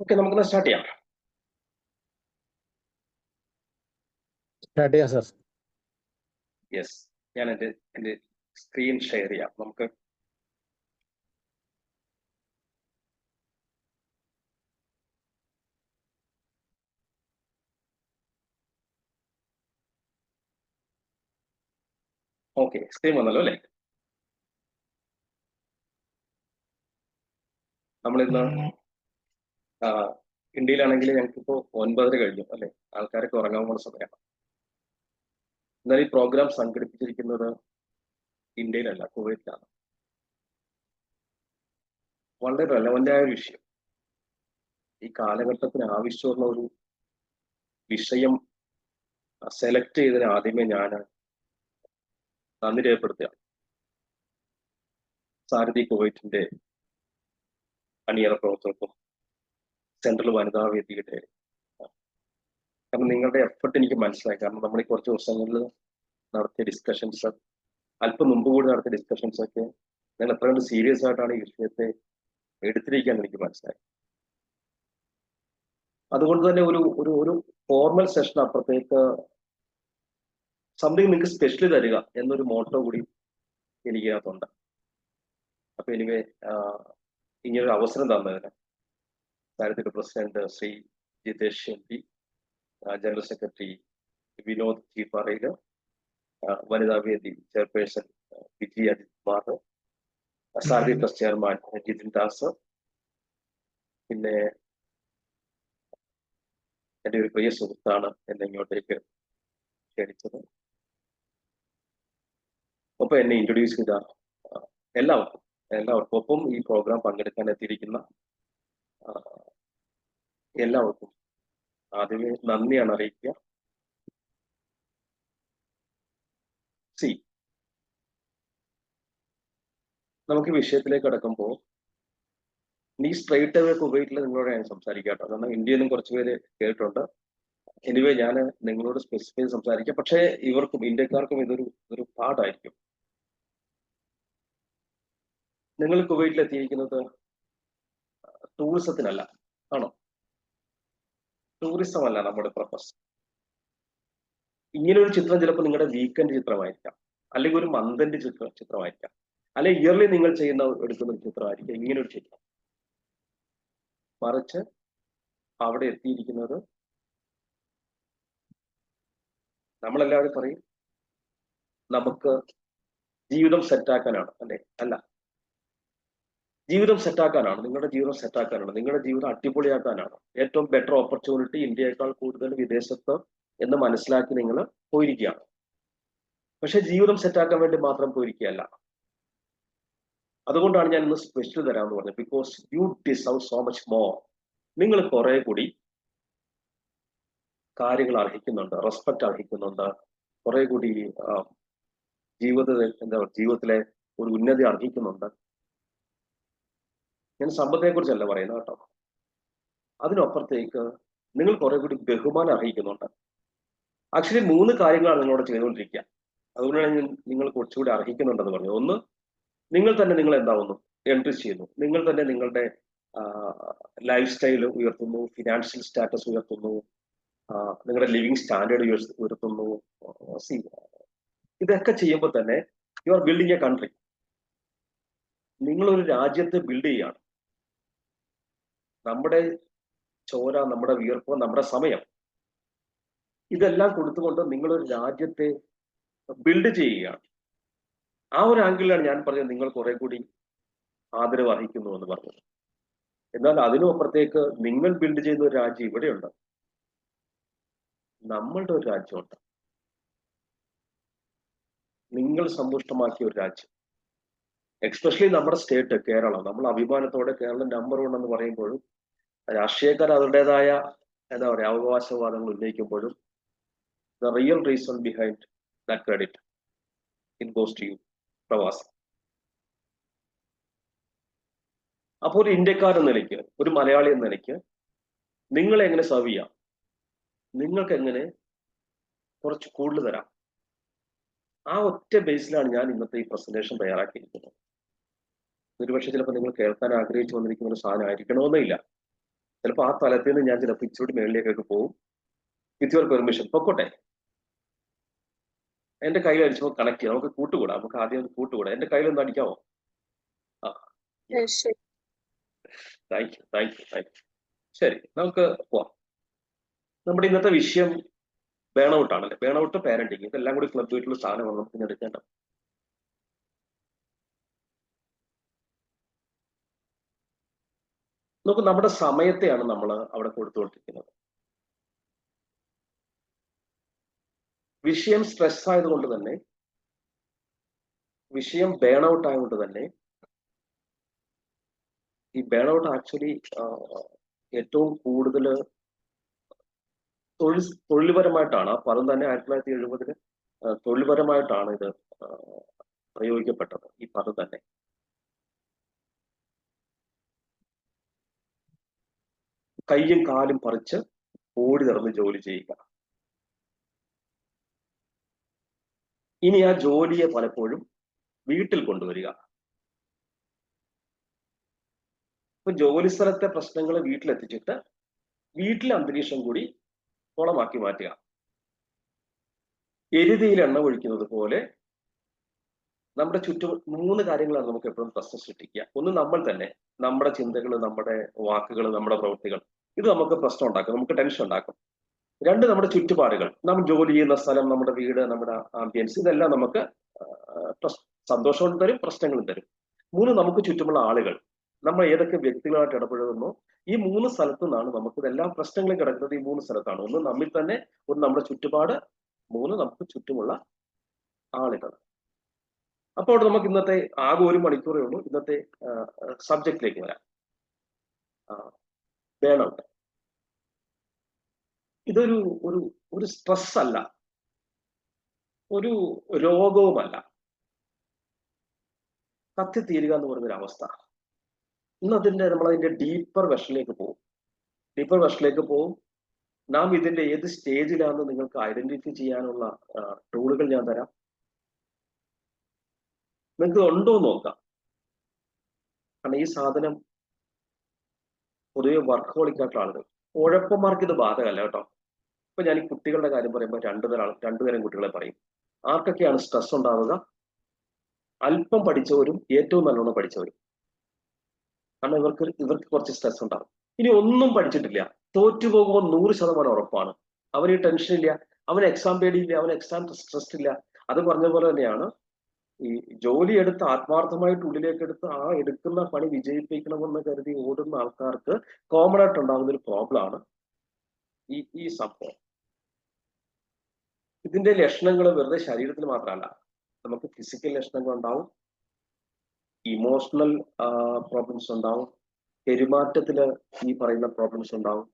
Okay, നമുക്കൊന്ന് start ചെയ്യാം. Start ചെയ്യാം സർ. യെസ്, ഞാൻ എൻ്റെ സ്ക്രീൻ ഷെയർ ചെയ്യാം. നമുക്ക് ഓക്കെ, സ്ക്രീൻ വന്നല്ലോ അല്ലേ? നമ്മളിന്ന് ഇന്ത്യയിലാണെങ്കിൽ ഞങ്ങൾക്കിപ്പോ 9:30 കഴിഞ്ഞു അല്ലെ? ആൾക്കാരൊക്കെ ഉറങ്ങാൻ പോകുന്ന സമയമാണ്. എന്നാൽ ഈ പ്രോഗ്രാം സംഘടിപ്പിച്ചിരിക്കുന്നത് ഇന്ത്യയിലല്ല, കുവൈറ്റിലാണ്. വളരെ റെലവന്റ് ആയ ഒരു വിഷയം, ഈ കാലഘട്ടത്തിന് ആവശ്യമുള്ള ഒരു വിഷയം സെലക്ട് ചെയ്തതിന് ആദ്യമേ ഞാൻ നന്ദി രേഖപ്പെടുത്തുകയാണ്. സാരഥി കുവൈറ്റിന്റെ അണിയറ പ്രവർത്തകർക്കും സെൻട്രൽ വനിതാ വേദിയുടെ, കാരണം നിങ്ങളുടെ എഫർട്ട് എനിക്ക് മനസ്സിലായി. കാരണം നമ്മൾ ഈ കുറച്ച് ദിവസങ്ങളിൽ നടത്തിയ ഡിസ്കഷൻസ്, അല്പം മുമ്പ് കൂടി നടത്തിയ ഡിസ്കഷൻസ് ഒക്കെ നിങ്ങൾ എത്ര കണ്ട് സീരിയസ് ആയിട്ടാണ് ഈ വിഷയത്തെ എടുത്തിരിക്കാൻ എനിക്ക് മനസ്സിലായി. അതുകൊണ്ട് തന്നെ ഒരു ഒരു ഒരു ഫോർമൽ സെഷൻ അപ്പുറത്തേക്ക് സംതിങ് നിങ്ങൾക്ക് സ്പെഷ്യലി തരിക എന്നൊരു മോട്ടോ കൂടി എനിക്കകത്തുണ്ട്. അപ്പൊ എനിവേ ഇങ്ങനൊരു അവസരം തന്നതിന് സാരഥിയുടെ president Shri Jitesh M P, general secretary Vinod Cheepparayil, വനിതാ വേദി chairperson Viji Ajith Kumar, Sarathi trust chairman Jithin Das, പിന്നെ എൻ്റെ ഒരു പ്രിയ സുഹൃത്താണ് എന്നെ ഇങ്ങോട്ടേക്ക് ക്ഷണിച്ചത്. ഒപ്പം എന്നെ ഇൻട്രൊഡ്യൂസ് ചെയ്ത എല്ലാവർക്കും ഒപ്പം ഈ പ്രോഗ്രാം പങ്കെടുക്കാൻ എത്തിയിരിക്കുന്ന എല്ലാവർക്കും ആദ്യമേ നന്ദിയാണ് അറിയിക്കുക. നമുക്ക് വിഷയത്തിലേക്ക് കടക്കുമ്പോൾ നീ സ്ട്രൈറ്റ് അവേ കുവൈറ്റിൽ നിങ്ങളോട് ഞാൻ സംസാരിക്കാം കേട്ടോ, കാരണം ഇന്ത്യയിൽ നിന്നും കുറച്ച് പേര് കേട്ടിട്ടുണ്ട്. എനിവേ ഞാൻ നിങ്ങളോട് സ്പെസിഫൈ സംസാരിക്കാം, പക്ഷേ ഇവർക്കും ഇന്ത്യക്കാർക്കും ഇതൊരു പാഠായിരിക്കും. നിങ്ങൾ കുവൈറ്റിൽ എത്തിയിരിക്കുന്നത് ടൂറിസത്തിനല്ല, ആണോ? ടൂറിസം അല്ല നമ്മുടെ പർപ്പസ്. ഇങ്ങനെ ഒരു ചിത്രം ചിലപ്പോൾ നിങ്ങളുടെ വീക്കെൻഡ് ചിത്രമായിരിക്കാം, അല്ലെങ്കിൽ ഒരു മന്തിന്റെ ചിത്രമായിരിക്കാം, അല്ലെങ്കിൽ ഇയർലി നിങ്ങൾ എടുക്കുന്ന ഒരു ചിത്രമായിരിക്കും ഇങ്ങനെ ഒരു ചിത്രം. മറിച്ച് അവിടെ എത്തിയിരിക്കുന്നത്, നമ്മളെല്ലാവരും പറയും നമുക്ക് ജീവിതം സെറ്റാക്കാനാണ് അല്ലെ? അല്ല, ജീവിതം സെറ്റാക്കാനാണ്, നിങ്ങളുടെ ജീവിതം സെറ്റാക്കാനാണ്, നിങ്ങളുടെ ജീവിതം അടിപൊളിയാക്കാനാണ്. ഏറ്റവും ബെറ്റർ ഓപ്പർച്യൂണിറ്റി ഇന്ത്യയേക്കാൾ കൂടുതൽ വിദേശത്ത് എന്ന് മനസ്സിലാക്കി നിങ്ങൾ പോയിരിക്കുകയാണ്. പക്ഷെ ജീവിതം സെറ്റാക്കാൻ വേണ്ടി മാത്രം പോയിരിക്കുകയല്ല. അതുകൊണ്ടാണ് ഞാൻ ഇന്ന് സ്പെഷ്യൽ തരാമെന്ന് പറഞ്ഞത്. Because you deserve so much more. നിങ്ങൾ കുറെ കൂടി കാര്യങ്ങൾ അർഹിക്കുന്നുണ്ട്, റെസ്പെക്ട് അർഹിക്കുന്നുണ്ട്, കുറെ കൂടി ജീവിതത്തിലെ ഒരു ഉന്നതി അർഹിക്കുന്നുണ്ട്. ഞാൻ സമ്പത്തിനെ കുറിച്ചല്ല പറയുന്നത് കേട്ടോ. അതിനപ്പുറത്തേക്ക് നിങ്ങൾ കുറെ കൂടി ബഹുമാനം അർഹിക്കുന്നുണ്ട്. ആക്ച്വലി 3 കാര്യങ്ങളാണ് നിങ്ങളോട് ചെയ്തുകൊണ്ടിരിക്കുക. അതുകൊണ്ടാണ് നിങ്ങൾ കുറച്ചുകൂടി അർഹിക്കുന്നുണ്ടെന്ന് പറഞ്ഞു. ഒന്ന്, നിങ്ങൾ തന്നെ നിങ്ങൾ എന്താവുന്നു, എൻട്രീസ് ചെയ്യുന്നു. നിങ്ങൾ തന്നെ നിങ്ങളുടെ ലൈഫ് സ്റ്റൈൽ ഉയർത്തുന്നു, ഫിനാൻഷ്യൽ സ്റ്റാറ്റസ് ഉയർത്തുന്നു, നിങ്ങളുടെ ലിവിങ് സ്റ്റാൻഡേർഡ് ഉയർത്തുന്നു. ഇതൊക്കെ ചെയ്യുമ്പോൾ തന്നെ you are building A country. നിങ്ങളൊരു രാജ്യത്തെ ബിൽഡ് ചെയ്യാണ്. നമ്മുടെ ചോര, നമ്മുടെ വിയർപ്പ്, നമ്മുടെ സമയം, ഇതെല്ലാം കൊടുത്തുകൊണ്ട് നിങ്ങളൊരു രാജ്യത്തെ ബിൽഡ് ചെയ്യുകയാണ്. ആ ഒരു ആംഗിളിലാണ് ഞാൻ പറഞ്ഞത് നിങ്ങൾ കുറെ കൂടി ആദരവ് അർഹിക്കുന്നു എന്ന് പറഞ്ഞത്. എന്നാൽ അതിനും അപ്പുറത്തേക്ക് നിങ്ങൾ ബിൽഡ് ചെയ്യുന്ന ഒരു രാജ്യം ഇവിടെയുണ്ട്, നമ്മളുടെ ഒരു രാജ്യമുണ്ട്, നിങ്ങൾ സമ്പുഷ്ടമാക്കിയ ഒരു രാജ്യം. എക്സ്പെഷ്യലി നമ്മുടെ സ്റ്റേറ്റ് കേരളം, നമ്മൾ അഭിമാനത്തോടെ കേരളം നമ്പർ 1 എന്ന് പറയുമ്പോഴും രാഷ്ട്രീയക്കാർ അവരുടേതായ എന്താ പറയുക അവകാശവാദങ്ങൾ ഉന്നയിക്കുമ്പോഴും the real reason behind that credit it goes to you, പ്രവാസി. അപ്പോൾ ഒരു ഇന്ത്യക്കാർ എന്ന നിലയ്ക്ക്, ഒരു മലയാളി എന്ന നിലയ്ക്ക് നിങ്ങളെ എങ്ങനെ സർവ് ചെയ്യാം, നിങ്ങൾക്ക് എങ്ങനെ കുറച്ച് കൂടുതൽ തരാം, ആ ഒറ്റ ബേസിലാണ് ഞാൻ ഇന്നത്തെ ഈ പ്രസന്റേഷൻ തയ്യാറാക്കിയിരിക്കുന്നത്. ഒരുപക്ഷെ ചിലപ്പോൾ നിങ്ങൾ കേൾക്കാൻ ആഗ്രഹിച്ചു വന്നിരിക്കുന്ന ഒരു സാധനം ആയിരിക്കണമെന്നില്ല. ചിലപ്പോൾ ആ തലത്തിൽ നിന്ന് ഞാൻ ചിലപ്പോൾ ഇച്ചിരി മേളിലേക്കൊക്കെ പോകും. വിത്ത് യുവർ പെർമിഷൻ പൊക്കോട്ടെ. എന്റെ കയ്യിൽ അടിച്ചപ്പോൾ കണക്ട് ചെയ്യാം, നമുക്ക് കൂട്ടുകൂടാം, നമുക്ക് ആദ്യം കൂട്ടുകൂടാം. എന്റെ കയ്യിലൊന്ന് അടിക്കാമോ? ആ, താങ്ക് യു. ശരി, നമുക്ക് പോവാം. നമ്മുടെ ഇന്നത്തെ വിഷയം ബേൺ-ഔട്ട് ആണല്ലേ. ബേൺ-ഔട്ട്, പാരന്റിങ്, ഇതെല്ലാം കൂടി ക്ലബ് ആയിട്ടുള്ള സാധനമാണ് നമുക്ക് ഇന്ന് എടുക്കേണ്ടത്. നമുക്ക് നമ്മുടെ സമയത്തെയാണ് നമ്മൾ അവിടെ കൊടുത്തുകൊണ്ടിരിക്കുന്നത്. വിഷയം സ്ട്രെസ് ആയതുകൊണ്ട് തന്നെ, വിഷയം ബേൺ-ഔട്ട് ആയതുകൊണ്ട് തന്നെ, ഈ ബേൺ-ഔട്ട് ആക്ച്വലി ഏറ്റവും കൂടുതൽ തൊഴിൽപരമായിട്ടാണ്. ആ പദം തന്നെ 1970 തൊഴിൽപരമായിട്ടാണ് ഇത് പ്രയോഗിക്കപ്പെട്ടത്. ഈ പദം തന്നെ കയ്യും കാലും പറിച്ച് ഓടി നടന്ന് ജോലി ചെയ്യുക. ഇനി ആ ജോലിയെ പലപ്പോഴും വീട്ടിൽ കൊണ്ടുവരിക. ഇപ്പൊ ജോലി സ്ഥലത്തെ പ്രശ്നങ്ങൾ വീട്ടിലെത്തിച്ചിട്ട് വീട്ടിലെ അന്തരീക്ഷം കൂടി കുളമാക്കി മാറ്റുക. എരുതിയിൽ എണ്ണ ഒഴിക്കുന്നത് പോലെ നമ്മുടെ ചുറ്റും 3 കാര്യങ്ങളാണ് നമുക്ക് എപ്പോഴും പ്രശ്നം സൃഷ്ടിക്കുക. ഒന്ന്, നമ്മൾ തന്നെ, നമ്മുടെ ചിന്തകൾ, നമ്മുടെ വാക്കുകൾ, നമ്മുടെ പ്രവൃത്തികൾ, ഇത് നമുക്ക് പ്രശ്നം ഉണ്ടാക്കും, നമുക്ക് ടെൻഷൻ ഉണ്ടാക്കും. 2, നമ്മുടെ ചുറ്റുപാടുകൾ, നമ്മൾ ജോലി ചെയ്യുന്ന സ്ഥലം, നമ്മുടെ വീട്, നമ്മുടെ ആംബിയൻസ്, ഇതെല്ലാം നമുക്ക് സന്തോഷവും തരും, പ്രശ്നങ്ങളും തരും. 3, നമുക്ക് ചുറ്റുമുള്ള ആളുകൾ, നമ്മൾ ഏതൊക്കെ വ്യക്തികളായിട്ട് ഇടപെടുന്നു, ഈ 3 സ്ഥലത്തു നിന്നാണ് നമുക്ക് ഇതെല്ലാം പ്രശ്നങ്ങളും കിടക്കുന്നത്. ഈ 3 സ്ഥലത്താണ്. ഒന്ന് നമ്മിൽ തന്നെ, ഒന്ന് നമ്മുടെ ചുറ്റുപാട്, 3 നമുക്ക് ചുറ്റുമുള്ള ആളുകൾ. അപ്പോൾ നമുക്ക് ഇന്നത്തെ ആകെ 1 മണിക്കൂറേ ഉള്ളൂ. ഇന്നത്തെ സബ്ജക്റ്റിലേക്ക് വരാം. ബേൺ-ഔട്ട് ഇതൊരു ഒരു ഒരു സ്ട്രെസ് അല്ല, ഒരു രോഗവുമല്ല. കത്തിത്തീരുക എന്ന് പറയുന്നൊരു അവസ്ഥ. ഇന്ന് നമ്മളതിന്റെ ഡീപ്പർ വെർഷനിലേക്ക് പോകും. നാം ഇതിന്റെ ഏത് സ്റ്റേജിലാണെന്ന് നിങ്ങൾക്ക് ഐഡന്റിഫൈ ചെയ്യാനുള്ള ടൂളുകൾ ഞാൻ തരാം. നിങ്ങൾക്ക് ഉണ്ടോ എന്ന് നോക്കാം. കാരണം ഈ സാധനം പൊതുവെ വർക്കഹോളിക്കായിട്ടുള്ള ആളുകൾ, ഉഴപ്പന്മാർക്ക് ഇത് ബാധകമല്ല കേട്ടോ. ഇപ്പൊ ഞാൻ ഈ കുട്ടികളുടെ കാര്യം പറയുമ്പോൾ 2 തരം കുട്ടികളെ പറയും. ആർക്കൊക്കെയാണ് സ്ട്രെസ് ഉണ്ടാവുക? അല്പം പഠിച്ചവരും ഏറ്റവും നല്ലോണം പഠിച്ചവരും. കാരണം ഇവർക്ക് കുറച്ച് സ്ട്രെസ് ഉണ്ടാവും. ഇനി ഒന്നും പഠിച്ചിട്ടില്ല, തോറ്റുപോകുമ്പോൾ 100% ഉറപ്പാണ്. അവന് ടെൻഷൻ ഇല്ല, അവന് എക്സാം പേടിയില്ല, അവന് എക്സാം സ്ട്രെസ് ഇല്ല. അത് പറഞ്ഞ പോലെ തന്നെയാണ് ഈ ജോലി എടുത്ത് ആത്മാർത്ഥമായിട്ട് ഉള്ളിലേക്ക് എടുത്ത് ആ എടുക്കുന്ന പണി വിജയിപ്പിക്കണമെന്ന് കരുതി ഓടുന്ന ആൾക്കാർക്ക് കോമൺ ആയിട്ട് ഉണ്ടാകുന്ന ഒരു പ്രോബ്ലം ആണ് ഈ സംഭവം. ഇതിന്റെ ലക്ഷണങ്ങൾ വെറുതെ ശരീരത്തിൽ മാത്രമല്ല, നമുക്ക് ഫിസിക്കൽ ലക്ഷണങ്ങൾ ഉണ്ടാവും, ഇമോഷണൽ പ്രോബ്ലംസ് ഉണ്ടാവും, പെരുമാറ്റത്തില് ഈ പറയുന്ന പ്രോബ്ലംസ് ഉണ്ടാവും.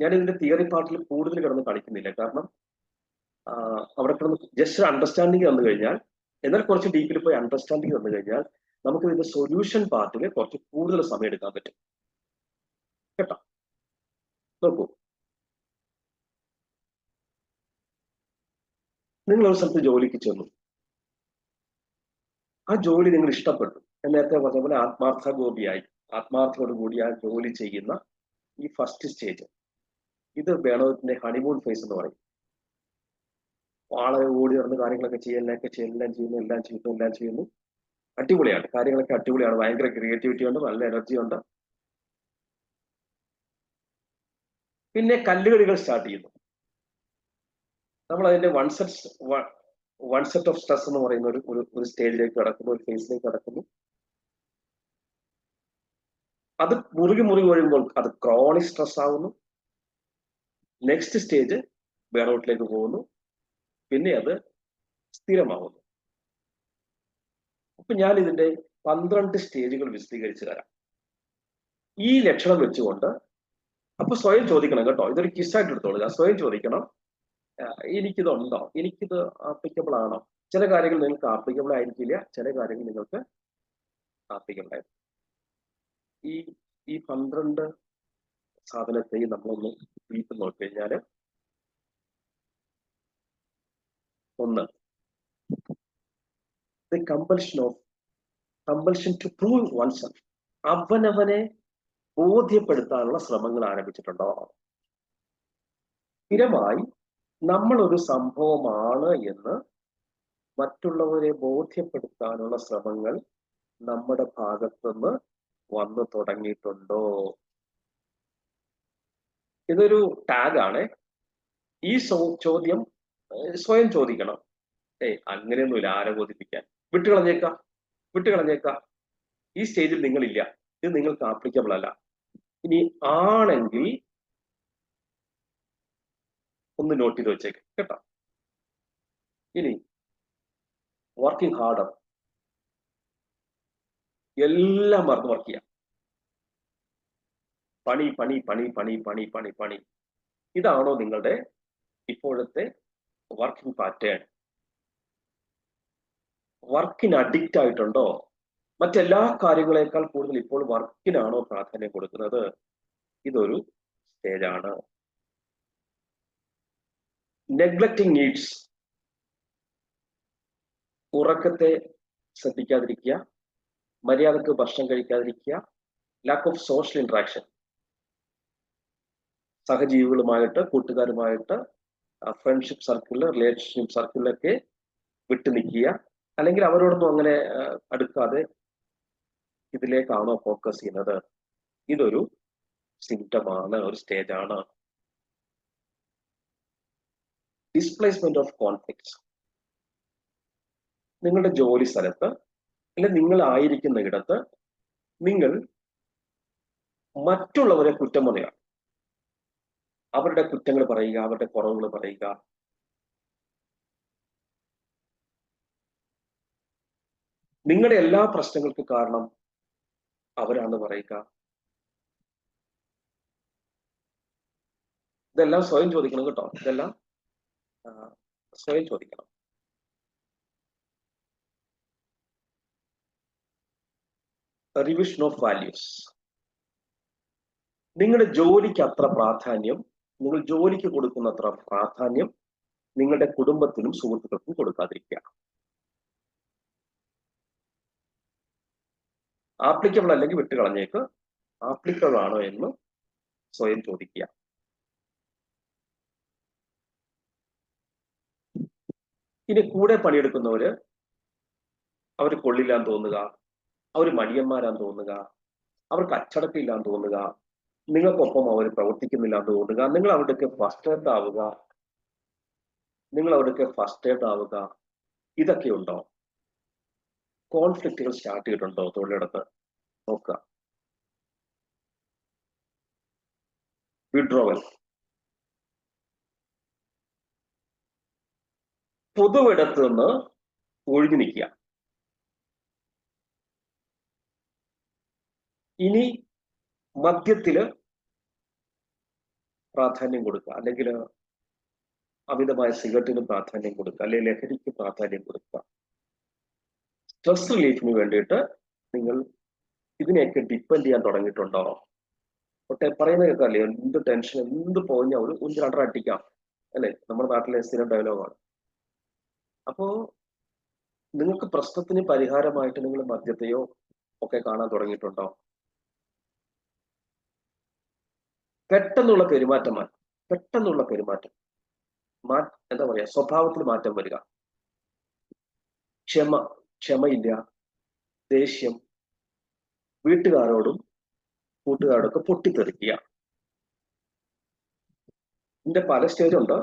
ഞാൻ ഇതിന്റെ തിയറി പാർട്ടിൽ കൂടുതൽ കിടന്ന് കളിക്കുന്നില്ല. കാരണം അവിടെ കിടന്ന് ജസ്റ്റ് അണ്ടർസ്റ്റാൻഡിങ് വന്നു കഴിഞ്ഞാൽ, എന്നാൽ കുറച്ച് ഡീപ്പിൽ പോയി അണ്ടർസ്റ്റാൻഡിങ് വന്നു കഴിഞ്ഞാൽ നമുക്ക് ഇതിന്റെ സൊല്യൂഷൻ പാർട്ടിൽ കുറച്ച് കൂടുതൽ സമയം എടുക്കാൻ പറ്റും കേട്ടോ. നോക്കൂ, നിങ്ങൾ ഒരു സ്ഥലത്ത് ജോലിക്ക് ചെന്നു. ആ ജോലി നിങ്ങൾ ഇഷ്ടപ്പെട്ടു. നേരത്തെ പറഞ്ഞ പോലെ ആത്മാർത്ഥതയോടുകൂടി ആ ജോലി ചെയ്യുന്ന ഈ ഫസ്റ്റ് സ്റ്റേജ്, ഇത് ബേൺ-ഔട്ടിന്റെ ഹണിമൂൺ ഫേസ് എന്ന് പറയും. വളരെ ഓടി നടന്ന് കാര്യങ്ങളൊക്കെ എല്ലാം ചെയ്യുന്നു. അടിപൊളിയാണ്, കാര്യങ്ങളൊക്കെ അടിപൊളിയാണ്, ഭയങ്കര ക്രിയേറ്റിവിറ്റി ഉണ്ട്, നല്ല എനർജി ഉണ്ട്. പിന്നെ കല്ലുകടികൾ സ്റ്റാർട്ട് ചെയ്യുന്നു. നമ്മൾ അതിന്റെ വൺ സെറ്റ് ഓഫ് സ്ട്രെസ് എന്ന് പറയുന്ന ഒരു സ്റ്റേജിലേക്ക് കടക്കുന്നു, ഒരു ഫേസിലേക്ക് കടക്കുന്നു. അത് മുറുകി വരുമ്പോൾ അത് ക്രോണിക് സ്ട്രെസ് ആവുന്നു. നെക്സ്റ്റ് സ്റ്റേജ് ബേൺ-ഔട്ടിലേക്ക് പോകുന്നു. പിന്നെ അത് സ്ഥിരമാവുന്നു. അപ്പൊ ഞാൻ ഇതിന്റെ 12 സ്റ്റേജുകൾ വിശദീകരിച്ചു തരാം. ഈ ലക്ഷണം വെച്ചുകൊണ്ട് അപ്പൊ സ്വയം ചോദിക്കണം കേട്ടോ, ഇതൊരു കിസ്സായിട്ട് എടുത്തോളുക. സ്വയം ചോദിക്കണം, എനിക്കിതുണ്ടോ, എനിക്കിത് ആപ്ലിക്കബിൾ ആണോ? ചില കാര്യങ്ങൾ നിങ്ങൾക്ക് ആപ്ലിക്കബിൾ ആയിരിക്കില്ല, ചില കാര്യങ്ങൾ നിങ്ങൾക്ക് ആപ്ലിക്കബിൾ ആയിരിക്കും. ഈ 12 സാധനത്തെയും നമ്മളൊന്ന് ഡീപ്പ് നോക്കിക്കഴിഞ്ഞാല്, 1, the compulsion of compulsion to prove oneself, അവനവനെ ബോധ്യപ്പെടുത്താനുള്ള ശ്രമങ്ങൾ ആരംഭിച്ചിട്ടുണ്ടോ? സ്ഥിരമായി നമ്മളൊരു സംഭവമാണ് എന്ന് മറ്റുള്ളവരെ ബോധ്യപ്പെടുത്താനുള്ള ശ്രമങ്ങൾ നമ്മുടെ ഭാഗത്തുനിന്ന് വന്നു തുടങ്ങിയിട്ടുണ്ടോ? ഇതൊരു ടാഗാണ്. ഈ ചോദ്യം സ്വയം ചോദിക്കണം. അങ്ങനെയൊന്നുമില്ല, ആരെ ബോധിപ്പിക്കാൻ, വിട്ടുകളഞ്ഞേക്കാം. ഈ സ്റ്റേജിൽ നിങ്ങളില്ല, ഇത് നിങ്ങൾക്ക് ആപ്ലിക്കബിൾ അല്ല. ഇനി ആണെങ്കിൽ ഒന്ന് നോട്ട് ചെയ്ത് വെച്ചേക്ക് കേട്ടോ. ഇനി വർക്കിംഗ് ഹാർഡർ, എല്ലാം മറന്ന് വർക്ക് ചെയ്യാം. പണി. ഇതാണോ നിങ്ങളുടെ ഇപ്പോഴത്തെ വർക്കിംഗ് പാറ്റേൺ? വർക്കിന് അഡിക്റ്റ് ആയിട്ടുണ്ടോ? മറ്റെല്ലാ കാര്യങ്ങളെക്കാൾ കൂടുതൽ ഇപ്പോൾ വർക്കിനാണോ പ്രാധാന്യം കൊടുക്കുന്നത്? ഇതൊരു സ്റ്റേജാണ്. നെഗ്ലക്റ്റിംഗ് നീഡ്സ്, ഉറക്കത്തെ ശ്രദ്ധിക്കാതിരിക്കുക, മര്യാദക്ക് ഭക്ഷണം കഴിക്കാതിരിക്കുക, ലാക്ക് ഓഫ് സോഷ്യൽ ഇന്ററാക്ഷൻ, സഹജീവികളുമായിട്ട്, കൂട്ടുകാരുമായിട്ട്, ഫ്രണ്ട്ഷിപ്പ് സർക്കിളിൽ, റിലേഷൻഷിപ്പ് സർക്കിളിലൊക്കെ വിട്ടു നിൽക്കുക, അല്ലെങ്കിൽ അവരോടൊന്നും അങ്ങനെ അടുക്കാതെ ഇതിലേക്കാണോ ഫോക്കസ് ചെയ്യുന്നത്? ഇതൊരു സിംറ്റമാണ്, ഒരു സ്റ്റേജാണ്. ഡിസ്പ്ലേസ്മെന്റ് ഓഫ് കോൺഫ്ലിക്ട്സ്, നിങ്ങളുടെ ജോലി സ്ഥലത്ത് അല്ലെങ്കിൽ നിങ്ങൾ ആയിരിക്കുന്ന ഇടത്ത് നിങ്ങൾ മറ്റുള്ളവരെ കുറ്റം പറയുക, അവരുടെ കുറ്റങ്ങൾ പറയുക, അവരുടെ കുറവുകൾ പറയുക. നിങ്ങളുടെ എല്ലാ പ്രശ്നങ്ങൾക്ക് കാരണം അവരാണെന്ന് പറയുക. ഇതെല്ലാം സ്വയം ചോദിക്കണം കേട്ടോ. ഇതെല്ലാം സ്വയം ചോദിക്കണം. റിവിഷൻ ഓഫ് വാല്യൂസ്, നിങ്ങളുടെ ജോലിക്ക് അത്ര പ്രാധാന്യം, നിങ്ങൾ ജോലിക്ക് കൊടുക്കുന്ന അത്ര പ്രാധാന്യം നിങ്ങളുടെ കുടുംബത്തിനും സുഹൃത്തുക്കൾക്കും കൊടുക്കാതിരിക്കുക. ആപ്ലിക്കബിൾ അല്ലെങ്കിൽ വിട്ടുകളഞ്ഞേക്ക്. ആപ്ലിക്കബിൾ ആണോ എന്ന് സ്വയം ചോദിക്കുക. ഇനി കൂടെ പണിയെടുക്കുന്നവര് അവർ കൊള്ളില്ലാന്ന് തോന്നുക, അവർ മടിയന്മാരാന്ന് തോന്നുക, അവർക്ക് അച്ചടക്കമില്ലാന്ന് തോന്നുക, നിങ്ങൾക്കൊപ്പം അവർ പ്രവർത്തിക്കുന്നില്ല എന്ന് തോന്നുക, നിങ്ങൾ അവിടേക്ക് ഫസ്റ്റേഡ് ആവുക, ഇതൊക്കെ ഉണ്ടോ? കോൺഫ്ലിക്റ്റുകൾ സ്റ്റാർട്ട് ചെയ്തിട്ടുണ്ടോ തൊഴിലിടത്ത്? നോക്കുക. വിഡ്രോവൽ, പൊതുവിടത്ത് നിന്ന് ഒഴിഞ്ഞു നിൽക്കുക. ഇനി മദ്യത്തില് പ്രാധാന്യം കൊടുക്കുക, അല്ലെങ്കിൽ അമിതമായ സിഗരറ്റിന് പ്രാധാന്യം കൊടുക്കുക, അല്ലെങ്കിൽ ലഹരിക്ക് പ്രാധാന്യം കൊടുക്കുക. സ്ട്രെസ് റിലീഫിന് വേണ്ടിയിട്ട് നിങ്ങൾ ഇതിനെയൊക്കെ ഡിപ്പെൻഡ് ചെയ്യാൻ തുടങ്ങിയിട്ടുണ്ടോ? ഒട്ടെ പറയുന്നത് കേൾക്കാല്ലേ, എന്ത് ടെൻഷൻ, എന്ത് പോഞ്ഞാൽ ഒരു രണ്ടര അടിക്കാം അല്ലെ, നമ്മുടെ നാട്ടിലെ സ്ഥിരം ഡയലോഗാണ്. അപ്പോ നിങ്ങൾക്ക് പ്രശ്നത്തിന് പരിഹാരമായിട്ട് നിങ്ങൾ മദ്യത്തെയോ ഒക്കെ കാണാൻ തുടങ്ങിയിട്ടുണ്ടോ? പെട്ടെന്നുള്ള പെരുമാറ്റം, എന്താ പറയാ, സ്വഭാവത്തിൽ മാറ്റം വരിക. ക്ഷമയില്ല, ദേഷ്യം, വീട്ടുകാരോടും കൂട്ടുകാരോടൊക്കെ പൊട്ടിത്തെറിക്കുക. ഇതിന്റെ പല സ്റ്റേജ് ഉണ്ട്.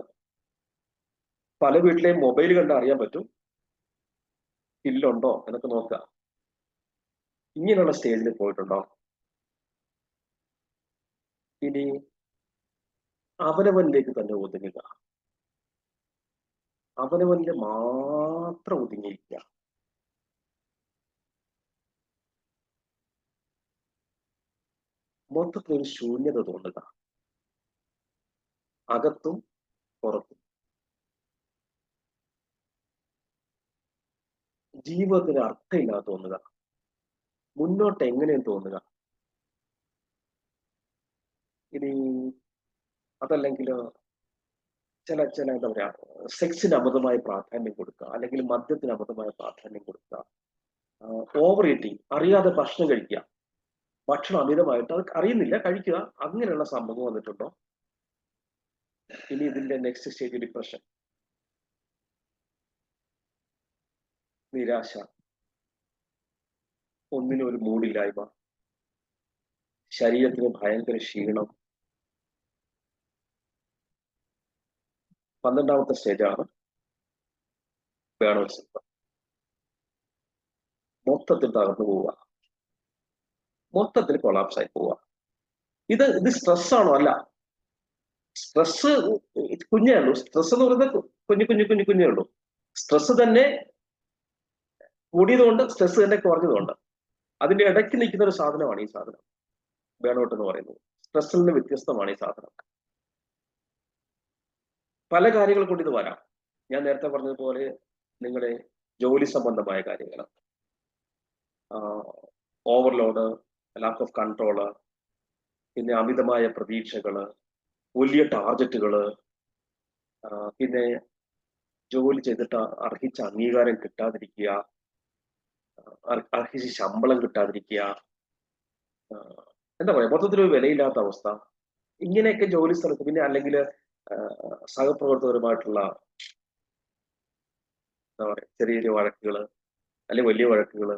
പല വീട്ടിലെയും മൊബൈൽ കണ്ട് അറിയാൻ പറ്റും ഇല്ലുണ്ടോ എന്നൊക്കെ നോക്കുക. ഇങ്ങനെയുള്ള സ്റ്റേജിൽ പോയിട്ടുണ്ടോ? ഇനി അവനവനിലേക്ക് തന്നെ ഒതുങ്ങുക, അവനവനിൽ മാത്രം ഒതുങ്ങിയിരിക്കുക. മൊത്തത്തിൽ ഒരു ശൂന്യത തോന്നുക, അകത്തും പുറത്തും. ജീവിതത്തിന് അർത്ഥമില്ലാതെ തോന്നുക, മുന്നോട്ട് എങ്ങനെയും തോന്നുക. ഇനി അതല്ലെങ്കിൽ ചില എന്താ പറയാ, സെക്സിന് അമിതമായ പ്രാധാന്യം കൊടുക്കുക, അല്ലെങ്കിൽ മദ്യത്തിന് അമിതമായ പ്രാധാന്യം കൊടുക്കുക, ഓവർ ഈറ്റിംഗ്, അറിയാതെ ഭക്ഷണം കഴിക്കുക, ഭക്ഷണം അമിതമായിട്ട് അത് അറിയുന്നില്ല കഴിക്കുക, അങ്ങനെയുള്ള സംഭവം വന്നിട്ടുണ്ടോ? ഇനി ഇതിന്റെ നെക്സ്റ്റ് സ്റ്റേജ് ഡിപ്രഷൻ, നിരാശ, ഒന്നിനും ഒരു മൂഡില്ലായ്മ, ശരീരത്തിന് ഭയങ്കര ക്ഷീണം. 12ാമത്തെ സ്റ്റേജാണ് ബേൺഔട്ട് സിൻഡ്രോം. മൊത്തത്തിൽ തകർന്നു പോവുക, മൊത്തത്തിൽ കൊളാപ്സ് ആയി പോവുക. ഇത് സ്ട്രെസ് ആണോ? അല്ല. സ്ട്രെസ് കുഞ്ഞേ ഉള്ളൂ. സ്ട്രെസ് എന്ന് പറയുന്നത് കുഞ്ഞേ ഉള്ളൂ. സ്ട്രെസ് തന്നെ കൂടിയതുകൊണ്ട്, സ്ട്രെസ് തന്നെ കുറഞ്ഞതുകൊണ്ട്, അതിന്റെ ഇടയ്ക്ക് നിൽക്കുന്ന ഒരു സാധനമാണ് ഈ സാധനം ബേൺഔട്ട് എന്ന് പറയുന്നത്. സ്ട്രെസ്സിൽ നിന്ന് വ്യത്യസ്തമാണ് ഈ സാധനം. പല കാര്യങ്ങൾ കൊണ്ട് ഇത് വരാം. ഞാൻ നേരത്തെ പറഞ്ഞതുപോലെ നിങ്ങളുടെ ജോലി സംബന്ധമായ കാര്യങ്ങൾ, ഓവർലോഡ്, ലാക്ക് ഓഫ് കൺട്രോള്, പിന്നെ അമിതമായ പ്രതീക്ഷകള്, വലിയ ടാർഗറ്റുകള്, പിന്നെ ജോലി ചെയ്തിട്ട് അർഹിച്ച അംഗീകാരം കിട്ടാതിരിക്കുക, അർഹിച്ച ശമ്പളം കിട്ടാതിരിക്കുക, എന്താ പറയാ, മൊത്തത്തിലൊരു വിലയില്ലാത്ത അവസ്ഥ. ഇങ്ങനെയൊക്കെ ജോലി സ്ഥലത്ത്, പിന്നെ അല്ലെങ്കിൽ സഹപ്രവർത്തകരുമായിട്ടുള്ള എന്താ പറയാ ചെറിയ ചെറിയ വഴക്കുകള് അല്ലെങ്കിൽ വലിയ വഴക്കുകള്,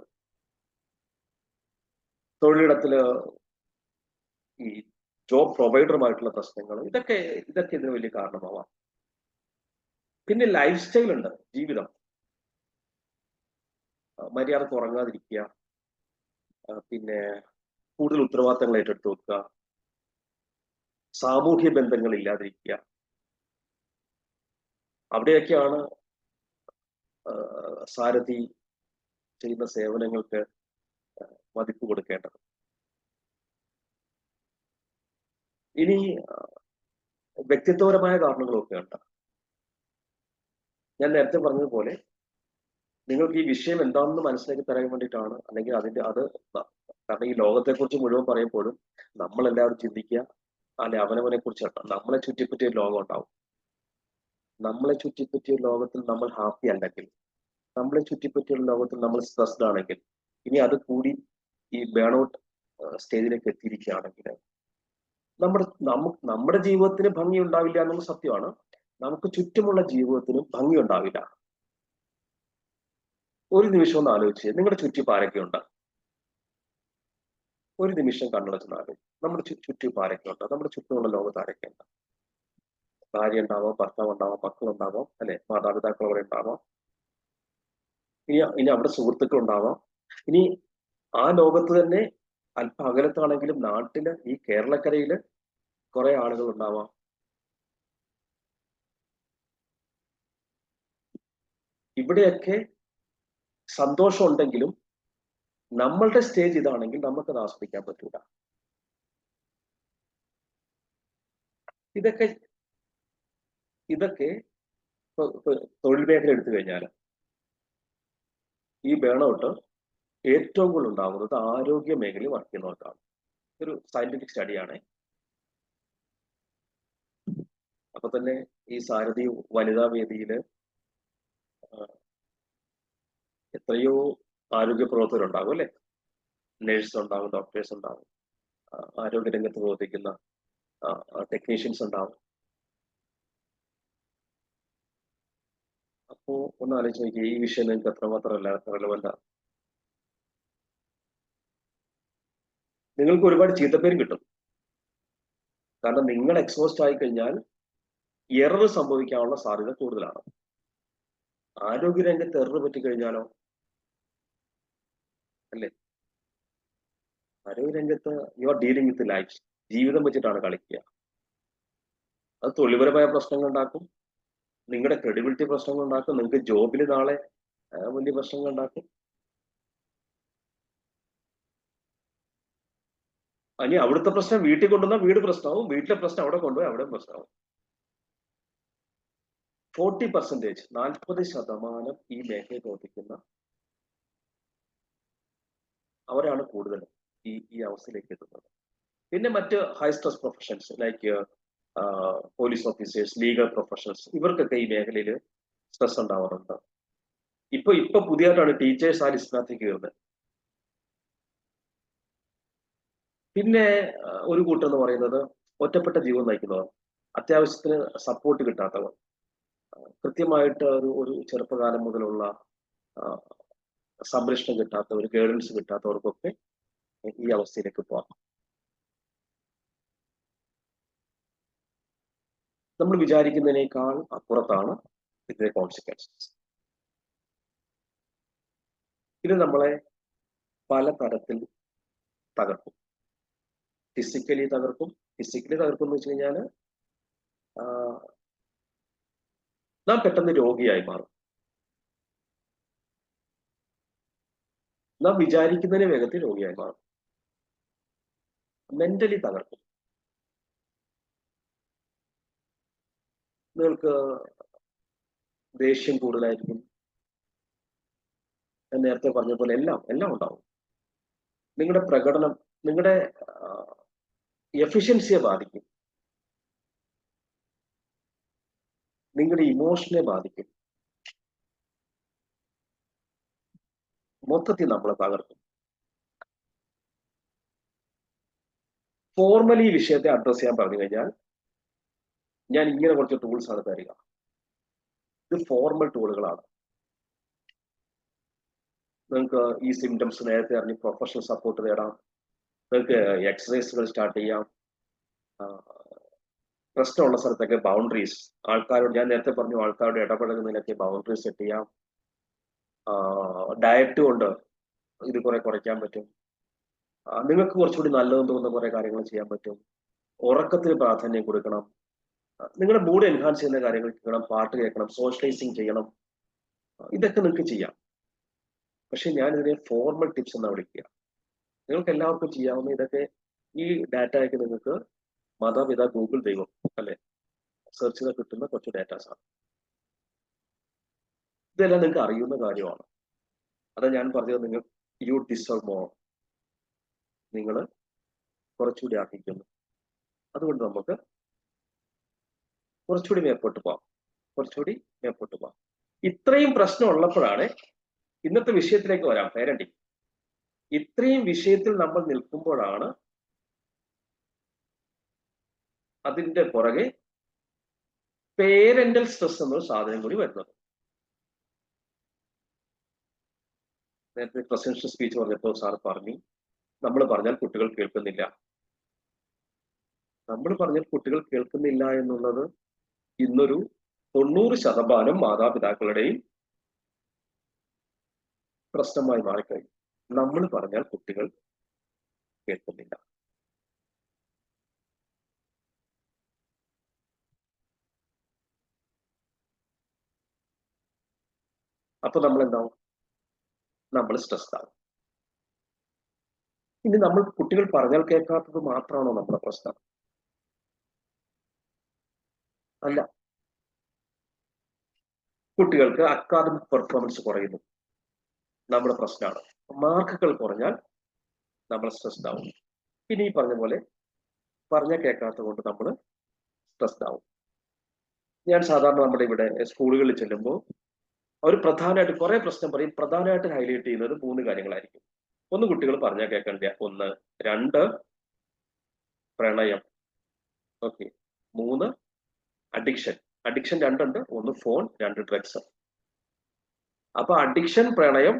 തൊഴിലിടത്തില് ഈ ജോബ് പ്രൊവൈഡറുമായിട്ടുള്ള പ്രശ്നങ്ങൾ, ഇതൊക്കെ ഇതിന് വലിയ കാരണമാവാം. പിന്നെ ലൈഫ് സ്റ്റൈൽ ഉണ്ട്, ജീവിതം, മര്യാദക്ക് ഉറങ്ങാതിരിക്കുക, പിന്നെ കൂടുതൽ ഉത്തരവാദിത്തങ്ങൾ ഏറ്റെടുത്ത് വെക്കുക, സാമൂഹ്യ ബന്ധങ്ങൾ ഇല്ലാതിരിക്കുക. അവിടെയൊക്കെയാണ് സാരഥി ചെയ്യുന്ന സേവനങ്ങൾക്ക് മതിപ്പ് കൊടുക്കേണ്ടത്. ഇനി വ്യക്തിത്വപരമായ കാരണങ്ങളൊക്കെ ഉണ്ട്. ഞാൻ നേരത്തെ പറഞ്ഞതുപോലെ നിങ്ങൾക്ക് ഈ വിഷയം എന്താണെന്ന് മനസ്സിലാക്കി തരാൻ വേണ്ടിയിട്ടാണ്, അല്ലെങ്കിൽ കാരണം ഈ ലോകത്തെക്കുറിച്ച് മുഴുവൻ പറയുമ്പോഴും നമ്മളെല്ലാവരും ചിന്തിക്കുക, അല്ലെ അവനവനെ കുറിച്ചാണ്. നമ്മളെ ചുറ്റിപ്പറ്റിയ ലോകം ഉണ്ടാവും. നമ്മളെ ചുറ്റിപ്പറ്റിയ ലോകത്തിൽ നമ്മൾ ഹാപ്പി അല്ലെങ്കിൽ, നമ്മളെ ചുറ്റിപ്പറ്റിയ ലോകത്തിൽ നമ്മൾ സ്ട്രെസ്ഡ് ആണെങ്കിൽ, ഇനി അത് കൂടി ഈ ബേൺഔട്ട് സ്റ്റേജിലേക്ക് എത്തിയിരിക്കുകയാണെങ്കിൽ നമ്മുടെ ജീവിതത്തിന് ഭംഗി ഉണ്ടാവില്ല എന്നുള്ള സത്യമാണ്. നമുക്ക് ചുറ്റുമുള്ള ജീവിതത്തിനും ഭംഗി ഉണ്ടാവില്ല. ഒരു നിമിഷം ഒന്ന് ആലോചിച്ച്, നിങ്ങളുടെ ചുറ്റും ആരൊക്കെയുണ്ട്? ഒരു നിമിഷം കണ്ണടച്ചെന്ന് ആലോചിച്ച്, നമ്മുടെ ചുറ്റും ആരൊക്കെയുണ്ട്? നമ്മുടെ ചുറ്റുമുള്ള ലോകത്ത് ആരൊക്കെയുണ്ട്? ഭാര്യ ഉണ്ടാവാം, ഭർത്താവ് ഉണ്ടാവാം, മക്കളുണ്ടാവാം, അല്ലെ, മാതാപിതാക്കൾ അവിടെ ഉണ്ടാവാം, ഇനി അവിടെ സുഹൃത്തുക്കൾ ഉണ്ടാവാം. ഇനി ആ ലോകത്ത് തന്നെ അല്പ അകലത്താണെങ്കിലും നാട്ടില് ഈ കേരളക്കരയില് കുറെ ആളുകൾ ഉണ്ടാവാം. ഇവിടെയൊക്കെ സന്തോഷം ഉണ്ടെങ്കിലും നമ്മളുടെ സ്റ്റേജ് ഇതാണെങ്കിൽ നമുക്കത് ആസ്വദിക്കാൻ പറ്റൂല. ഇതൊക്കെ തൊഴിൽ മേഖല എടുത്തു കഴിഞ്ഞാൽ ഈ ബേൺഔട്ട് ഏറ്റവും കൂടുതൽ ഉണ്ടാകുന്നത് ആരോഗ്യ മേഖലയിൽ വർക്ക് ചെയ്യുന്നവർക്കാണ്. ഒരു സയന്റിഫിക് സ്റ്റഡിയാണ്. അപ്പൊ തന്നെ ഈ സാരഥി വനിതാ വേദിയില് എത്രയോ ആരോഗ്യ പ്രവർത്തകരുണ്ടാകും, അല്ലെ? നേഴ്സ് ഉണ്ടാകും, ഡോക്ടേഴ്സ് ഉണ്ടാകും, ആരോഗ്യരംഗത്ത് പ്രവർത്തിക്കുന്ന ടെക്നീഷ്യൻസ് ഉണ്ടാവും. അപ്പോ ഒന്ന് ആലോചിച്ച് നോക്കിയേ, ഈ വിഷയം നിങ്ങൾക്ക് എത്രമാത്രം റെലവന്റ്. നിങ്ങൾക്ക് ഒരുപാട് ചീത്തപ്പേരും കിട്ടും. കാരണം നിങ്ങൾ എക്സ്പോസ്റ്റ് ആയി കഴിഞ്ഞാൽ എറർ സംഭവിക്കാനുള്ള സാധ്യത കൂടുതലാണ്. ആരോഗ്യരംഗത്ത് എറർ പറ്റിക്കഴിഞ്ഞാലോ, അല്ലേ? ആരോഗ്യരംഗത്ത് you are dealing with life, ജീവിതം വെച്ചിട്ടാണ് കളിക്കുക. അത് തൊഴിൽപരമായ പ്രശ്നങ്ങൾ ഉണ്ടാക്കും, നിങ്ങളുടെ ക്രെഡിബിലിറ്റി പ്രശ്നങ്ങൾ ഉണ്ടാക്കും, നിങ്ങൾക്ക് ജോബിൽ നാളെ വലിയ പ്രശ്നങ്ങൾ ഉണ്ടാക്കും. ഇനി അവിടുത്തെ പ്രശ്നം വീട്ടിൽ കൊണ്ടുവന്നാൽ വീട് പ്രശ്നമാവും, വീട്ടിലെ പ്രശ്നം അവിടെ കൊണ്ടുപോയി അവിടെ പ്രശ്നമാവും. 40%, 40% ഈ മേഖലയിൽ പ്രവർത്തിക്കുന്ന അവരാണ് കൂടുതൽ ഈ അവസ്ഥയിലേക്ക് എത്തുന്നത്. പിന്നെ മറ്റ് high stress professions like police officers, legal professionals, ഇവർക്കൊക്കെ ഈ മേഖലയിൽ സ്ട്രെസ് ഉണ്ടാവാറുണ്ട്. ഇപ്പൊ പുതിയതായിട്ടാണ് ടീച്ചേഴ്സ് ആ ലിസ്റ്റിനകത്തേക്ക് കയറുന്നത്. പിന്നെ ഒരു കൂട്ടം എന്ന് പറയുന്നത് ഒറ്റപ്പെട്ട ജീവിതം നയിക്കുന്നവർ, അത്യാവശ്യത്തിന് സപ്പോർട്ട് കിട്ടാത്തവർ, കൃത്യമായിട്ട് ഒരു ചെറുപ്പകാലം മുതലുള്ള സംരക്ഷണം കിട്ടാത്തവർ, ഗൈഡൻസ് കിട്ടാത്തവർക്കൊക്കെ ഈ അവസ്ഥയിലേക്ക് പോകാം. നമ്മൾ വിചാരിക്കുന്നതിനേക്കാൾ അപ്പുറത്താണ് ഇതിന്റെ കോൺസിക്വൻസസ്. ഇത് നമ്മളെ പല തരത്തിൽ തകർക്കും. ഫിസിക്കലി തകർക്കും. ഫിസിക്കലി തകർക്കും എന്ന് വെച്ച് കഴിഞ്ഞാൽ നാം പെട്ടെന്ന് രോഗിയായി മാറും. നാം വിചാരിക്കുന്നതിന് വേഗത്തിൽ രോഗിയായി മാറും. മെന്റലി തകർക്കും. നിങ്ങൾക്ക് ദേഷ്യം കൂടുതലായിരിക്കും. ഞാൻ നേരത്തെ പറഞ്ഞ പോലെ എല്ലാം ഉണ്ടാവും. നിങ്ങളുടെ പ്രകടനം, നിങ്ങളുടെ എഫിഷ്യൻസിയെ ബാധിക്കും. നിങ്ങളുടെ ഇമോഷനെ ബാധിക്കും. മൊത്തത്തിൽ നമ്മളെ തകർക്കും. ഫോർമലി ഈ വിഷയത്തെ അഡ്രസ് ചെയ്യാൻ പറഞ്ഞു കഴിഞ്ഞാൽ ഞാൻ ഇങ്ങനെ കുറച്ച് ടൂൾസ് ആണ് തരിക. ഇത് ഫോർമൽ ടൂളുകളാണ്. നിങ്ങൾക്ക് ഈ സിംറ്റംസ് നേരത്തെ അറിഞ്ഞ് പ്രൊഫഷണൽ സപ്പോർട്ട് നേടാം. നിങ്ങൾക്ക് എക്സസൈസുകൾ സ്റ്റാർട്ട് ചെയ്യാം. പ്രശ്നമുള്ള സ്ഥലത്തൊക്കെ ബൗണ്ടറീസ്, ആൾക്കാരോട് ഞാൻ നേരത്തെ പറഞ്ഞു, ആൾക്കാരോട് ഇടപെടുന്നതിനൊക്കെ ബൗണ്ടറീസ് സെറ്റ് ചെയ്യാം. ഡയറ്റ് കൊണ്ട് ഇത് കുറെ കുറയ്ക്കാൻ പറ്റും. നിങ്ങൾക്ക് കുറച്ചുകൂടി നല്ലതെന്ന് തോന്നുന്ന കുറെ കാര്യങ്ങൾ ചെയ്യാൻ പറ്റും. ഉറക്കത്തിന് പ്രാധാന്യം കൊടുക്കണം. നിങ്ങളുടെ മൂഡ് എൻഹാൻസ് ചെയ്യുന്ന കാര്യങ്ങൾ കേൾക്കണം, പാട്ട് കേൾക്കണം, സോഷ്യലൈസിങ് ചെയ്യണം. ഇതൊക്കെ നിങ്ങൾക്ക് ചെയ്യാം. പക്ഷെ ഞാൻ ഇതിനെ ഫോർമൽ ടിപ്സ് എന്നാണ് വിളിക്കുക. നിങ്ങൾക്ക് എല്ലാവർക്കും ചെയ്യാവുന്ന ഇതൊക്കെ ഈ ഡാറ്റയൊക്കെ നിങ്ങൾക്ക് മാതാപിതാ ഗൂഗിൾ ദൈവം അല്ലെ സെർച്ച് ചെയ്താൽ കിട്ടുന്ന കുറച്ച് ഡാറ്റാസ് ആണ്. ഇതെല്ലാം നിങ്ങൾക്ക് അറിയുന്ന കാര്യമാണ്. അതാ ഞാൻ പറഞ്ഞത്, നിങ്ങൾ യു ഡിസേർവ് മോർ. നിങ്ങൾ കുറച്ചുകൂടി അർഹിക്കുന്നു. അതുകൊണ്ട് നമുക്ക് കുറച്ചുകൂടി മേപ്പോട്ട് പോവാം. ഇത്രയും പ്രശ്നം ഉള്ളപ്പോഴാണ് ഇന്നത്തെ വിഷയത്തിലേക്ക് വരാം, പേരന്റിങ്. ഇത്രയും വിഷയത്തിൽ നമ്മൾ നിൽക്കുമ്പോഴാണ് അതിന്റെ പുറകെ പേരന്റൽ സ്ട്രെസ് എന്നൊരു സാധനം കൂടി വരുന്നത്. നേരത്തെ പ്രസിഡൻഷ്യൽ സ്പീച്ച് പറഞ്ഞപ്പോൾ സാർ പറഞ്ഞു, നമ്മൾ പറഞ്ഞാൽ കുട്ടികൾ കേൾക്കുന്നില്ല. നമ്മൾ പറഞ്ഞാൽ കുട്ടികൾ കേൾക്കുന്നില്ല എന്നുള്ളത് ഇന്നൊരു 90% മാതാപിതാക്കളുടെയും പ്രശ്നമായി മാറിക്കഴിഞ്ഞു. നമ്മൾ പറഞ്ഞാൽ കുട്ടികൾ കേൾക്കുന്നില്ല. അപ്പൊ നമ്മൾ എന്താവും? നമ്മൾ സ്ട്രെസ്ഡ് ആവും. ഇനി നമ്മൾ കുട്ടികൾ പറഞ്ഞാൽ കേൾക്കാത്തത് മാത്രമാണോ നമ്മുടെ പ്രശ്നം? അല്ല. കുട്ടികൾക്ക് അക്കാദമിക് പെർഫോമൻസ് കുറയുന്നു, നമ്മുടെ പ്രശ്നമാണ്. മാർക്കുകൾ കുറഞ്ഞാൽ നമ്മൾ സ്ട്രെസ്ഡ് ആവും. പിന്നെ ഈ പറഞ്ഞ പോലെ പറഞ്ഞാൽ കേൾക്കാത്തത് കൊണ്ട് നമ്മൾ സ്ട്രെസ്ഡ് ആവും. ഞാൻ സാധാരണ നമ്മുടെ ഇവിടെ സ്കൂളുകളിൽ ചെല്ലുമ്പോൾ അവർ പ്രധാനമായിട്ട് കുറെ പ്രശ്നം പറയും. പ്രധാനമായിട്ട് ഹൈലൈറ്റ് ചെയ്യുന്നത് 3 കാര്യങ്ങളായിരിക്കും. 1, കുട്ടികൾ പറഞ്ഞാൽ കേൾക്കണ്ട. 1, 2 പ്രണയം. ഓക്കെ. 3 അഡിക്ഷൻ. 2 ഉണ്ട്. 1 ഫോൺ, 2 ഡ്രഗ്സ്. അപ്പൊ അഡിക്ഷൻ, പ്രണയം,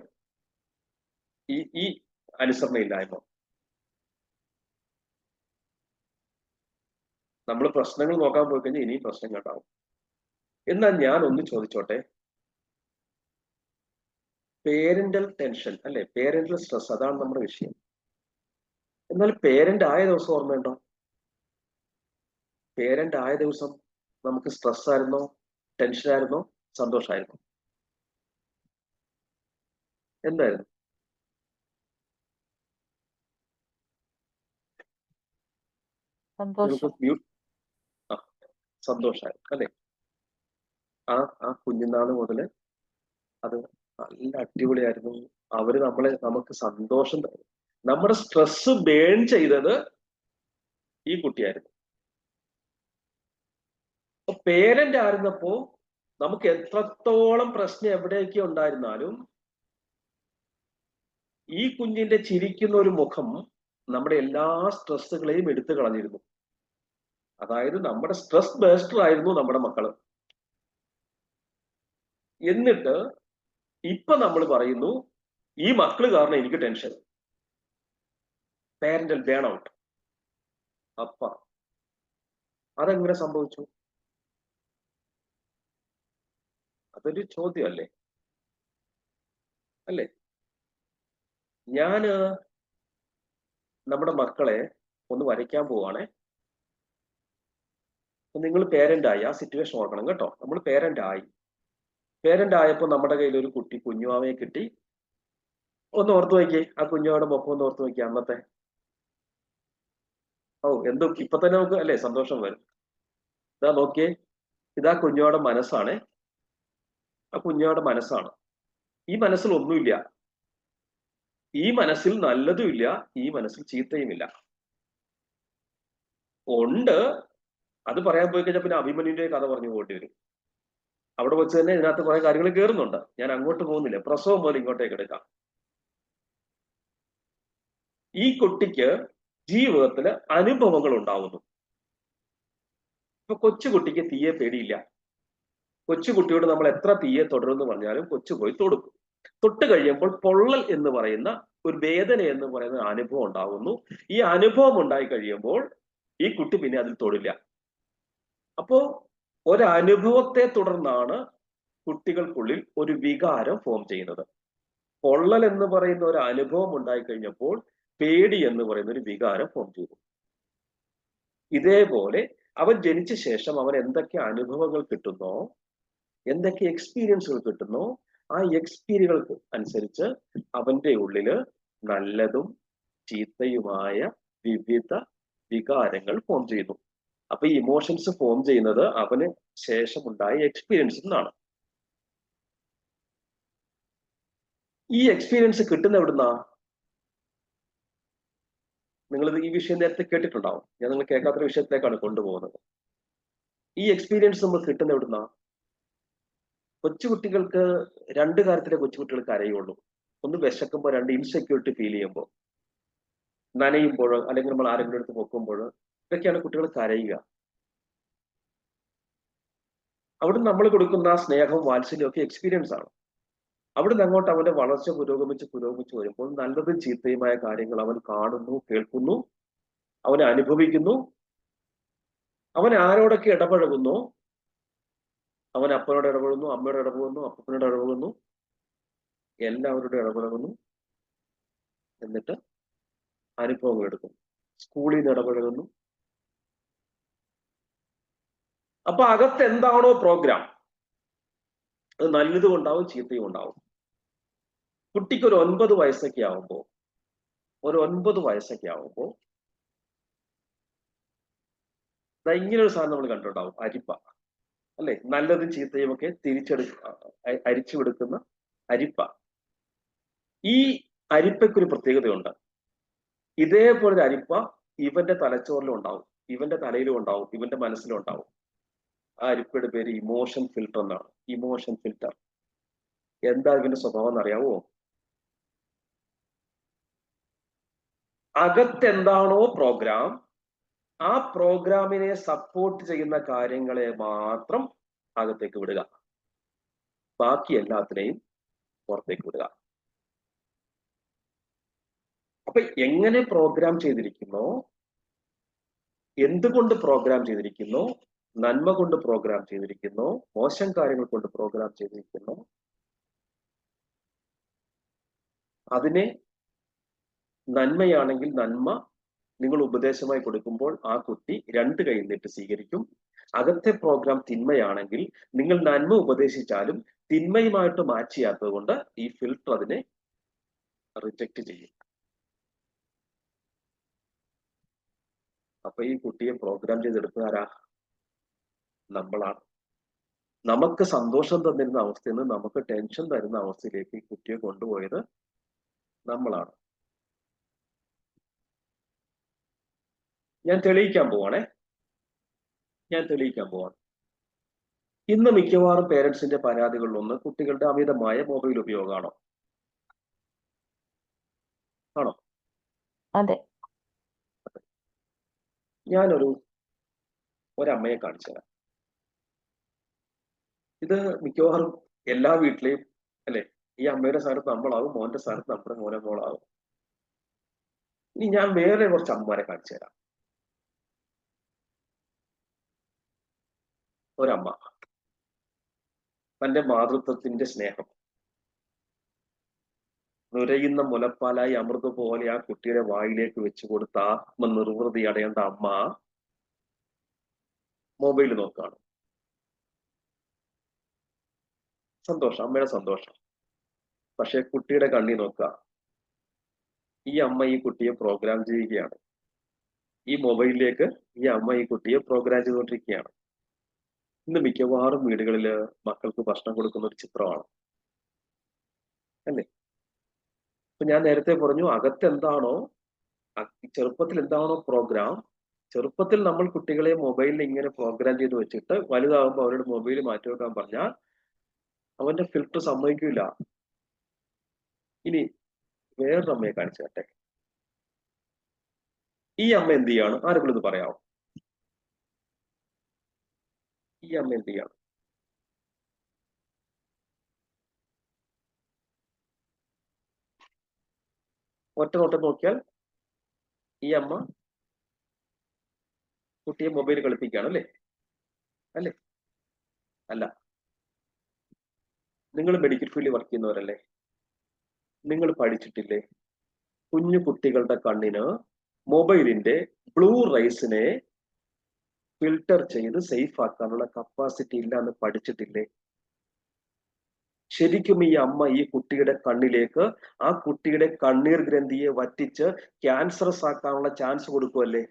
ഈ അനുസരണയില്ലായ്മ. നമ്മൾ പ്രശ്നങ്ങൾ നോക്കാൻ പോയി കഴിഞ്ഞാൽ ഇനിയും പ്രശ്നങ്ങൾ ഉണ്ടാവും. എന്നാൽ ഞാൻ ഒന്ന് ചോദിച്ചോട്ടെ, പേരന്റൽ ടെൻഷൻ അല്ലെ, പേരന്റൽ സ്ട്രെസ്, അതാണ് നമ്മുടെ വിഷയം. എന്നാൽ പേരന്റ് ആയ ദിവസം ഓർമ്മയുണ്ടോ? പേരന്റ് ആയ ദിവസം നമുക്ക് സ്ട്രെസ് ആയിരുന്നോ, ടെൻഷൻ ആയിരുന്നോ, സന്തോഷമായിരുന്നോ? എന്തായിരുന്നു? സന്തോഷമായിരുന്നു അല്ലെ? ആ കുഞ്ഞുനാള് മുതല് അത് നല്ല അടിപൊളിയായിരുന്നു. അവര് നമുക്ക് സന്തോഷം തരും. നമ്മുടെ സ്ട്രെസ് ബേൺ ചെയ്തത് ഈ കുട്ടിയായിരുന്നു. അപ്പൊ പേരന്റ് ആയിരുന്നപ്പോ നമുക്ക് എത്രത്തോളം പ്രശ്നം എവിടെയൊക്കെ ഉണ്ടായിരുന്നാലും ഈ കുഞ്ഞിന്റെ ചിരിക്കുന്ന ഒരു മുഖം നമ്മുടെ എല്ലാ സ്ട്രെസ്സുകളെയും എടുത്തു കളഞ്ഞിരുന്നു. അതായത് നമ്മുടെ സ്ട്രെസ് ബേസ്റ്റർ ആയിരുന്നു നമ്മുടെ മക്കള്. എന്നിട്ട് ഇപ്പൊ നമ്മൾ പറയുന്നു ഈ മക്കള് കാരണം എനിക്ക് ടെൻഷൻ, പാരന്റൽ ബേൺ ഔട്ട്. അപ്പ അതെങ്ങനെ സംഭവിച്ചു? അതൊരു ചോദ്യമല്ലേ? അല്ലേ? ഞാന് നമ്മുടെ മക്കളെ ഒന്ന് വരയ്ക്കാൻ പോവാണേ. നിങ്ങൾ പേരന്റ് ആയി, ആ സിറ്റുവേഷൻ ഓർക്കണം കേട്ടോ. നമ്മൾ പേരന്റ് ആയപ്പോൾ നമ്മുടെ കയ്യിൽ ഒരു കുട്ടി കുഞ്ഞുമാവയെ കിട്ടി. ഒന്ന് ഓർത്തു നോക്കിയേ, ആ കുഞ്ഞുമാവയുടെ മുഖം ഒന്ന് ഓർത്തു നോക്കിയേ അന്നത്തെ. ഓ എന്തോ ഇപ്പൊ തന്നെ നമുക്ക് അല്ലേ സന്തോഷം വരും. ഇതാ നോക്കിയേ, ഇതാ കുഞ്ഞുമാവയുടെ മനസ്സാണ്. ആ കുഞ്ഞുമാവയുടെ മനസ്സാണ്. ഈ മനസ്സിൽ ഒന്നുമില്ല. ഈ മനസ്സിൽ നല്ലതുമില്ല, ഈ മനസ്സിൽ ചീത്തയുമില്ല. ഉണ്ട്, അത് പറയാൻ പോയി കഴിഞ്ഞാൽ പിന്നെ അഭിമന്യുവിന്റെ കഥ പറഞ്ഞു പോകേണ്ടി വരും. അവിടെ വെച്ച് തന്നെ ഇതിനകത്ത് കുറെ കാര്യങ്ങൾ കയറുന്നുണ്ട്. ഞാൻ അങ്ങോട്ട് പോകുന്നില്ല, പ്രസവം പോലെ ഇങ്ങോട്ടേക്ക് എടുക്കാം. ഈ കുട്ടിക്ക് ജീവിതത്തില് അനുഭവങ്ങൾ ഉണ്ടാവുന്നു. ഇപ്പൊ കൊച്ചുകുട്ടിക്ക് തീയെ പേടിയില്ല. കൊച്ചുകുട്ടിയോട് നമ്മൾ എത്ര തീയെ തുടരുമെന്ന് പറഞ്ഞാലും കൊച്ചു പോയി തൊടുക്കും. തൊട്ട് കഴിയുമ്പോൾ പൊള്ളൽ എന്ന് പറയുന്ന ഒരു വേദന എന്ന് പറയുന്ന അനുഭവം ഉണ്ടാകുന്നു. ഈ അനുഭവം ഉണ്ടായി കഴിയുമ്പോൾ ഈ കുട്ടി പിന്നെ അതിൽ തൊടില്ല. അപ്പോ ഒരനുഭവത്തെ തുടർന്നാണ് കുട്ടികൾക്കുള്ളിൽ ഒരു വികാരം ഫോം ചെയ്യുന്നത്. പൊള്ളൽ എന്ന് പറയുന്ന ഒരു അനുഭവം ഉണ്ടായി കഴിഞ്ഞപ്പോൾ പേടി എന്ന് പറയുന്ന ഒരു വികാരം ഫോം ചെയ്തു. ഇതേപോലെ അവൻ ജനിച്ച ശേഷം അവൻ എന്തൊക്കെ അനുഭവങ്ങൾ കിട്ടുന്നോ, എന്തൊക്കെ എക്സ്പീരിയൻസുകൾ കിട്ടുന്നോ, ആ എക്സ്പീരിയൻസുകൾക്ക് അനുസരിച്ച് അവന്റെ ഉള്ളില് നല്ലതും ചീത്തയുമായ വിവിധ വികാരങ്ങൾ ഫോം ചെയ്യുന്നു. അപ്പൊ ഈ ഇമോഷൻസ് ഫോം ചെയ്യുന്നത് അവന് ശേഷമുണ്ടായ എക്സ്പീരിയൻസിൽ നിന്നാണ്. ഈ എക്സ്പീരിയൻസ് കിട്ടുന്ന എവിടുന്നാ? നിങ്ങൾ ഈ വിഷയം നേരത്തെ കേട്ടിട്ടുണ്ടാവും. ഞാൻ നിങ്ങൾ കേൾക്കാത്ത വിഷയത്തിലേക്കാണ് കൊണ്ടുപോകുന്നത്. ഈ എക്സ്പീരിയൻസ് നമ്മൾ കിട്ടുന്ന എവിടുന്നാ? കൊച്ചുകുട്ടികൾക്ക് രണ്ട് കാര്യത്തിലെ കൊച്ചുകുട്ടികൾ കരയുള്ളൂ. ഒന്ന് വിശക്കുമ്പോൾ, രണ്ട് ഇൻസെക്യൂരിറ്റി ഫീൽ ചെയ്യുമ്പോൾ, നനയുമ്പോൾ, അല്ലെങ്കിൽ നമ്മൾ ആരെങ്കിലും അടുത്ത് പൊക്കുമ്പോൾ, ഇതൊക്കെയാണ് കുട്ടികൾ കരയുക. അവിടെ നമ്മൾ കൊടുക്കുന്ന സ്നേഹവും വാത്സല്യവും ഒക്കെ എക്സ്പീരിയൻസ് ആണ്. അവിടുന്ന് അങ്ങോട്ട് അവന്റെ വളർച്ച പുരോഗമിച്ച് വരുമ്പോൾ നല്ലതും ചീത്തയുമായ കാര്യങ്ങൾ അവൻ കാണുന്നു, കേൾക്കുന്നു, അവൻ അനുഭവിക്കുന്നു. അവൻ ആരോടൊക്കെ ഇടപഴകുന്നു, അവൻ അപ്പനോട് ഇടപെടുന്നു, അമ്മയോട് ഇടപെടുന്നു, അപ്പനോട് ഇടപെടുന്നു, എല്ലാവരോടും ഇടപഴകുന്നു. എന്നിട്ട് അനുഭവങ്ങൾ എടുക്കുന്നു, സ്കൂളിൽ നിന്ന് ഇടപഴകുന്നു. അപ്പൊ അകത്ത് എന്താണോ പ്രോഗ്രാം, അത് നല്ലതും ഉണ്ടാവും ചീത്തയും ഉണ്ടാവും. കുട്ടിക്ക് ഒരു 9 വയസ്സൊക്കെ ആവുമ്പോൾ ഇങ്ങനൊരു സാധനം നമ്മൾ കണ്ടിട്ടുണ്ടാവും, അരിപ്പ. അല്ലെ? നല്ലതും ചീത്തയും ഒക്കെ അരിച്ചു കൊടുക്കുന്ന അരിപ്പ. ഈ അരിപ്പയ്ക്കൊരു പ്രത്യേകതയുണ്ട്. ഇതേപോലൊരു അരിപ്പ ഇവന്റെ തലച്ചോറിലും ഉണ്ടാവും, ഇവന്റെ തലയിലും ഉണ്ടാവും, ഇവന്റെ മനസ്സിലും ഉണ്ടാവും. ആ അരിപ്പയുടെ പേര് ഇമോഷൻ ഫിൽട്ടർ എന്നാണ്. Emotion filter. എന്താ ഇതിന്റെ സ്വഭാവം എന്നറിയാവോ? അകത്തെന്താണോ പ്രോഗ്രാം, ആ പ്രോഗ്രാമിനെ സപ്പോർട്ട് ചെയ്യുന്ന കാര്യങ്ങളെ മാത്രം അകത്തേക്ക് വിടുക, ബാക്കി എല്ലാത്തിനെയും പുറത്തേക്ക് വിടുക. അപ്പൊ എങ്ങനെ പ്രോഗ്രാം ചെയ്തിരിക്കുന്നോ, എന്തുകൊണ്ട് പ്രോഗ്രാം ചെയ്തിരിക്കുന്നോ, നന്മ കൊണ്ട് പ്രോഗ്രാം ചെയ്തിരിക്കുന്നോ, മോശം കാര്യങ്ങൾ കൊണ്ട് പ്രോഗ്രാം ചെയ്തിരിക്കുന്നോ, അതിനെ നന്മയാണെങ്കിൽ നന്മ നിങ്ങൾ ഉപദേശമായി കൊടുക്കുമ്പോൾ ആ കുട്ടി 2 കൈ നീട്ടി സ്വീകരിക്കും. അകത്തെ പ്രോഗ്രാം തിന്മയാണെങ്കിൽ നിങ്ങൾ നന്മ ഉപദേശിച്ചാലും തിന്മയുമായിട്ട് മാച്ച് ചെയ്യാത്തത് കൊണ്ട് ഈ ഫിൽട്ടർ അതിനെ റിജക്റ്റ് ചെയ്യും. അപ്പൊ ഈ കുട്ടിയെ പ്രോഗ്രാം ചെയ്തെടുക്കുക ആരാ? നമ്മളാണ്. നമുക്ക് സന്തോഷം തന്നിരുന്ന അവസ്ഥയിൽ നിന്ന് നമുക്ക് ടെൻഷൻ തരുന്ന അവസ്ഥയിലേക്ക് ഈ കുട്ടിയെ കൊണ്ടുപോയത് നമ്മളാണ്. ഞാൻ തെളിയിക്കാൻ പോവാണ്. ഇന്ന് മിക്കവാറും പേരൻസിന്റെ പരാതികളിലൊന്ന് കുട്ടികളുടെ അമിതമായ മൊബൈൽ ഉപയോഗമാണോ? ആണോ? അതെ. ഞാനൊരു ഒരമ്മയെ കാണിച്ചു തരാം. ഇത് മിക്കവാറും എല്ലാ വീട്ടിലെയും അല്ലെ, ഈ അമ്മയുടെ സ്ഥാനത്ത് നമ്മളാവും, മോന്റെ സ്ഥാനത്ത് നമ്മുടെ മോനെ മോളാവും. ഇനി ഞാൻ വേറെ കുറച്ച് അമ്മമാരെ കാണിച്ചു തരാം. ഒരമ്മ തന്റെ മാതൃത്വത്തിന്റെ സ്നേഹം നുരയുന്ന മുലപ്പാലായി അമൃത് പോലെ ആ കുട്ടിയുടെ വായിലേക്ക് വെച്ചു കൊടുത്ത ആത്മനിർവൃതി അടയേണ്ട അമ്മ മൊബൈൽ നോക്കാണ്. സന്തോഷം, അമ്മയുടെ സന്തോഷം. പക്ഷെ കുട്ടിയുടെ കണ്ണി നോക്കുക, ഈ അമ്മ ഈ കുട്ടിയെ പ്രോഗ്രാം ചെയ്യുകയാണ്. ഈ മൊബൈലിലേക്ക് ഈ അമ്മ ഈ കുട്ടിയെ പ്രോഗ്രാം ചെയ്തുകൊണ്ടിരിക്കുകയാണ്. ഇന്ന് മിക്കവാറും വീടുകളിൽ മക്കൾക്ക് ഭക്ഷണം കൊടുക്കുന്ന ഒരു ചിത്രമാണ് അല്ലേ? ഇപ്പൊ ഞാൻ നേരത്തെ പറഞ്ഞു, അകത്തെന്താണോ, ചെറുപ്പത്തിൽ എന്താണോ പ്രോഗ്രാം, ചെറുപ്പത്തിൽ നമ്മൾ കുട്ടികളെ മൊബൈലിൽ ഇങ്ങനെ പ്രോഗ്രാം ചെയ്ത് വെച്ചിട്ട് വലുതാകുമ്പോൾ അവരുടെ മൊബൈൽ മാറ്റി വെക്കാൻ പറഞ്ഞാൽ അവന്റെ ഫിൽട്ടർ സമ്മതിക്കില്ല. ഇനി വേറൊരു അമ്മയെ കാണിച്ചു തരട്ടെ. ഈ അമ്മ എന്ത് ചെയ്യാണ്? ആരെങ്കിലും ഒന്ന് പറയാമോ? ഈ അമ്മ എന്ത് ചെയ്യാണ്? ഒറ്റ നോട്ടം നോക്കിയാൽ ഈ അമ്മ കുട്ടിയെ മൊബൈൽ കളിപ്പിക്കുകയാണ് അല്ലേ? അല്ലേ? അല്ല. നിങ്ങൾ മെഡിക്കൽ ഫീൽഡിൽ വർക്ക് ചെയ്യുന്നവരല്ലേ? നിങ്ങൾ പഠിച്ചിട്ടില്ലേ കുഞ്ഞു കുട്ടികളുടെ കണ്ണിന് മൊബൈലിന്റെ ബ്ലൂ റൈസിനെ ഫിൽട്ടർ ചെയ്ത് സേഫ് ആക്കാനുള്ള കപ്പാസിറ്റി ഇല്ല എന്ന് പഠിച്ചിട്ടില്ലേ? ശരിക്കും ഈ അമ്മ ഈ കുട്ടിയുടെ കണ്ണിലേക്ക് ആ കുട്ടിയുടെ കണ്ണീർ ഗ്രന്ഥിയെ വറ്റിച്ച് ക്യാൻസറസ് ആക്കാനുള്ള ചാൻസ് കൊടുക്കുമല്ലേ?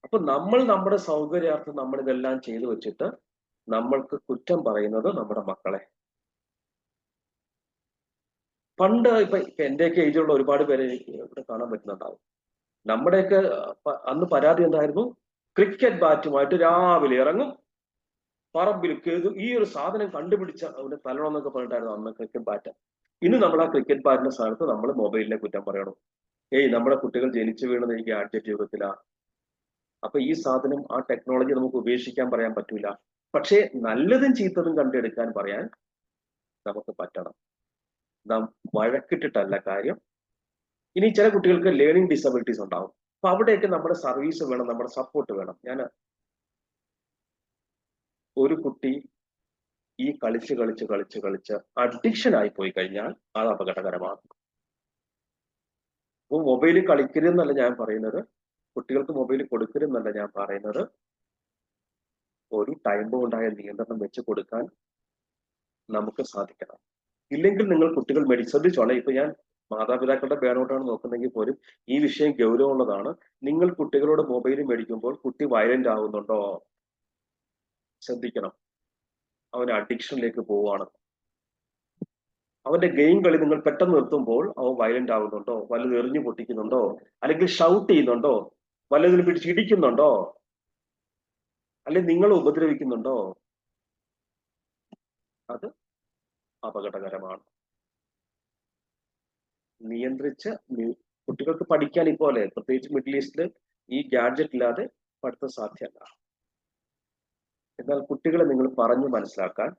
അപ്പൊ നമ്മൾ നമ്മുടെ സൗകര്യാർത്ഥം നമ്മൾ ഇതെല്ലാം ചെയ്തു വെച്ചിട്ട് നമ്മൾക്ക് കുറ്റം പറയുന്നത് നമ്മുടെ മക്കളെ. പണ്ട് ഇപ്പൊ എന്റെയൊക്കെ ഏജിലുള്ള ഒരുപാട് പേരെ ഇവിടെ കാണാൻ പറ്റുന്നുണ്ടാവും. നമ്മുടെയൊക്കെ അന്ന് പരാതി എന്തായിരുന്നു? ക്രിക്കറ്റ് ബാറ്റുമായിട്ട് രാവിലെ ഇറങ്ങും, പറമ്പിൽ കേതു, ഈ ഒരു സാധനം കണ്ടുപിടിച്ച അവന്റെ തലണം എന്നൊക്കെ പറഞ്ഞിട്ടായിരുന്നു അന്ന് ക്രിക്കറ്റ് ബാറ്റ്. ഇന്ന് നമ്മൾ ആ ക്രിക്കറ്റ് ബാറ്റിന്റെ സ്ഥാനത്ത് നമ്മൾ മൊബൈലിനെ കുറ്റം പറയണം. നമ്മുടെ കുട്ടികൾ ജനിച്ചു വീണത് ഈ ഗാഡ്ജറ്റ് യുഗത്തിലാ. അപ്പൊ ഈ സാധനം, ആ ടെക്നോളജി നമുക്ക് ഉപേക്ഷിക്കാൻ പറയാൻ പറ്റൂല. പക്ഷേ നല്ലതും ചീത്തതും കണ്ടെടുക്കാൻ പറയാൻ നമുക്ക് പറ്റണം. നാം വഴക്കിട്ടിട്ടല്ല കാര്യം. ഇനി ചില കുട്ടികൾക്ക് ലേണിംഗ് ഡിസബിലിറ്റീസ് ഉണ്ടാവും. അപ്പൊ അവിടെയൊക്കെ നമ്മുടെ സർവീസ് വേണം, നമ്മുടെ സപ്പോർട്ട് വേണം. ഒരു കുട്ടി ഈ കളിച്ച് അഡിക്ഷൻ ആയി പോയി കഴിഞ്ഞാൽ അത് അപകടകരമാണ്. അപ്പൊ മൊബൈൽ കളിക്കരുതെന്നല്ല ഞാൻ പറയുന്നത്, കുട്ടികൾക്ക് മൊബൈൽ കൊടുക്കരുതെന്നല്ല ഞാൻ പറയുന്നത്. ഒരു ടൈം ഉണ്ടായ നിയന്ത്രണം വെച്ച് കൊടുക്കാൻ നമുക്ക് സാധിക്കണം. ഇല്ലെങ്കിൽ നിങ്ങൾ കുട്ടികൾ ശ്രദ്ധിച്ചോളെ. ഇപ്പൊ ഞാൻ മാതാപിതാക്കളുടെ ബേണൗട്ടാണ് നോക്കുന്നെങ്കിൽ പോലും ഈ വിഷയം ഗൗരവമുള്ളതാണ്. നിങ്ങൾ കുട്ടികളോട് മൊബൈൽ മേടിക്കുമ്പോൾ കുട്ടി വയലന്റ് ആവുന്നുണ്ടോ ശ്രദ്ധിക്കണം. അവൻ അഡിക്ഷനിലേക്ക് പോവുകയാണ്. അവന്റെ ഗെയിം കളി നിങ്ങൾ പെട്ടെന്ന് നിർത്തുമ്പോൾ അവൻ വയലന്റ് ആവുന്നുണ്ടോ, വല്ലതും എറിഞ്ഞു പൊട്ടിക്കുന്നുണ്ടോ, അല്ലെങ്കിൽ ഷൗട്ട് ചെയ്യുന്നുണ്ടോ, വല്ലതിനും പിടിച്ച് ഇടിക്കുന്നുണ്ടോ, അല്ലെങ്കിൽ നിങ്ങളെ ഉപദ്രവിക്കുന്നുണ്ടോ, അത് അപകടകരമാണ്. നിയന്ത്രിച്ച് കുട്ടികൾക്ക് പഠിക്കാൻ ഇപ്പോലെ പ്രത്യേകിച്ച് മിഡിൽ ഈസ്റ്റില് ഈ ഗാഡ്ജറ്റ് ഇല്ലാതെ പഠിത്തം സാധ്യമല്ല. എന്നാൽ കുട്ടികളെ നിങ്ങൾ പറഞ്ഞു മനസ്സിലാക്കാൻ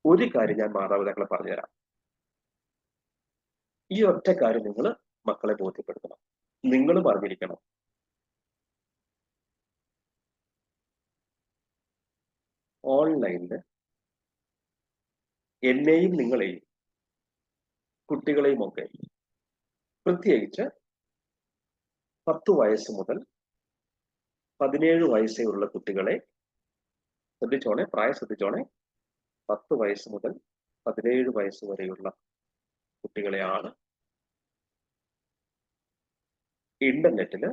ഒരു കാര്യം ഞാൻ മാതാപിതാക്കളെ പറഞ്ഞുതരാം. ഈ ഒറ്റ കാര്യം നിങ്ങൾ മക്കളെ ബോധ്യപ്പെടുത്തണം, നിങ്ങൾ പറഞ്ഞിരിക്കണം. ഓൺലൈനില് എന്നെയും നിങ്ങളെയും കുട്ടികളെയും ഒക്കെ, പ്രത്യേകിച്ച് 10 വയസ്സ് മുതൽ 17 വയസ്സേ ഉള്ള കുട്ടികളെ ശ്രദ്ധിച്ചോണേ, പ്രായം ശ്രദ്ധിച്ചോണേ. 10 വയസ്സ് മുതൽ 17 വയസ്സ് വരെയുള്ള കുട്ടികളെയാണ് ഇന്റർനെറ്റില്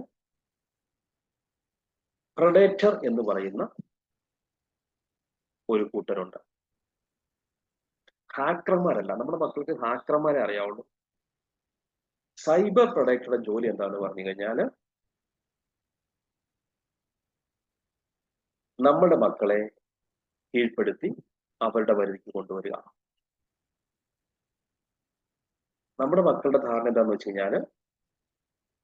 പ്രഡേറ്റർ എന്ന് പറയുന്ന ഒരു കൂട്ടരുണ്ട്. ഹാക്കർമാരല്ല, നമ്മുടെ മക്കൾക്ക് ഹാക്കർമാരെ അറിയാവുള്ളൂ. സൈബർ പ്രൊഡക്ടറുടെ ജോലി എന്താണെന്ന് പറഞ്ഞു കഴിഞ്ഞാൽ നമ്മുടെ മക്കളെ കീഴ്പ്പെടുത്തി അവരുടെ പരിധിക്ക് കൊണ്ടുവരിക. നമ്മുടെ മക്കളുടെ ധാരണ എന്താണെന്ന് വെച്ച് കഴിഞ്ഞാൽ,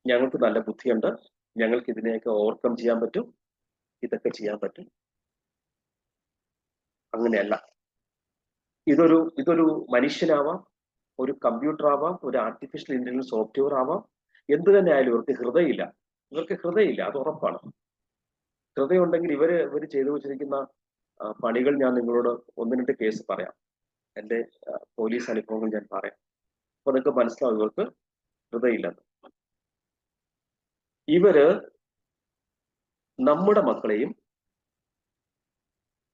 ഞങ്ങൾക്ക് നല്ല ബുദ്ധിയുണ്ട്, ഞങ്ങൾക്ക് ഇതിനെയൊക്കെ ഓവർകം ചെയ്യാൻ പറ്റും, ഇതൊക്കെ ചെയ്യാൻ പറ്റും. അങ്ങനെയല്ല. ഇതൊരു മനുഷ്യനാവാം, ഒരു കമ്പ്യൂട്ടർ ആവാം, ഒരു ആർട്ടിഫിഷ്യൽ ഇന്റലിജൻസ് സോഫ്റ്റ്വെയർ ആവാം, എന്ത് തന്നെ ആയാലും ഇവർക്ക് ഹൃദയമില്ല. അത് ഉറപ്പാണ്. ഹൃദയം ഉണ്ടെങ്കിൽ ഇവര് ചെയ്തു വെച്ചിരിക്കുന്ന പണികൾ ഞാൻ നിങ്ങളോട് 1-2 കേസ് പറയാം. എൻ്റെ പോലീസ് അനുഭവങ്ങൾ ഞാൻ പറയാം. അപ്പൊ നിങ്ങൾക്ക് മനസ്സിലാവും ഇവർക്ക് ഹൃദയമില്ലെന്ന്. ഇവര് നമ്മുടെ മക്കളെയും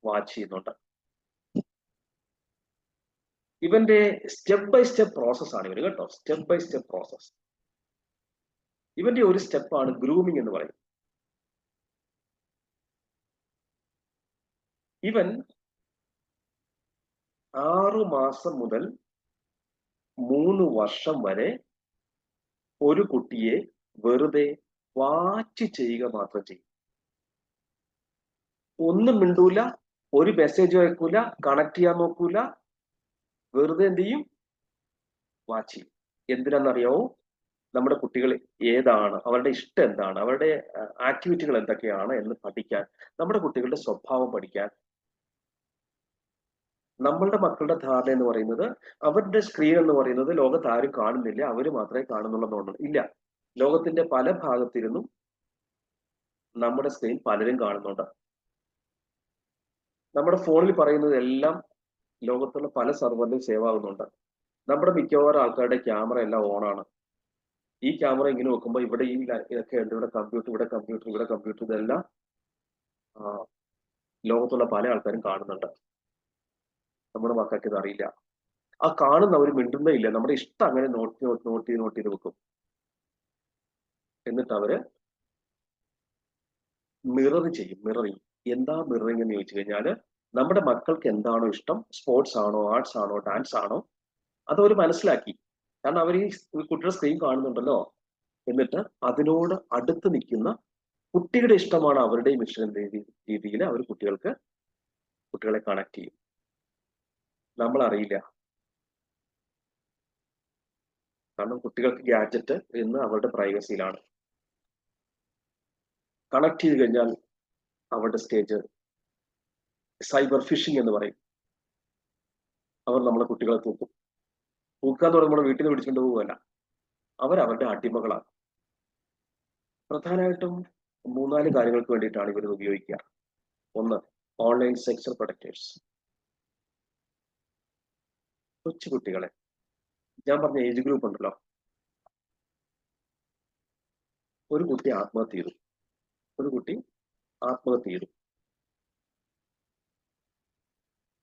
വാച്ച് ചെയ്യുന്നുണ്ട്. ഇവന്റെ സ്റ്റെപ്പ് ബൈ സ്റ്റെപ്പ് പ്രോസസ് ആണ് ഇവര് കേട്ടോ. Step by step process. ഇവന്റെ ഒരു സ്റ്റെപ്പാണ് ഗ്രൂമിംഗ് എന്ന് പറയുന്നത്. ഇവൻ 6 മാസം മുതൽ 3 വർഷം വരെ ഒരു കുട്ടിയെ വെറുതെ വാച്ച് ചെയ്യുക മാത്രം ചെയ്യും. ഒന്നും മിണ്ടൂല, ഒരു മെസ്സേജ് അയക്കൂല, കണക്ട് ചെയ്യാൻ നോക്കൂല, വെറുതെ എന്ത് ചെയ്യും? വാച്ച് ചെയ്യും. എന്തിനാണെന്നറിയാവോ? നമ്മുടെ കുട്ടികൾ ഏതാണ്, അവരുടെ ഇഷ്ടം എന്താണ്, അവരുടെ ആക്ടിവിറ്റികൾ എന്തൊക്കെയാണ് എന്ന് പഠിക്കാൻ, നമ്മുടെ കുട്ടികളുടെ സ്വഭാവം പഠിക്കാൻ. നമ്മളുടെ മക്കളുടെ ധാരണ എന്ന് പറയുന്നത്, അവരുടെ സ്ക്രീൻ എന്ന് പറയുന്നത് ലോകത്ത് ആരും കാണുന്നില്ല, അവര് മാത്രമേ കാണുന്നുള്ളതുകൊണ്ട് ഇല്ല. ലോകത്തിന്റെ പല ഭാഗത്തിരുന്നും നമ്മുടെ സ്ക്രീൻ പലരും കാണുന്നുണ്ട്. നമ്മുടെ ഫോണിൽ പറയുന്നത് എല്ലാം ലോകത്തുള്ള പല സെർവറിലും സേവ് ആകുന്നുണ്ട്. നമ്മുടെ മിക്കവാറും ആൾക്കാരുടെ ക്യാമറ എല്ലാം ഓണാണ്. ഈ ക്യാമറ ഇങ്ങനെ നോക്കുമ്പോൾ ഇവിടെ ഇതൊക്കെ ഉണ്ട്, ഇവിടെ കമ്പ്യൂട്ടർ ഇതെല്ലാം ലോകത്തുള്ള പല ആൾക്കാരും കാണുന്നുണ്ട്. നമ്മുടെ മക്കൾക്ക് ഇത് അറിയില്ല. ആ കാണുന്നവർ മിണ്ടുന്നേ ഇല്ല. നമ്മുടെ ഇഷ്ടം അങ്ങനെ നോട്ട് ചെയ്ത് വെക്കും. എന്നിട്ട് അവര് മിററിങ്. എന്താ മിററിങ് എന്ന് ചോദിച്ചു കഴിഞ്ഞാൽ, നമ്മുടെ മക്കൾക്ക് എന്താണോ ഇഷ്ടം, സ്പോർട്സ് ആണോ, ആർട്സ് ആണോ, ഡാൻസ് ആണോ, അതവർ മനസ്സിലാക്കി. കാരണം അവർ ഈ കുട്ടിയുടെ സ്ക്രീൻ കാണുന്നുണ്ടല്ലോ. എന്നിട്ട് അതിനോട് അടുത്ത് നിൽക്കുന്ന കുട്ടികളുടെ ഇഷ്ടമാണ് അവരുടെയും ഇഷ്ടം രീതിയിൽ അവർ കുട്ടികളെ കണക്ട് ചെയ്യും. നമ്മൾ അറിയില്ല. കാരണം കുട്ടികൾക്ക് ഗാഡ്ജറ്റ് എന്ന് അവരുടെ പ്രൈവസിയിലാണ്. കണക്ട് ചെയ്ത് കഴിഞ്ഞാൽ അവരുടെ സ്റ്റേജ് സൈബർ ഫിഷിംഗ് എന്ന് പറയും. അവർ നമ്മളെ കുട്ടികളെ തൂക്കുക എന്ന് പറയുമ്പോൾ വീട്ടിൽ നിന്ന് പിടിച്ചുകൊണ്ട് പോവുകയല്ല, അവരവരുടെ അടിമകളാണ്. പ്രധാനമായിട്ടും 3-4 കാര്യങ്ങൾക്ക് വേണ്ടിയിട്ടാണ് ഇവർ ഉപയോഗിക്കുക. 1, ഓൺലൈൻ സെക്സ്വൽ പ്രൊഡക്റ്റേഴ്സ്. കൊച്ചു കുട്ടികളെ, ഞാൻ പറഞ്ഞ ഏജ് ഗ്രൂപ്പ് ഉണ്ടല്ലോ, ഒരു കുട്ടി ആത്മഹത്യ ചെയ്തു.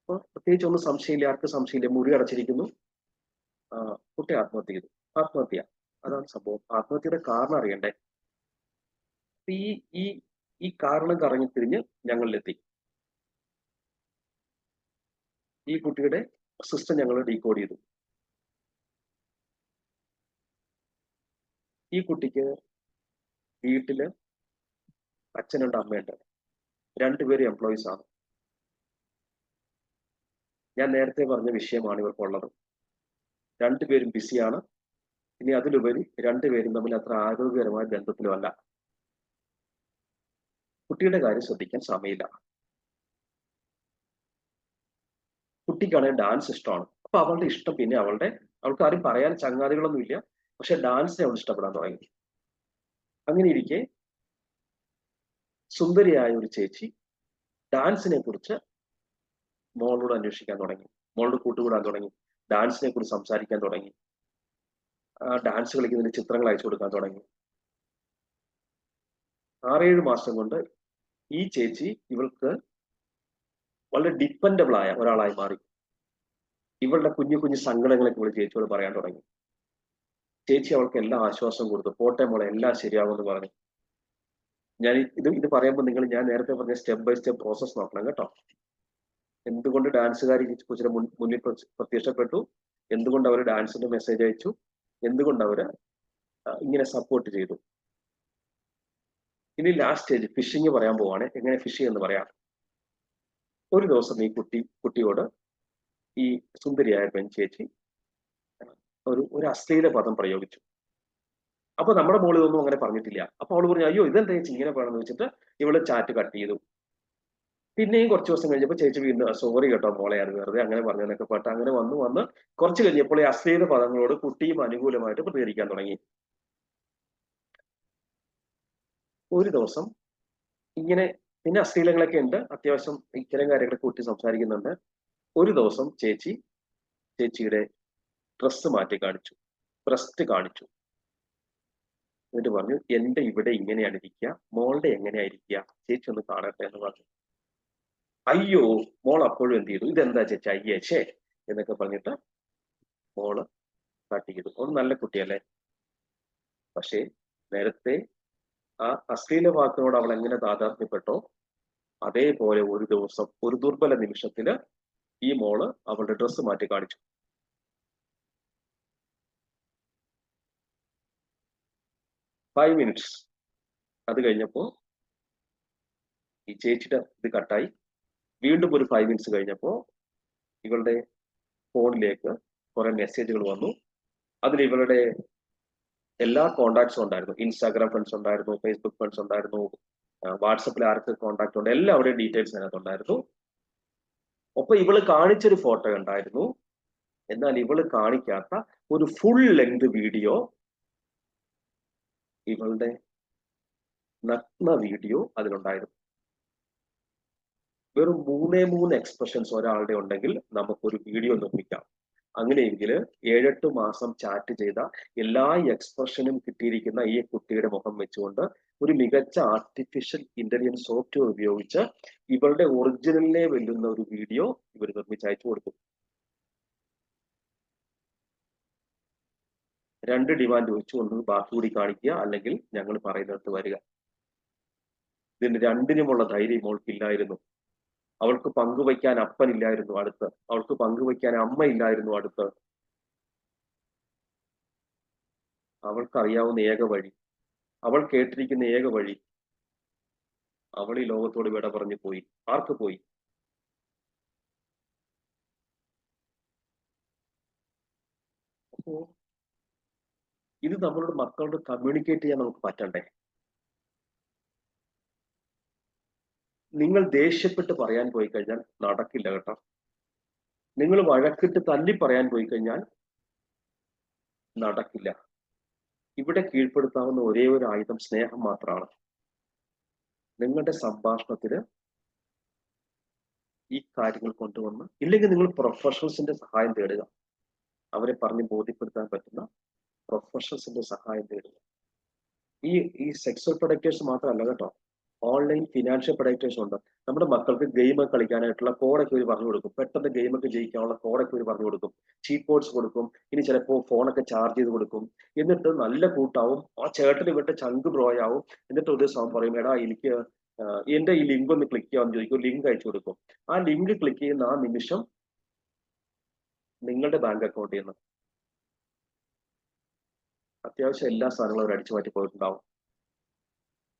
അപ്പൊ പ്രത്യേകിച്ച് ഒന്നും സംശയമില്ല, ആർക്കും സംശയമില്ല. മുറി അടച്ചിരിക്കുന്നു, കുട്ടി ആത്മഹത്യ. അതാണ് സംഭവം. ആത്മഹത്യയുടെ കാരണം അറിയണ്ടേ? ഈ കാരണം കറങ്ങിത്തിരിഞ്ഞ് ഞങ്ങളിലെത്തി. ഈ കുട്ടിയുടെ സിസ്റ്റം ഞങ്ങൾ ഡീകോഡ് ചെയ്തു. ഈ കുട്ടിക്ക് വീട്ടില് അച്ഛനുണ്ട്, അമ്മയുണ്ട്. 2 പേര് എംപ്ലോയീസ് ആണ്. ഞാൻ നേരത്തെ പറഞ്ഞ വിഷയമാണ് ഇവർക്കുള്ളത്. 2 പേരും ബിസിയാണ്. ഇനി അതിലുപരി 2 പേരും തമ്മിൽ അത്ര ആരോഗ്യകരമായ ബന്ധത്തിലുമല്ല. കുട്ടിയുടെ കാര്യം ശ്രദ്ധിക്കാൻ സമയമില്ല. കുട്ടിക്കാണെങ്കിൽ ഡാൻസ് ഇഷ്ടമാണ്. അപ്പൊ അവളുടെ ഇഷ്ടം പിന്നെ അവൾക്ക് ആരും പറയാൻ ചങ്ങാതികളൊന്നുമില്ല, പക്ഷെ ഡാൻസിനെ അവൾ ഇഷ്ടപ്പെടാൻ തുടങ്ങി. അങ്ങനെ ഇരിക്കെ സുന്ദരിയായ ഒരു ചേച്ചി ഡാൻസിനെ കുറിച്ച് മോളോട് അന്വേഷിക്കാൻ തുടങ്ങി, മോളോട് കൂട്ടുകൂടാൻ തുടങ്ങി, ഡാൻസിനെ കുറിച്ച് സംസാരിക്കാൻ തുടങ്ങി, ഡാൻസ് കളിക്കുന്നതിന്റെ ചിത്രങ്ങൾ അയച്ചു കൊടുക്കാൻ തുടങ്ങി. 6-7 മാസം കൊണ്ട് ഈ ചേച്ചി ഇവൾക്ക് വളരെ ഡിപ്പെൻഡബിൾ ആയ ഒരാളായി മാറി. ഇവളുടെ കുഞ്ഞു സങ്കടങ്ങളൊക്കെ ഇവൾ ചേച്ചിയോട് പറയാൻ തുടങ്ങി. ചേച്ചി അവൾക്ക് എല്ലാ ആശ്വാസം കൊടുത്തു. പോട്ടെ മോളെ, എല്ലാം ശരിയാവുമെന്ന് പറഞ്ഞു. ഞാൻ ഇത് പറയുമ്പോൾ ഞാൻ നേരത്തെ പറഞ്ഞ സ്റ്റെപ്പ് ബൈ സ്റ്റെപ്പ് പ്രോസസ് നോക്കണം കേട്ടോ. എന്തുകൊണ്ട് ഡാൻസുകാരി കൊച്ചിന് മുന്നിൽ പ്രത്യക്ഷപ്പെട്ടു, എന്തുകൊണ്ട് അവർ ഡാൻസിന്റെ മെസ്സേജ് അയച്ചു, എന്തുകൊണ്ട് അവര് ഇങ്ങനെ സപ്പോർട്ട് ചെയ്തു. ഇനി ലാസ്റ്റ് സ്റ്റേജ് ഫിഷിങ് പറയാൻ പോവാണ്. എങ്ങനെ ഫിഷ് എന്ന് പറയാം. ഒരു ദിവസം ഈ കുട്ടിയോട് ഈ സുന്ദരിയായ പെൺചേച്ചി ഒരു അശ്ലീല പദം പ്രയോഗിച്ചു. അപ്പൊ നമ്മുടെ മോള് ഇതൊന്നും അങ്ങനെ പറഞ്ഞിട്ടില്ല. അപ്പൊ അവള് പറഞ്ഞു, അയ്യോ ഇതെന്താ ചേച്ചി ഇങ്ങനെ പറയണമെന്ന് വെച്ചിട്ട് ഇവള് ചാറ്റ് കട്ട് ചെയ്തു. പിന്നെയും കുറച്ച് ദിവസം കഴിഞ്ഞപ്പോൾ ചേച്ചി വീണ്ടും സോറി കേട്ടോ മോളെ, അത് വെറുതെ അങ്ങനെ പറഞ്ഞെന്നൊക്കെ പറഞ്ഞിട്ട് അങ്ങനെ വന്ന് കുറച്ച് കഴിഞ്ഞപ്പോൾ ഈ അശ്ലീല പദങ്ങളോട് കുട്ടിയും അനുകൂലമായിട്ട് പ്രതികരിക്കാൻ തുടങ്ങി. ഒരു ദിവസം ഇങ്ങനെ പിന്നെ അശ്ലീലങ്ങളൊക്കെ ഉണ്ട്, അത്യാവശ്യം ഇത്തരം കാര്യങ്ങളൊക്കെ കുട്ടി സംസാരിക്കുന്നുണ്ട്. ഒരു ദിവസം ചേച്ചിയുടെ ഡ്രസ്സ് മാറ്റി കാണിച്ചു, ബ്രസ്റ്റ് കാണിച്ചു. എന്നിട്ട് പറഞ്ഞു, എന്റെ ഇവിടെ ഇങ്ങനെയാണ് ഇരിക്കുക, മോളുടെ എങ്ങനെയായിരിക്കുക, ചേച്ചി ഒന്ന് കാണട്ടെ എന്ന് പറഞ്ഞു. അയ്യോ, മോൾ അപ്പോഴും എന്ത് ചെയ്തു, ഇതെന്താ ചേച്ചി അയ്യേച്ചേ എന്നൊക്കെ പറഞ്ഞിട്ട് മോള് കട്ട് ചെയ്തു. ഒന്ന് നല്ല കുട്ടിയല്ലേ. പക്ഷേ നേരത്തെ ആ അശ്ലീല വാക്കിനോട് അവൾ എങ്ങനെ താതാത്മ്യപ്പെട്ടോ അതേപോലെ ഒരു ദിവസം ഒരു ദുർബല നിമിഷത്തില് ഈ മോള് അവളുടെ ഡ്രസ്സ് മാറ്റി കാണിച്ചു. ഫൈവ് മിനിറ്റ്സ് അത് കഴിഞ്ഞപ്പോ ഈ ചേച്ചിയുടെ ഇത് കട്ടായി. വീണ്ടും ഒരു 5 മിനിറ്റ്സ് കഴിഞ്ഞപ്പോ ഇവളുടെ ഫോണിലേക്ക് കുറെ മെസ്സേജുകൾ വന്നു. അതിൽ ഇവളുടെ എല്ലാ കോണ്ടാക്ട്സും ഉണ്ടായിരുന്നു. ഇൻസ്റ്റാഗ്രാം ഫ്രണ്ട്സ് ഉണ്ടായിരുന്നു, ഫേസ്ബുക്ക് ഫ്രണ്ട്സ് ഉണ്ടായിരുന്നു, വാട്സപ്പിൽ ആർക്ക് കോണ്ടാക്ട് ഉണ്ട്, എല്ലാവരുടെയും ഡീറ്റെയിൽസ് അതിനകത്തുണ്ടായിരുന്നു. ഒപ്പം ഇവള് കാണിച്ചൊരു ഫോട്ടോ ഉണ്ടായിരുന്നു. എന്നാൽ ഇവള് കാണിക്കാത്ത ഒരു ഫുൾ ലെങ്ത് വീഡിയോ, ഇവളുടെ നഗ്ന വീഡിയോ അതിലുണ്ടായിരുന്നു. വെറും 3 എക്സ്പ്രഷൻസ് ഒരാളുടെ ഉണ്ടെങ്കിൽ നമുക്കൊരു വീഡിയോ നിർമ്മിക്കാം. അങ്ങനെയെങ്കിൽ 7-8 മാസം ചാറ്റ് ചെയ്ത എല്ലാ എക്സ്പ്രഷനും കിട്ടിയിരിക്കുന്ന ഈ കുട്ടിയുടെ മുഖം വെച്ചുകൊണ്ട് ഒരു മികച്ച ആർട്ടിഫിഷ്യൽ ഇന്റലിജൻസ് സോഫ്റ്റ്വെയർ ഉപയോഗിച്ച് ഇവളുടെ ഒറിജിനലിനെ വെല്ലുന്ന ഒരു വീഡിയോ ഇവർ നിർമ്മിച്ച് അയച്ചു കൊടുക്കും. 2 ഡിമാൻഡ് വെച്ചു, ഒന്ന് ബാക്കി കൂടി കാണിക്കുക, അല്ലെങ്കിൽ ഞങ്ങൾ പറയുന്നിടത്ത് വരിക. ഇതിന് രണ്ടിനുമുള്ള ധൈര്യം മോൾക്കില്ലായിരുന്നു. അവൾക്ക് പങ്കുവയ്ക്കാൻ അപ്പനില്ലായിരുന്നു അടുത്ത്, അവൾക്ക് പങ്കുവയ്ക്കാൻ അമ്മയില്ലായിരുന്നു അടുത്ത്. അവൾക്കറിയാവുന്ന ഏക വഴി, അവൾ കേട്ടിരിക്കുന്ന ഏക വഴി, അവൾ ഈ ലോകത്തോട് വിട പറഞ്ഞു പോയി. ആർക്ക് പോയി? അപ്പോ ഇത് നമ്മളോട് മക്കളോട് കമ്മ്യൂണിക്കേറ്റ് ചെയ്യാൻ നമുക്ക് പറ്റണ്ടേ? നിങ്ങൾ ദേഷ്യപ്പെട്ട് പറയാൻ പോയി കഴിഞ്ഞാൽ നടക്കില്ല കേട്ടോ. നിങ്ങൾ വഴക്കിട്ട് തല്ലി പറയാൻ പോയി കഴിഞ്ഞാൽ നടക്കില്ല. ഇവിടെ കീഴ്പ്പെടുത്താവുന്ന ഒരേ ഒരു ആയുധം സ്നേഹം മാത്രമാണ്. നിങ്ങളുടെ സംഭാഷണത്തിന് ഈ കാര്യങ്ങൾ കൊണ്ടുവന്ന്, ഇല്ലെങ്കിൽ നിങ്ങൾ പ്രൊഫഷണൽസിന്റെ സഹായം തേടുക. അവരെ പറഞ്ഞ് ബോധ്യപ്പെടുത്താൻ പറ്റുന്ന പ്രൊഫഷണൽസിന്റെ സഹായം തേടുക. ഈ സെക്സ്വൽ പ്രൊഡക്റ്റേഴ്സ് മാത്രമല്ല കേട്ടോ, ഓൺലൈൻ ഫിനാൻഷ്യൽ പ്രൊഡക്റ്റേഴ്സ് ഉണ്ട്. നമ്മുടെ മക്കൾക്ക് ഗെയിം കളിക്കാനായിട്ടുള്ള കോഡൊക്കെ ഒരു പറഞ്ഞു കൊടുക്കും. പെട്ടെന്ന് ഗെയിമൊക്കെ ജയിക്കാനുള്ള കോഡൊക്കെ ഒരു പറഞ്ഞു കൊടുക്കും. ചീറ്റ് കോഡ്സ് കൊടുക്കും. ഇനി ചിലപ്പോൾ ഫോണൊക്കെ ചാർജ് ചെയ്ത് കൊടുക്കും. എന്നിട്ട് നല്ല കൂട്ടാവും. ആ ചേട്ടന് ഇവരുടെ ചങ്ക് ബ്രോയാവും. എന്നിട്ട് ഒരു ദിവസം പറയും, എടാ എനിക്ക് എന്റെ ഈ ലിങ്ക് ഒന്ന് ക്ലിക്ക് ചെയ്യാമെന്ന് ചോദിക്കും. ലിങ്ക് അയച്ചു കൊടുക്കും. ആ ലിങ്ക് ക്ലിക്ക് ചെയ്യുന്ന ആ നിമിഷം നിങ്ങളുടെ ബാങ്ക് അക്കൗണ്ടിൽ നിന്ന് അത്യാവശ്യം എല്ലാ സാധനങ്ങളും അവർ അടിച്ചു മാറ്റി പോയിട്ടുണ്ടാവും.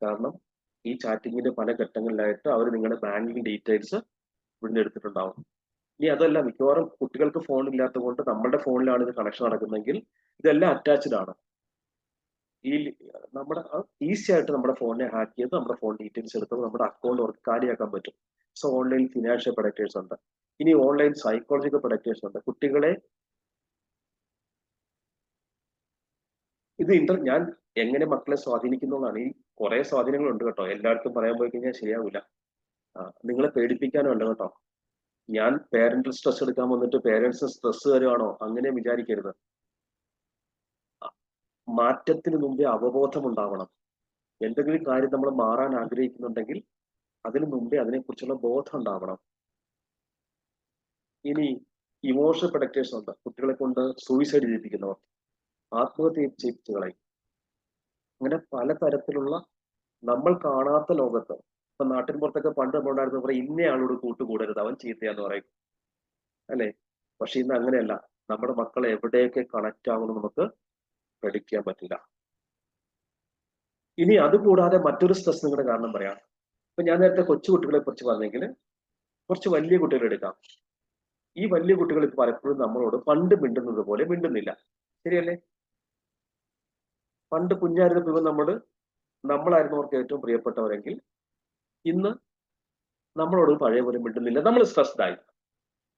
കാരണം ഈ ചാറ്റിങ്ങിന്റെ പല ഘട്ടങ്ങളിലായിട്ട് അവർ നിങ്ങളുടെ ബാങ്കിങ് ഡീറ്റെയിൽസ് ഇവിടുന്ന് എടുത്തിട്ടുണ്ടാവും. ഇനി അതല്ല, മിക്കവാറും കുട്ടികൾക്ക് ഫോൺ ഇല്ലാത്തത് കൊണ്ട് നമ്മുടെ ഫോണിലാണ് ഇത് കണക്ഷൻ നടക്കുന്നതെങ്കിൽ ഇതെല്ലാം അറ്റാച്ച്ഡ് ആണ്. ഈ നമ്മുടെ ഈസി ആയിട്ട് നമ്മുടെ ഫോണിനെ ഹാക്ക് ചെയ്ത് നമ്മുടെ ഫോൺ ഡീറ്റെയിൽസ് എടുത്ത് നമ്മുടെ അക്കൗണ്ട് അവർക്ക് കാലിയാക്കാൻ പറ്റും. സോ ഓൺലൈൻ ഫിനാൻഷ്യൽ പ്രൊഡക്റ്റേഴ്സ് ഉണ്ട്. ഇനി ഓൺലൈൻ സൈക്കോളജിക്കൽ പ്രൊഡക്റ്റേഴ്സ് ഉണ്ട്. കുട്ടികളെ ഞാൻ എങ്ങനെ മക്കളെ സ്വാധീനിക്കുന്നതാണ്. ഈ കുറെ സ്വാധീനങ്ങളുണ്ട് കേട്ടോ. എല്ലായിടത്തും പറയാൻ പോയി കഴിഞ്ഞാൽ ശരിയാവില്ല. നിങ്ങളെ പേടിപ്പിക്കാനോ അല്ല കേട്ടോ. ഞാൻ പേരന്റൽ സ്ട്രെസ് എടുക്കാൻ വന്നിട്ട് പേരൻസ് സ്ട്രെസ് തരുവാണോ, അങ്ങനെ വിചാരിക്കരുത്. മാറ്റത്തിന് മുമ്പേ അവബോധം ഉണ്ടാവണം. എന്തെങ്കിലും കാര്യം നമ്മൾ മാറാൻ ആഗ്രഹിക്കുന്നുണ്ടെങ്കിൽ അതിനു മുമ്പേ അതിനെക്കുറിച്ചുള്ള ബോധം ഉണ്ടാവണം. ഇനി ഇമോഷണൽ പ്രൊഡക്റ്റേഴ്സ് ഉണ്ട്. കുട്ടികളെ കൊണ്ട് സൂയിസൈഡ് ചെയ്യിപ്പിക്കുന്നവർ, ആത്മഹത്യ ചെയ്യിപ്പിച്ചു കളയും. അങ്ങനെ പലതരത്തിലുള്ള നമ്മൾ കാണാത്ത ലോകത്ത്, ഇപ്പൊ നാട്ടിൻ പുറത്തൊക്കെ പണ്ട് നമ്മളുണ്ടായിരുന്ന പറയും, ഇന്ന ആളോട് കൂട്ടുകൂടരുത്, അവൻ ചീത്തയാന്ന് പറയും, അല്ലെ? പക്ഷെ ഇന്ന് അങ്ങനെയല്ല. നമ്മുടെ മക്കളെ എവിടെയൊക്കെ കണക്ട് ആവുമെന്ന് നമുക്ക് പ്രഡിക്റ്റ് പറ്റില്ല. ഇനി അതുകൂടാതെ മറ്റൊരു സ്ട്രെസ് നിങ്ങളുടെ കാരണം പറയാം. ഇപ്പൊ ഞാൻ നേരത്തെ കൊച്ചുകുട്ടികളെ കുറിച്ച് പറഞ്ഞെങ്കിൽ, കുറച്ച് വലിയ കുട്ടികൾ എടുക്കാം. ഈ വലിയ കുട്ടികൾ പലപ്പോഴും നമ്മളോട് പണ്ട് മിണ്ടുന്നത് പോലെ മിണ്ടുന്നില്ല. ശരിയല്ലേ? പണ്ട് കുഞ്ഞായിരുന്നപ്പോൾ ഇവൻ നമ്മളായിരുന്നു അവർക്ക് ഏറ്റവും പ്രിയപ്പെട്ടവരെങ്കിൽ ഇന്ന് നമ്മളോട് പഴയ പോലെ മിണ്ടുന്നില്ല. നമ്മൾ സ്ട്രെസ്ഡ് ആയി.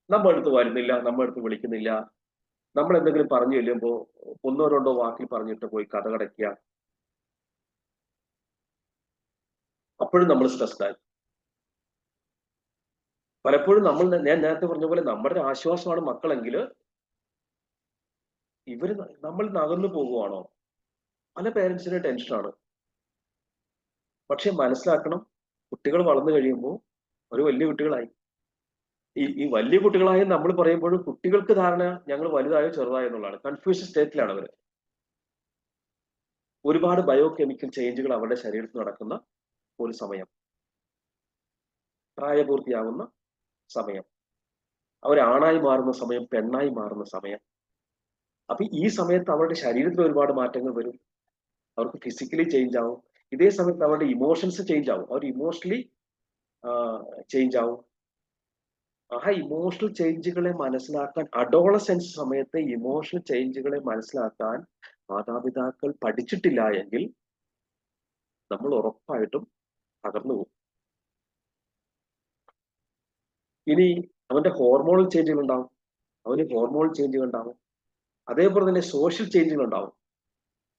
നമ്മൾ അടുത്ത് വരുന്നില്ല, നമ്മൾ അടുത്ത് വിളിക്കുന്നില്ല. നമ്മൾ എന്തെങ്കിലും പറഞ്ഞു ചെല്ലുമ്പോൾ ഒന്നോ രണ്ടോ വാക്കിൽ പറഞ്ഞിട്ട് പോയി കഥ കടയ്ക്കുക. അപ്പോഴും നമ്മൾ സ്ട്രെസ്ഡ് ആയി. പലപ്പോഴും ഞാൻ നേരത്തെ പറഞ്ഞ പോലെ നമ്മുടെ ഒരു ആശ്വാസമാണ് മക്കളെങ്കിൽ ഇവര് നമ്മൾ അകന്നു പോകുവാണോ? പല പേരൻസിനും ടെൻഷനാണ്. പക്ഷെ മനസ്സിലാക്കണം, കുട്ടികൾ വളർന്നു കഴിയുമ്പോൾ ഒരു വലിയ കുട്ടികളായി. ഈ വലിയ കുട്ടികളായി നമ്മൾ പറയുമ്പോഴും കുട്ടികൾക്ക് ധാരണ ഞങ്ങൾ വലുതായോ ചെറുതായോ എന്നുള്ളതാണ്. കൺഫ്യൂഷൻ സ്റ്റേറ്റിലാണ് അവർ. ഒരുപാട് ബയോ കെമിക്കൽ ചേഞ്ചുകൾ അവരുടെ ശരീരത്തിൽ നടക്കുന്ന ഒരു സമയം, പ്രായപൂർത്തിയാകുന്ന സമയം, അവരാണായി മാറുന്ന സമയം, പെണ്ണായി മാറുന്ന സമയം. അപ്പൊ ഈ സമയത്ത് അവരുടെ ശരീരത്തിൽ ഒരുപാട് മാറ്റങ്ങൾ വരും. അവർക്ക് ഫിസിക്കലി ചേഞ്ച് ആവും. ഇതേ സമയത്ത് അവരുടെ ഇമോഷൻസ് ചേഞ്ച് ആവും. അവർ ഇമോഷണലി ചേഞ്ച് ആവും. ആ ഇമോഷണൽ ചേഞ്ചുകളെ മനസ്സിലാക്കാൻ, അഡോളസെൻസ് സമയത്തെ ഇമോഷണൽ ചേഞ്ചുകളെ മനസ്സിലാക്കാൻ മാതാപിതാക്കൾ പഠിച്ചിട്ടില്ല എങ്കിൽ നമ്മൾ ഉറപ്പായിട്ടും തകർന്നു പോകും. ഇനി അവന്റെ ഹോർമോണൽ ചേഞ്ചുകൾ ഉണ്ടാവും. അതേപോലെ തന്നെ സോഷ്യൽ ചേഞ്ചുകൾ ഉണ്ടാവും.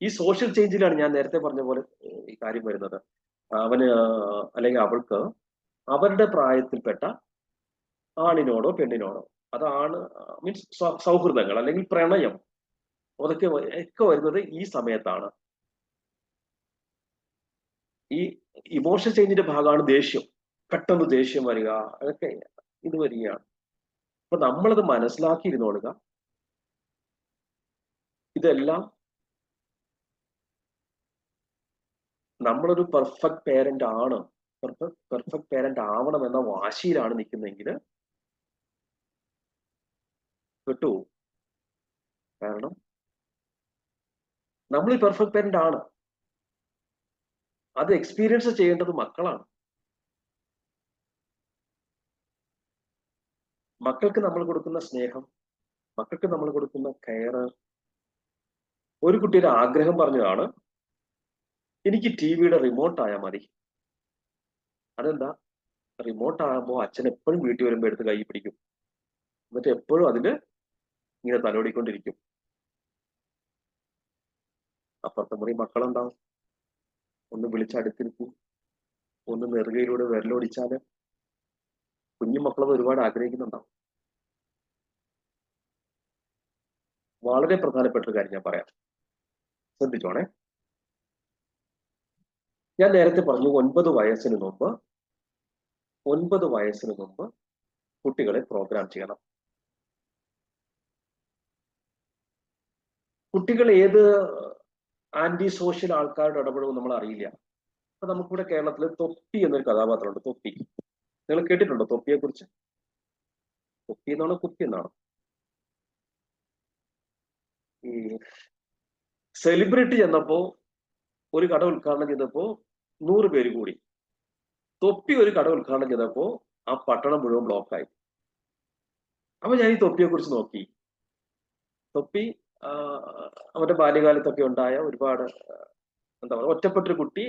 ഈ സോഷ്യൽ ചേഞ്ചിലാണ് ഞാൻ നേരത്തെ പറഞ്ഞ പോലെ ഈ കാര്യം വരുന്നത്. അവന് അല്ലെങ്കിൽ അവൾക്ക് അവരുടെ പ്രായത്തിൽപ്പെട്ട ആണിനോടോ പെണ്ണിനോടോ, അതാണ് മീൻസ് സൗഹൃദങ്ങൾ അല്ലെങ്കിൽ പ്രണയം, അതൊക്കെ വരുന്നത് ഈ സമയത്താണ്. ഈ ഇമോഷൻ ചേഞ്ചിന്റെ ഭാഗമാണ് ദേഷ്യം. പെട്ടെന്ന് ദേഷ്യം വരിക, അതൊക്കെ ഇത് വരികയാണ്. അപ്പൊ നമ്മളത് മനസ്സിലാക്കിയിരുന്നോളുക. ഇതെല്ലാം നമ്മളൊരു പെർഫെക്റ്റ് പേരന്റ് ആണ്, പെർഫെക്റ്റ് പേരന്റ് ആവണം എന്ന വാശിയിലാണ് നിൽക്കുന്നെങ്കിൽ കേട്ടു. കാരണം നമ്മൾ പെർഫെക്റ്റ് പേരന്റ് ആണ്. അത് എക്സ്പീരിയൻസ് ചെയ്യേണ്ടത് മക്കളാണ്. മക്കൾക്ക് നമ്മൾ കൊടുക്കുന്ന സ്നേഹം, മക്കൾക്ക് നമ്മൾ കൊടുക്കുന്ന കെയർ. ഒരു കുട്ടിയുടെ ആഗ്രഹം പറഞ്ഞതാണ്, എനിക്ക് ടിവിയുടെ റിമോട്ട് ആയാൽ മതി. അതെന്താ? റിമോട്ട് ആകുമ്പോൾ അച്ഛൻ എപ്പോഴും വീട്ടിൽ വരുമ്പോൾ എടുത്ത് കൈ പിടിക്കും, എന്നിട്ട് എപ്പോഴും അതിന് ഇങ്ങനെ തലോടിക്കൊണ്ടിരിക്കും. അപ്പുറത്തെ മുറി മക്കളുണ്ടാവും, ഒന്ന് വിളിച്ചടുത്തിരിക്കും, ഒന്ന് നെറുകയിലൂടെ വിരലോടിച്ചാല് കുഞ്ഞു മക്കളത് ഒരുപാട് ആഗ്രഹിക്കുന്നുണ്ടാവും. വളരെ പ്രധാനപ്പെട്ട ഒരു കാര്യം ഞാൻ പറയാം, ശ്രദ്ധിച്ചോണേ. ഞാൻ നേരത്തെ പറഞ്ഞു 9 വയസ്സിന് മുമ്പ് കുട്ടികളെ പ്രോഗ്രാം ചെയ്യണം. കുട്ടികൾ ഏത് ആന്റി സോഷ്യൽ ആൾക്കാരുടെ ഇടപെടുമെന്ന് നമ്മൾ അറിയില്ല. അപ്പൊ നമുക്കിവിടെ കേരളത്തിൽ തൊപ്പി എന്നൊരു കഥാപാത്രമുണ്ട്. തൊപ്പി, നിങ്ങൾ കേട്ടിട്ടുണ്ടോ തൊപ്പിയെ കുറിച്ച്? തൊപ്പി എന്നാണോ കുപ്പി എന്നാണോ? ഈ സെലിബ്രിറ്റി ചെന്നപ്പോ, ഒരു കട ഉദ്ഘാടനം ചെയ്തപ്പോ 100 പേര് കൂടി. തൊപ്പി ഒരു കട ഉദ്ഘാടനം ചെയ്തപ്പോ ആ പട്ടണം മുഴുവൻ ബ്ലോക്കായി. അപ്പൊ ഞാൻ ഈ തൊപ്പിയെ കുറിച്ച് നോക്കി. തൊപ്പി അവന്റെ ബാല്യകാലത്തൊക്കെ ഉണ്ടായ ഒരുപാട് എന്താ പറയുക, ഒറ്റപ്പെട്ടൊരു കുട്ടി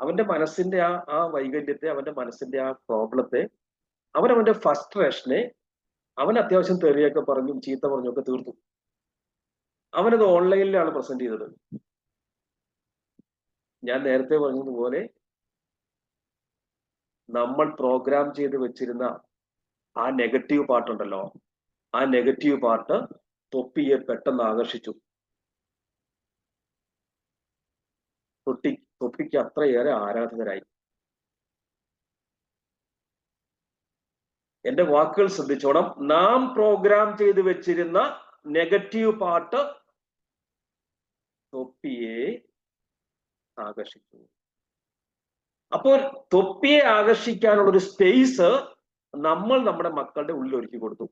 അവന്റെ മനസ്സിന്റെ ആ വൈകല്യത്തെ, അവന്റെ മനസ്സിന്റെ ആ പ്രോബ്ലത്തെ, അവന്റെ ഫ്രസ്ട്രേഷനെ അവൻ അത്യാവശ്യം തെറിയൊക്കെ പറഞ്ഞും ചീത്ത പറഞ്ഞൊക്കെ തീർത്തു. അവനത് ഓൺലൈനിലാണ് പ്രസന്റ് ചെയ്തത്. ഞാൻ നേരത്തെ പറഞ്ഞതുപോലെ നമ്മൾ പ്രോഗ്രാം ചെയ്ത് വെച്ചിരുന്ന ആ നെഗറ്റീവ് പാർട്ടുണ്ടല്ലോ, ആ നെഗറ്റീവ് പാർട്ട് തൊപ്പിയെ പെട്ടെന്ന് ആകർഷിച്ചു. തൊപ്പിക്ക് അത്രയേറെ ആരാധകരായി. എന്റെ വാക്കുകൾ ശ്രദ്ധിച്ചോണം. നാം പ്രോഗ്രാം ചെയ്ത് വെച്ചിരുന്ന നെഗറ്റീവ് പാർട്ട് തൊപ്പിയെ ആകർഷിച്ചു. അപ്പോൾ തൊപ്പിയെ ആകർഷിക്കാനുള്ള ഒരു സ്പേസ് നമ്മൾ നമ്മുടെ മക്കളുടെ ഉള്ളിൽ ഒരുക്കി കൊടുത്തു.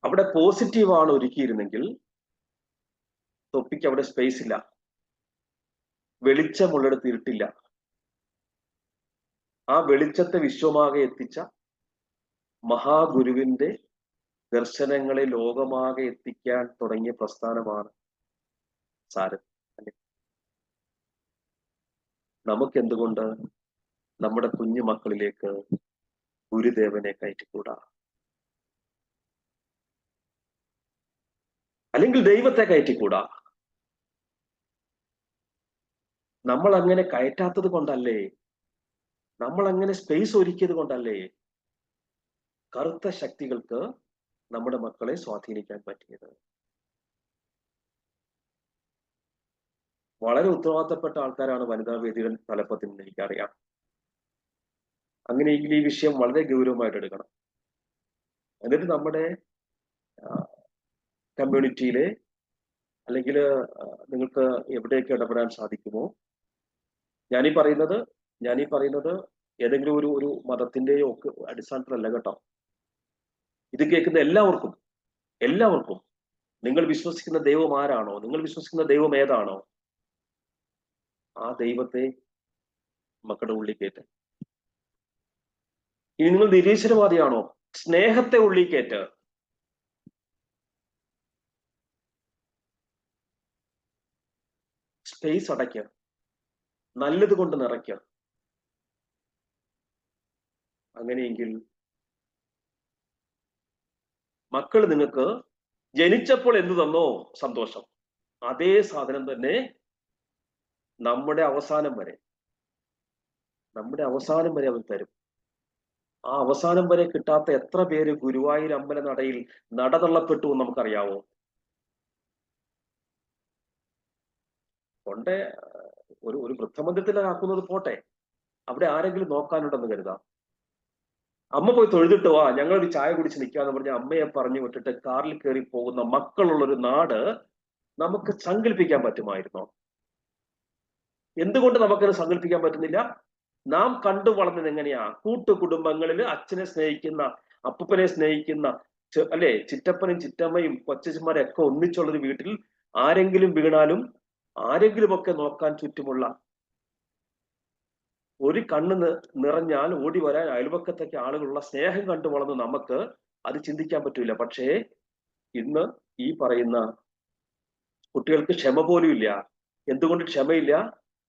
അവിടെ പോസിറ്റീവാണ് ഒരുക്കിയിരുന്നെങ്കിൽ തൊപ്പിക്ക് അവിടെ സ്പേസ് ഇല്ല. വെളിച്ചമുള്ളിടത്ത് ഇരുട്ടില്ല. ആ വെളിച്ചത്തെ വിശ്വമാകെ എത്തിച്ച മഹാഗുരുവിന്റെ ദർശനങ്ങളെ ലോകമാകെ എത്തിക്കാൻ തുടങ്ങിയ പ്രസ്ഥാനമാണ് സാരഥി. അല്ലെ? നമുക്കെന്തുകൊണ്ട് നമ്മുടെ കുഞ്ഞു മക്കളിലേക്ക് ഗുരുദേവനെ കയറ്റിക്കൂടാ? അല്ലെങ്കിൽ ദൈവത്തെ കയറ്റിക്കൂടാ? നമ്മൾ അങ്ങനെ കയറ്റാത്തത് കൊണ്ടല്ലേ, നമ്മൾ അങ്ങനെ സ്പേസ് ഒരുക്കിയത് കൊണ്ടല്ലേ കറുത്ത ശക്തികൾക്ക് നമ്മുടെ മക്കളെ സ്വാധീനിക്കാൻ പറ്റിയത്? വളരെ ഉത്തരവാദിത്തപ്പെട്ട ആൾക്കാരാണ് വനിതാ വേദിയുടെ തലപ്പത്തിൽ നിന്ന് എനിക്കറിയാം. അങ്ങനെയെങ്കിൽ ഈ വിഷയം വളരെ ഗൗരവമായിട്ട് എടുക്കണം. എന്നിട്ട് നമ്മുടെ കമ്മ്യൂണിറ്റിയിലെ അല്ലെങ്കിൽ നിങ്ങൾക്ക് എവിടെയൊക്കെ ഇടപെടാൻ സാധിക്കുമോ, ഞാനീ പറയുന്നത് ഏതെങ്കിലും ഒരു മതത്തിന്റെയോ ഒക്കെ അടിസ്ഥാനത്തിലല്ല കേട്ടോ. ഇത് കേൾക്കുന്ന എല്ലാവർക്കും നിങ്ങൾ വിശ്വസിക്കുന്ന ദൈവം ആരാണോ, നിങ്ങൾ വിശ്വസിക്കുന്ന ദൈവം ഏതാണോ, ആ ദൈവത്തെ മക്കളുടെ ഉള്ളിൽ കയറ്റ. ഇനി നിങ്ങൾ നിരീശ്വരവാദിയാണോ, സ്നേഹത്തെ ഉള്ളിൽ കയറ്റ. സ്പേസ് അടയ്ക്ക, നല്ലത് കൊണ്ട് നിറയ്ക്ക. അങ്ങനെയെങ്കിൽ മക്കൾ നിങ്ങൾക്ക് ജനിച്ചപ്പോൾ എന്ത് തന്നോ സന്തോഷം, അതേ സാധനം തന്നെ നമ്മുടെ അവസാനം വരെ അവർ തരും. ആ അവസാനം വരെ കിട്ടാത്ത എത്ര പേര് ഗുരുവായൂർ അമ്പല നടയിൽ നടതള്ളപ്പെട്ടു എന്ന് നമുക്കറിയാവോ? കൊണ്ടേ ഒരു വൃദ്ധമന്ദിരത്തിലാക്കുന്നത് പോട്ടെ, അവിടെ ആരെങ്കിലും നോക്കാനുണ്ടെന്ന് കരുതാം. അമ്മ പോയി തൊഴുതിട്ട് വാ, ഞങ്ങളൊരു ചായ കുടിച്ച് നിൽക്കാന്ന് പറഞ്ഞ അമ്മയെ പറഞ്ഞു വിട്ടിട്ട് കാറിൽ കയറി പോകുന്ന മക്കളുള്ളൊരു നാട് നമുക്ക് സങ്കല്പിക്കാൻ പറ്റുമായിരുന്നോ? എന്തുകൊണ്ട് നമുക്കത് സങ്കല്പിക്കാൻ പറ്റുന്നില്ല? നാം കണ്ടു വളർന്നത് എങ്ങനെയാ? കൂട്ടുകുടുംബങ്ങളിൽ അച്ഛനെ സ്നേഹിക്കുന്ന, അപ്പൂപ്പനെ സ്നേഹിക്കുന്ന, അല്ലെ, ചിറ്റപ്പനും ചിറ്റമ്മയും കൊച്ചന്മാരൊക്കെ ഒന്നിച്ചുള്ളൊരു വീട്ടിൽ ആരെങ്കിലും വീണാലും ആരെങ്കിലുമൊക്കെ നോക്കാൻ ചുറ്റുമുള്ള, ഒരു കണ്ണ് നിറഞ്ഞാൽ ഓടി വരാൻ അയൽവക്കത്തൊക്കെ ആളുകളുള്ള സ്നേഹം കണ്ടു വളർന്ന് നമുക്ക് അത് ചിന്തിക്കാൻ പറ്റൂല. പക്ഷേ ഇന്ന് ഈ പറയുന്ന കുട്ടികൾക്ക് ക്ഷമ പോലും ഇല്ല. എന്തുകൊണ്ട് ക്ഷമയില്ല?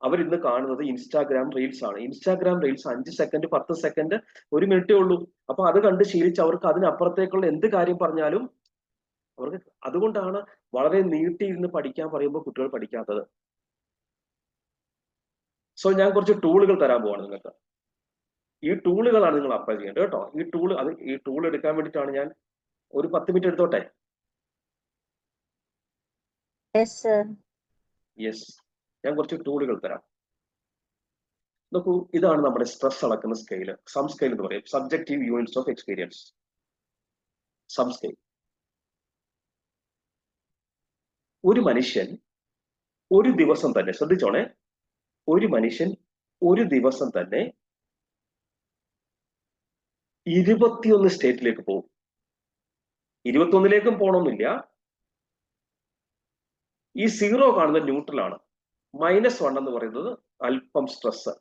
അവരിന്ന് കാണുന്നത് ഇൻസ്റ്റാഗ്രാം റീൽസ് ആണ്. ഇൻസ്റ്റാഗ്രാം റീൽസ് 5 സെക്കൻഡ് 10 സെക്കൻഡ് 1 മിനിറ്റേ ഉള്ളൂ. അപ്പൊ അത് കണ്ട് ശീലിച്ച് അവർക്ക് അതിനപ്പുറത്തേക്കുള്ള എന്ത് കാര്യം പറഞ്ഞാലും അവർക്ക്, അതുകൊണ്ടാണ് വളരെ നീട്ടിയിരുന്ന് പഠിക്കാൻ പറയുമ്പോൾ കുട്ടികൾ പഠിക്കാത്തത്. സോ ഞാൻ കുറച്ച് ടൂളുകൾ തരാൻ പോവാണ് നിങ്ങൾക്ക്. ഈ ടൂളുകളാണ് നിങ്ങൾ അപ്ലൈ ചെയ്യേണ്ടത് കേട്ടോ. ഈ ടൂൾ എടുക്കാൻ വേണ്ടിയിട്ടാണ് ഞാൻ ഒരു 10 മിനിറ്റ് എടുത്തോട്ടെ? യെസ്, ഞാൻ കുറച്ച് ടൂളുകൾ തരാം. നോക്കൂ, ഇതാണ് നമ്മുടെ സ്ട്രെസ് അളക്കുന്ന സ്കെയില്. സം സ്കെയിൽ എന്ന് പറയും, subjective units of experience. Sum scale. ഒരു മനുഷ്യൻ ഒരു ദിവസം തന്നെ, ശ്രദ്ധിച്ചോണേ, ഒരു മനുഷ്യൻ ഒരു ദിവസം തന്നെ 21 സ്റ്റേറ്റിലേക്ക് പോകും. 21ലേക്കും പോകണമെന്നില്ല. ഈ 0 കാണുന്നത് ന്യൂട്രൽ ആണ്. -1 എന്ന് പറയുന്നത് അല്പം സ്ട്രെസ്.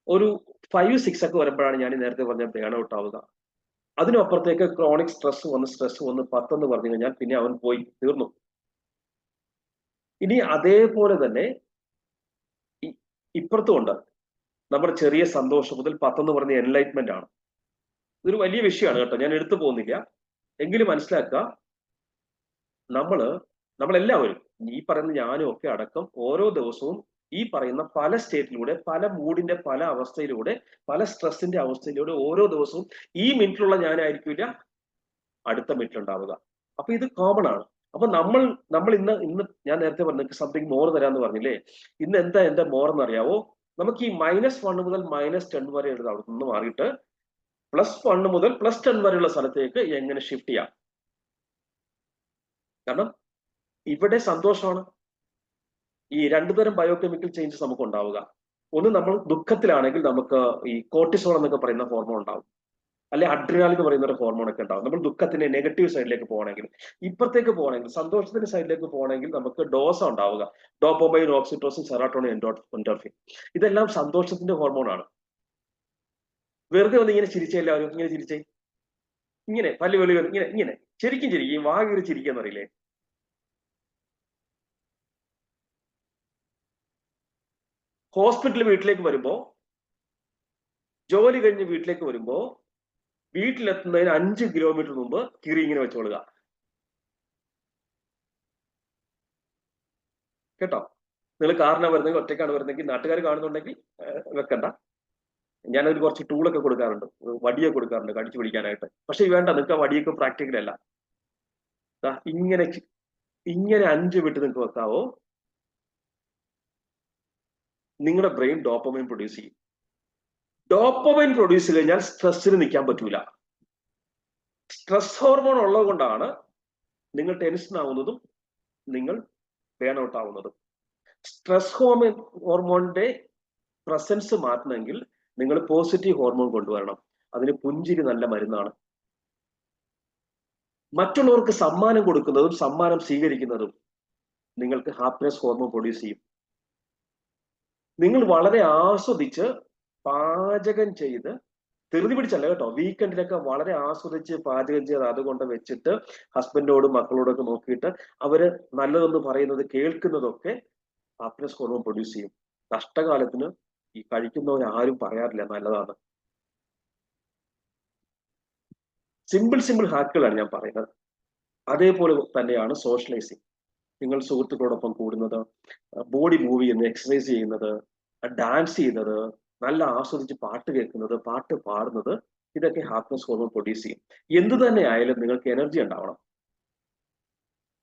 ഒരു 5, 6 ഒക്കെ വരുമ്പോഴാണ് ഞാൻ നേരത്തെ പറഞ്ഞ ബേൺ ഔട്ട് ആവുക. അതിനപ്പുറത്തേക്ക് ക്രോണിക് സ്ട്രെസ് വന്ന് 10 എന്ന് പറഞ്ഞു കഴിഞ്ഞാൽ പിന്നെ അവൻ പോയി തീർന്നു. ഇനി അതേപോലെ തന്നെ ഇപ്പുറത്തുമുണ്ട് നമ്മുടെ ചെറിയ സന്തോഷം മുതൽ 10 എന്ന് പറഞ്ഞ എൻലൈറ്റ്മെന്റ് ആണ്. ഇതൊരു വലിയ വിഷയമാണ് കേട്ടോ, ഞാൻ എടുത്തു പോകുന്നില്ല. എങ്കിലും മനസ്സിലാക്കുക, നമ്മളെല്ലാവരും, ഈ പറയുന്ന ഞാനും ഒക്കെ അടക്കം, ഓരോ ദിവസവും ഈ പറയുന്ന പല സ്റ്റേറ്റിലൂടെ, പല മൂഡിന്റെ പല അവസ്ഥയിലൂടെ, പല സ്ട്രെസ്സിന്റെ അവസ്ഥയിലൂടെ ഓരോ ദിവസവും ഈ മിനിറ്റിലുള്ള ഞാനായിരിക്കില്ല അടുത്ത മിനിറ്റിലുണ്ടാവുക. അപ്പൊ ഇത് കോമൺ ആണ്. അപ്പൊ നമ്മൾ ഇന്ന് ഞാൻ നേരത്തെ പറഞ്ഞു സംതിങ് മോർ തരാന്ന് പറഞ്ഞില്ലേ. ഇന്ന് എന്താ എന്റെ മോർ എന്നറിയാവോ? നമുക്ക് ഈ -1 മുതൽ -10 വരെ എഴുതാം. അവിടെ നിന്ന് മാറിയിട്ട് +1 മുതൽ +10 വരെയുള്ള സ്ഥലത്തേക്ക് എങ്ങനെ ഷിഫ്റ്റ് ചെയ്യാം. കാരണം ഇവിടെ സന്തോഷമാണ്. ഈ 2 തരം ബയോകെമിക്കൽ ചേഞ്ചസ് നമുക്ക് ഉണ്ടാവുക. ഒന്ന്, നമ്മൾ ദുഃഖത്തിലാണെങ്കിൽ നമുക്ക് ഈ കോർട്ടിസോൾ എന്നൊക്കെ പറയുന്ന ഹോർമോൺ ഉണ്ടാവും. അല്ലെ അഡ്രിനാലിൻ എന്ന് പറയുന്ന ഒരു ഹോർമോൺ ഒക്കെ ഉണ്ടാവും. നമ്മൾ ദുഃഖത്തിന്റെ നെഗറ്റീവ് സൈഡിലേക്ക് പോകണമെങ്കിൽ, ഇപ്പുറത്തേക്ക് പോകണമെങ്കിൽ, സന്തോഷത്തിന്റെ സൈഡിലേക്ക് പോകണമെങ്കിൽ നമുക്ക് ഡോസ് ഉണ്ടാവുക. Dopamine, oxytocin, serotonin, endorphin. ഇതെല്ലാം സന്തോഷത്തിന്റെ ഹോർമോണാണ്. വെറുതെ ഒന്ന് ഇങ്ങനെ ചിരിച്ചേ, എല്ലാവരും ഇങ്ങനെ ചിരിച്ചേ, ഇങ്ങനെ പല്ല് വെളി ഇങ്ങനെ ഇങ്ങനെ ശരിക്കും ചിരിക്കും, വാ കീറി ചിരിക്കാന്നറിയില്ലേ? ഹോസ്പിറ്റൽ വീട്ടിലേക്ക് വരുമ്പോ, ജോലി കഴിഞ്ഞ് വീട്ടിലേക്ക് വരുമ്പോ, വീട്ടിലെത്തുന്നതിന് 5 കിലോമീറ്റർ മുമ്പ് കിറി ഇങ്ങനെ വെച്ചോളുക കേട്ടോ. നിങ്ങൾ കാറിനാ വരുന്നെങ്കിൽ, ഒറ്റയ്ക്കാണ് വരുന്നെങ്കിൽ, നാട്ടുകാർ കാണുന്നുണ്ടെങ്കിൽ വെക്കണ്ട. ഞാനതിൽ കുറച്ച് ടൂളൊക്കെ കൊടുക്കാറുണ്ട്, വടിയൊക്കെ കൊടുക്കാറുണ്ട് കടിച്ചു പിടിക്കാനായിട്ട്. പക്ഷെ വേണ്ട, നിങ്ങൾക്ക് ആ വടിയൊക്കെ പ്രാക്ടിക്കൽ അല്ല. ഇങ്ങനെ ഇങ്ങനെ 5 വിട്ട് നിങ്ങൾക്ക് വെക്കാവോ, നിങ്ങളുടെ ബ്രെയിൻ ഡോപ്പമൈൻ പ്രൊഡ്യൂസ് ചെയ്യും. ഡോപ്പമൈൻ പ്രൊഡ്യൂസ് കഴിഞ്ഞാൽ സ്ട്രെസ്സിന് നിൽക്കാൻ പറ്റൂല. സ്ട്രെസ് ഹോർമോൺ ഉള്ളത് കൊണ്ടാണ് നിങ്ങൾ ടെൻഷൻ ആവുന്നതും നിങ്ങൾ ബേൺ ഔട്ട് ആവുന്നതും. സ്ട്രെസ് ഹോർമോണിന്റെ പ്രസൻസ് മാറ്റണമെങ്കിൽ നിങ്ങൾ പോസിറ്റീവ് ഹോർമോൺ കൊണ്ടുവരണം. അതിന് പുഞ്ചിരി നല്ല മരുന്നാണ്. മറ്റുള്ളവർക്ക് സമ്മാനം കൊടുക്കുന്നതും സമ്മാനം സ്വീകരിക്കുന്നതും നിങ്ങൾക്ക് ഹാപ്പിനെസ് ഹോർമോൺ പ്രൊഡ്യൂസ് ചെയ്യും. നിങ്ങൾ വളരെ ആസ്വദിച്ച് പാചകം ചെയ്ത്, ധൃതി പിടിച്ചല്ല കേട്ടോ, വീക്കെൻഡിലൊക്കെ വളരെ ആസ്വദിച്ച് പാചകം ചെയ്ത് അതുകൊണ്ട് വെച്ചിട്ട് ഹസ്ബൻഡോടും മക്കളോടൊക്കെ നോക്കിയിട്ട് അവര് നല്ലതെന്ന് പറയുന്നത് കേൾക്കുന്നതൊക്കെ ഹാപ്പിനെസ് ഹോർമോൺ പ്രൊഡ്യൂസ് ചെയ്യും. കഷ്ടകാലത്തിന് ഈ കഴിക്കുന്നവരാരും പറയാറില്ല നല്ലതാണ്. സിമ്പിൾ ഹാക്കുകളാണ് ഞാൻ പറയുന്നത്. അതേപോലെ തന്നെയാണ് സോഷ്യലൈസിങ്. നിങ്ങൾ സുഹൃത്തുക്കളോടൊപ്പം കൂടുന്നത്, ബോഡി മൂവ് ചെയ്യുന്നത്, എക്സസൈസ് ചെയ്യുന്നത്, ഡാൻസ് ചെയ്യുന്നത്, നല്ല ആസ്വദിച്ച് പാട്ട് കേൾക്കുന്നത്, പാട്ട് പാടുന്നത്, ഇതൊക്കെ ഹാപ്പിനെസ് ഹോർമോൺ പ്രൊഡ്യൂസ് ചെയ്യും. എന്തു തന്നെ ആയാലും നിങ്ങൾക്ക് എനർജി ഉണ്ടാവണം.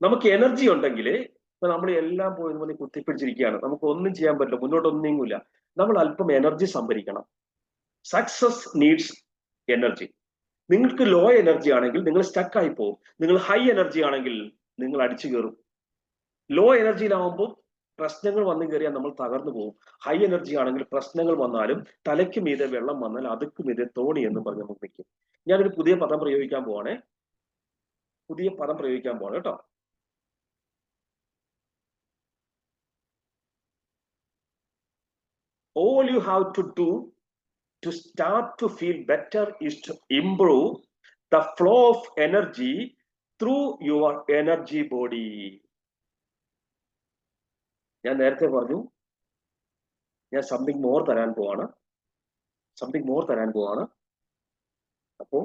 നമുക്ക് എനർജി ഉണ്ടെങ്കിൽ, ഇപ്പൊ നമ്മൾ എല്ലാം പോയി കുത്തിപ്പിടിച്ചിരിക്കുകയാണ്, നമുക്ക് ഒന്നും ചെയ്യാൻ പറ്റില്ല, മുന്നോട്ടൊന്നും നീങ്ങൂല. നമ്മൾ അല്പം എനർജി സംഭരിക്കണം. Success needs energy. നിങ്ങൾക്ക് ലോ എനർജി ആണെങ്കിൽ നിങ്ങൾ സ്റ്റക്ക് ആയി പോകും. നിങ്ങൾ ഹൈ എനർജി ആണെങ്കിൽ നിങ്ങൾ അടിച്ചു കയറും. ലോ എനർജിയിലാവുമ്പോൾ പ്രശ്നങ്ങൾ വന്നു കയറിയാൽ നമ്മൾ തകർന്നു പോകും. ഹൈ എനർജി ആണെങ്കിൽ പ്രശ്നങ്ങൾ വന്നാലും തലയ്ക്ക് മീതെ വെള്ളം വന്നാൽ അതുക്ക് മീതെ തോണി എന്ന് പറഞ്ഞ് നമുക്ക് നിൽക്കും. ഞാനൊരു പുതിയ പദം പ്രയോഗിക്കാൻ പോവാണേ, കേട്ടോ. All you have to do to start to feel better is to improve the flow of energy through your energy body. ഞാൻ നേരത്തെ പറഞ്ഞു, ഞാൻ സംതിങ് മോർ തരാൻ പോവാണ്. അപ്പോ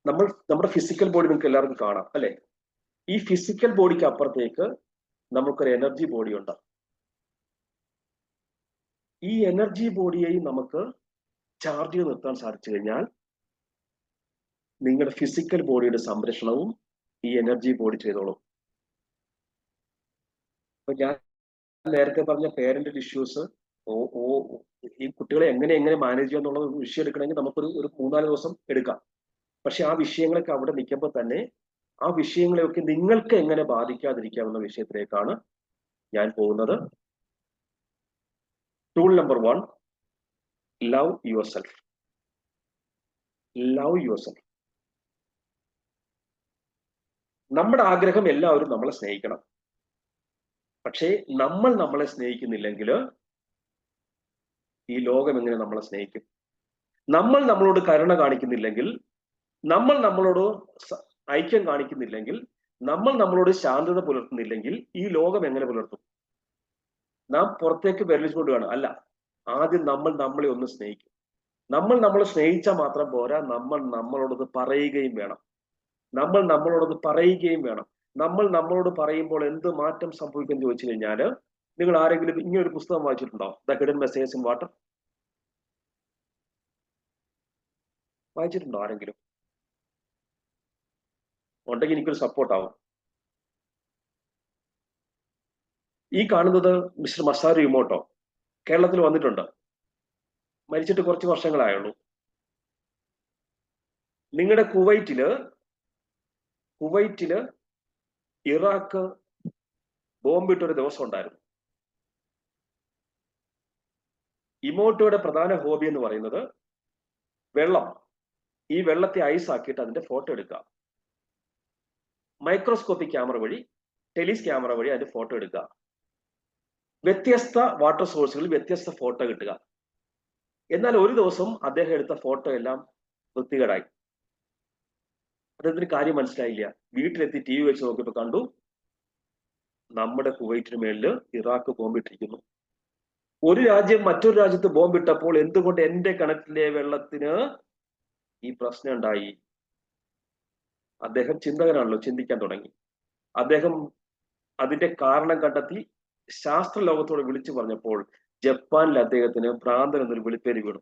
നമ്മുടെ ഫിസിക്കൽ ബോഡി നിങ്ങൾക്ക് എല്ലാവർക്കും കാണാം അല്ലെ? ഈ ഫിസിക്കൽ ബോഡിക്ക് അപ്പുറത്തേക്ക് നമുക്കൊരു എനർജി ബോഡി ഉണ്ട്. ഈ എനർജി ബോഡിയെയും നമുക്ക് ചാർജ് ചെയ്ത് നിർത്താൻ സാധിച്ചു കഴിഞ്ഞാൽ നിങ്ങളുടെ ഫിസിക്കൽ ബോഡിയുടെ സംരക്ഷണവും ഈ എനർജി ബോഡി ചെയ്തോളും. അപ്പൊ ഞാൻ നേരത്തെ പറഞ്ഞ പേരന്റൽ ഇഷ്യൂസ്, ഈ കുട്ടികളെ എങ്ങനെ മാനേജ് ചെയ്യുക എന്നുള്ള വിഷയം എടുക്കണമെങ്കിൽ നമുക്കൊരു 3-4 ദിവസം എടുക്കാം. പക്ഷെ ആ വിഷയങ്ങളൊക്കെ അവിടെ നിൽക്കുമ്പോൾ തന്നെ ആ വിഷയങ്ങളെയൊക്കെ നിങ്ങൾക്ക് എങ്ങനെ ബാധിക്കാതിരിക്കാമെന്ന വിഷയത്തിലേക്കാണ് ഞാൻ പോകുന്നത്. Tool number 1, love your self. നമ്മുടെ ആഗ്രഹം എല്ലാവരും നമ്മളെ സ്നേഹിക്കണം. പക്ഷേ നമ്മൾ നമ്മളെ സ്നേഹിക്കുന്നില്ലെങ്കിൽ ഈ ലോകം എങ്ങനെ നമ്മളെ സ്നേഹിക്കും? നമ്മൾ നമ്മളോട് കരുണ കാണിക്കുന്നില്ലെങ്കിൽ, നമ്മൾ നമ്മളോട് ഐക്യം കാണിക്കുന്നില്ലെങ്കിൽ, നമ്മൾ നമ്മളോട് ശാന്തത പുലർത്തുന്നില്ലെങ്കിൽ ഈ ലോകം എങ്ങനെ പുലർത്തും? നാം പുറത്തേക്ക് വിരലിച്ചുകൊണ്ടുവേണം അല്ല, ആദ്യം നമ്മൾ നമ്മളെ ഒന്ന് സ്നേഹിക്കും. നമ്മളെ സ്നേഹിച്ചാൽ മാത്രം പോരാ, നമ്മൾ നമ്മളോടത് പറയുകയും വേണം. നമ്മൾ നമ്മളോട് പറയുമ്പോൾ എന്ത് മാറ്റം സംഭവിക്കും ചോദിച്ചു കഴിഞ്ഞാല്, നിങ്ങൾ ആരെങ്കിലും ഇങ്ങനൊരു പുസ്തകം വായിച്ചിട്ടുണ്ടോ? The hidden messages in water? വായിച്ചിട്ടുണ്ടോ ആരെങ്കിലും? ഉണ്ടെങ്കിൽ എനിക്കൊരു സപ്പോർട്ടാവും. ഈ കാണുന്നത് മിസ്റ്റർ മസാരു ഇമോട്ടോ, കേരളത്തിൽ വന്നിട്ടുണ്ട്. മരിച്ചിട്ട് കുറച്ച് വർഷങ്ങളായുള്ളൂ. നിങ്ങളുടെ കുവൈറ്റില് ഇറാഖ് ബോംബിട്ടൊരു ദിവസം ഉണ്ടായിരുന്നു. ഇമോട്ടോയുടെ പ്രധാന ഹോബി എന്ന് പറയുന്നത് വെള്ളം. ഈ വെള്ളത്തെ ഐസ് ആക്കിയിട്ട് അതിന്റെ ഫോട്ടോ എടുക്കുക. മൈക്രോസ്കോപ്പിക് ക്യാമറ വഴി, ടെലിസ് ക്യാമറ വഴി അതിന്റെ ഫോട്ടോ എടുക്കുക. വ്യത്യസ്ത വാട്ടർ സോഴ്സുകളിൽ വ്യത്യസ്ത ഫോട്ടോ കിട്ടുക. എന്നാൽ ഒരു ദിവസം അദ്ദേഹം എടുത്ത ഫോട്ടോ എല്ലാം വൃത്തികേടായി. അദ്ദേഹത്തിന് കാര്യം മനസ്സിലായില്ല. വീട്ടിലെത്തി TV വെച്ച് നോക്കിയപ്പോ കണ്ടു, നമ്മുടെ കുവൈറ്റിന് മേളില് ഇറാഖ് ബോംബിട്ടിരിക്കുന്നു. ഒരു രാജ്യം മറ്റൊരു രാജ്യത്ത് ബോംബിട്ടപ്പോൾ എന്തുകൊണ്ട് എന്റെ കിണറ്റിലെ വെള്ളത്തിന് ഈ പ്രശ്നം ഉണ്ടായി? അദ്ദേഹം ചിന്തകനാണല്ലോ, ചിന്തിക്കാൻ തുടങ്ങി. അദ്ദേഹം അതിന്റെ കാരണം കണ്ടെത്തി ശാസ്ത്ര ലോകത്തോട് വിളിച്ചു പറഞ്ഞപ്പോൾ ജപ്പാനിൽ അദ്ദേഹത്തിന് ഭ്രാന്തൻ എന്നൊരു വിളിപ്പേര് വീണു.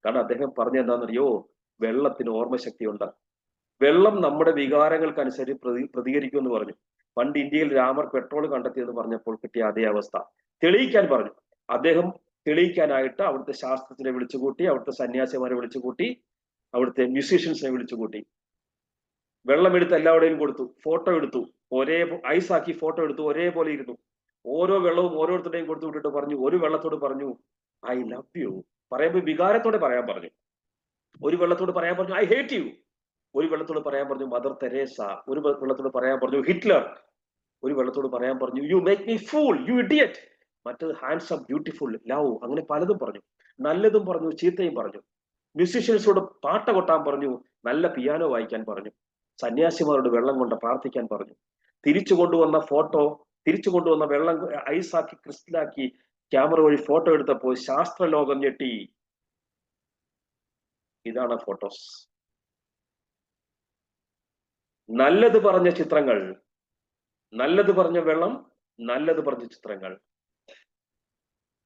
കാരണം അദ്ദേഹം പറഞ്ഞ എന്താണെന്നറിയോ? വെള്ളത്തിന് ഓർമ്മശക്തി ഉണ്ട്. വെള്ളം നമ്മുടെ വികാരങ്ങൾക്കനുസരിച്ച് പ്രതികരിക്കുമെന്ന് പറഞ്ഞു. പണ്ട് ഇന്ത്യയിൽ രാമർ പെട്രോൾ കണ്ടെത്തിയെന്ന് പറഞ്ഞപ്പോൾ കിട്ടിയ അതേ അവസ്ഥ തെളിയിക്കാൻ പറഞ്ഞു. അദ്ദേഹം തെളിയിക്കാനായിട്ട് അവിടുത്തെ ശാസ്ത്രജ്ഞരെ വിളിച്ചുകൂട്ടി, അവിടുത്തെ സന്യാസിമാരെ വിളിച്ചുകൂട്ടി, അവിടുത്തെ മ്യൂസീഷ്യൻസിനെ വിളിച്ചുകൂട്ടി. വെള്ളം എടുത്ത് എല്ലാവരുടെയും കൊടുത്തു, ഫോട്ടോ എടുത്തു, ഒരേ ഐസാക്കി ഫോട്ടോ എടുത്തു, ഒരേപോലെ ഇരുന്നു. ഓരോ വെള്ളവും ഓരോരുത്തരുടെയും കൊടുത്തു വിട്ടിട്ട് പറഞ്ഞു, ഒരു വെള്ളത്തോട് പറഞ്ഞു ഐ ലവ് യു. പറയുമ്പോൾ വികാരത്തോടെ പറയാൻ പറഞ്ഞു. ഒരു വെള്ളത്തോട് പറയാൻ പറഞ്ഞു ഐ ഹേറ്റ് യു. ഒരു വെള്ളത്തോട് പറയാൻ പറഞ്ഞു മദർ തെരേസ. ഒരു വെള്ളത്തോട് പറയാൻ പറഞ്ഞു ഹിറ്റ്ലർ. ഒരു വെള്ളത്തോട് പറയാൻ പറഞ്ഞു you make me fool, you idiot. മറ്റത് ഹാൻഡ്സം, ബ്യൂട്ടിഫുൾ, ലവ്. അങ്ങനെ പലതും പറഞ്ഞു. നല്ലതും പറഞ്ഞു, ചീത്തയും പറഞ്ഞു. മ്യൂസീഷ്യൻസോട് പാട്ട കൊട്ടാൻ പറഞ്ഞു, നല്ല പിയാനോ വായിക്കാൻ പറഞ്ഞു. സന്യാസിമാരോട് വെള്ളം കൊണ്ട് പ്രാർത്ഥിക്കാൻ പറഞ്ഞു. തിരിച്ചു കൊണ്ടുവന്ന വെള്ളം ഐസാക്കി ക്രിസ്റ്റലാക്കി ക്യാമറ വഴി ഫോട്ടോ എടുത്തപ്പോൾ ശാസ്ത്ര ലോകം ഞെട്ടി. ഇതാണ് ഫോട്ടോസ്. നല്ലത് പറഞ്ഞ ചിത്രങ്ങൾ, നല്ലത് പറഞ്ഞ വെള്ളം, നല്ലത് പറഞ്ഞ ചിത്രങ്ങൾ.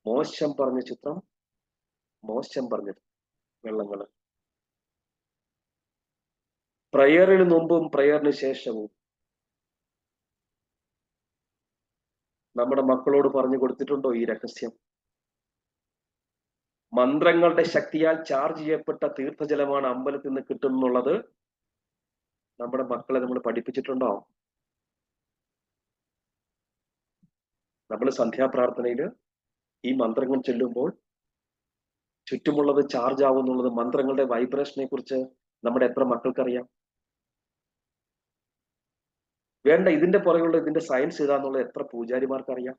മോശം പറഞ്ഞ ചിത്രം, മോശം പറഞ്ഞ വെള്ളങ്ങൾ. പ്രയറിന് മുമ്പും പ്രയറിന് ശേഷവും നമ്മുടെ മക്കളോട് പറഞ്ഞു കൊടുത്തിട്ടുണ്ടോ ഈ രഹസ്യം? മന്ത്രങ്ങളുടെ ശക്തിയാൽ ചാർജ് ചെയ്യപ്പെട്ട തീർത്ഥജലമാണ് അമ്പലത്തിൽ നിന്ന് കിട്ടുന്നുള്ളത് നമ്മുടെ മക്കളെ നമ്മൾ പഠിപ്പിച്ചിട്ടുണ്ടോ? നമ്മൾ സന്ധ്യാപ്രാർത്ഥനയിൽ ഈ മന്ത്രങ്ങൾ ചൊല്ലുമ്പോൾ ചുറ്റുമുള്ളത് ചാർജ് ആവുന്നുള്ളത് മന്ത്രങ്ങളുടെ വൈബ്രേഷനെ കുറിച്ച് നമ്മുടെ എത്ര മക്കൾക്കറിയാം? വേണ്ട, ഇതിന്റെ പുറകെയുള്ള ഇതിന്റെ സയൻസ് ഇതാന്നുള്ളത് എത്ര പൂജാരിമാർക്കറിയാം?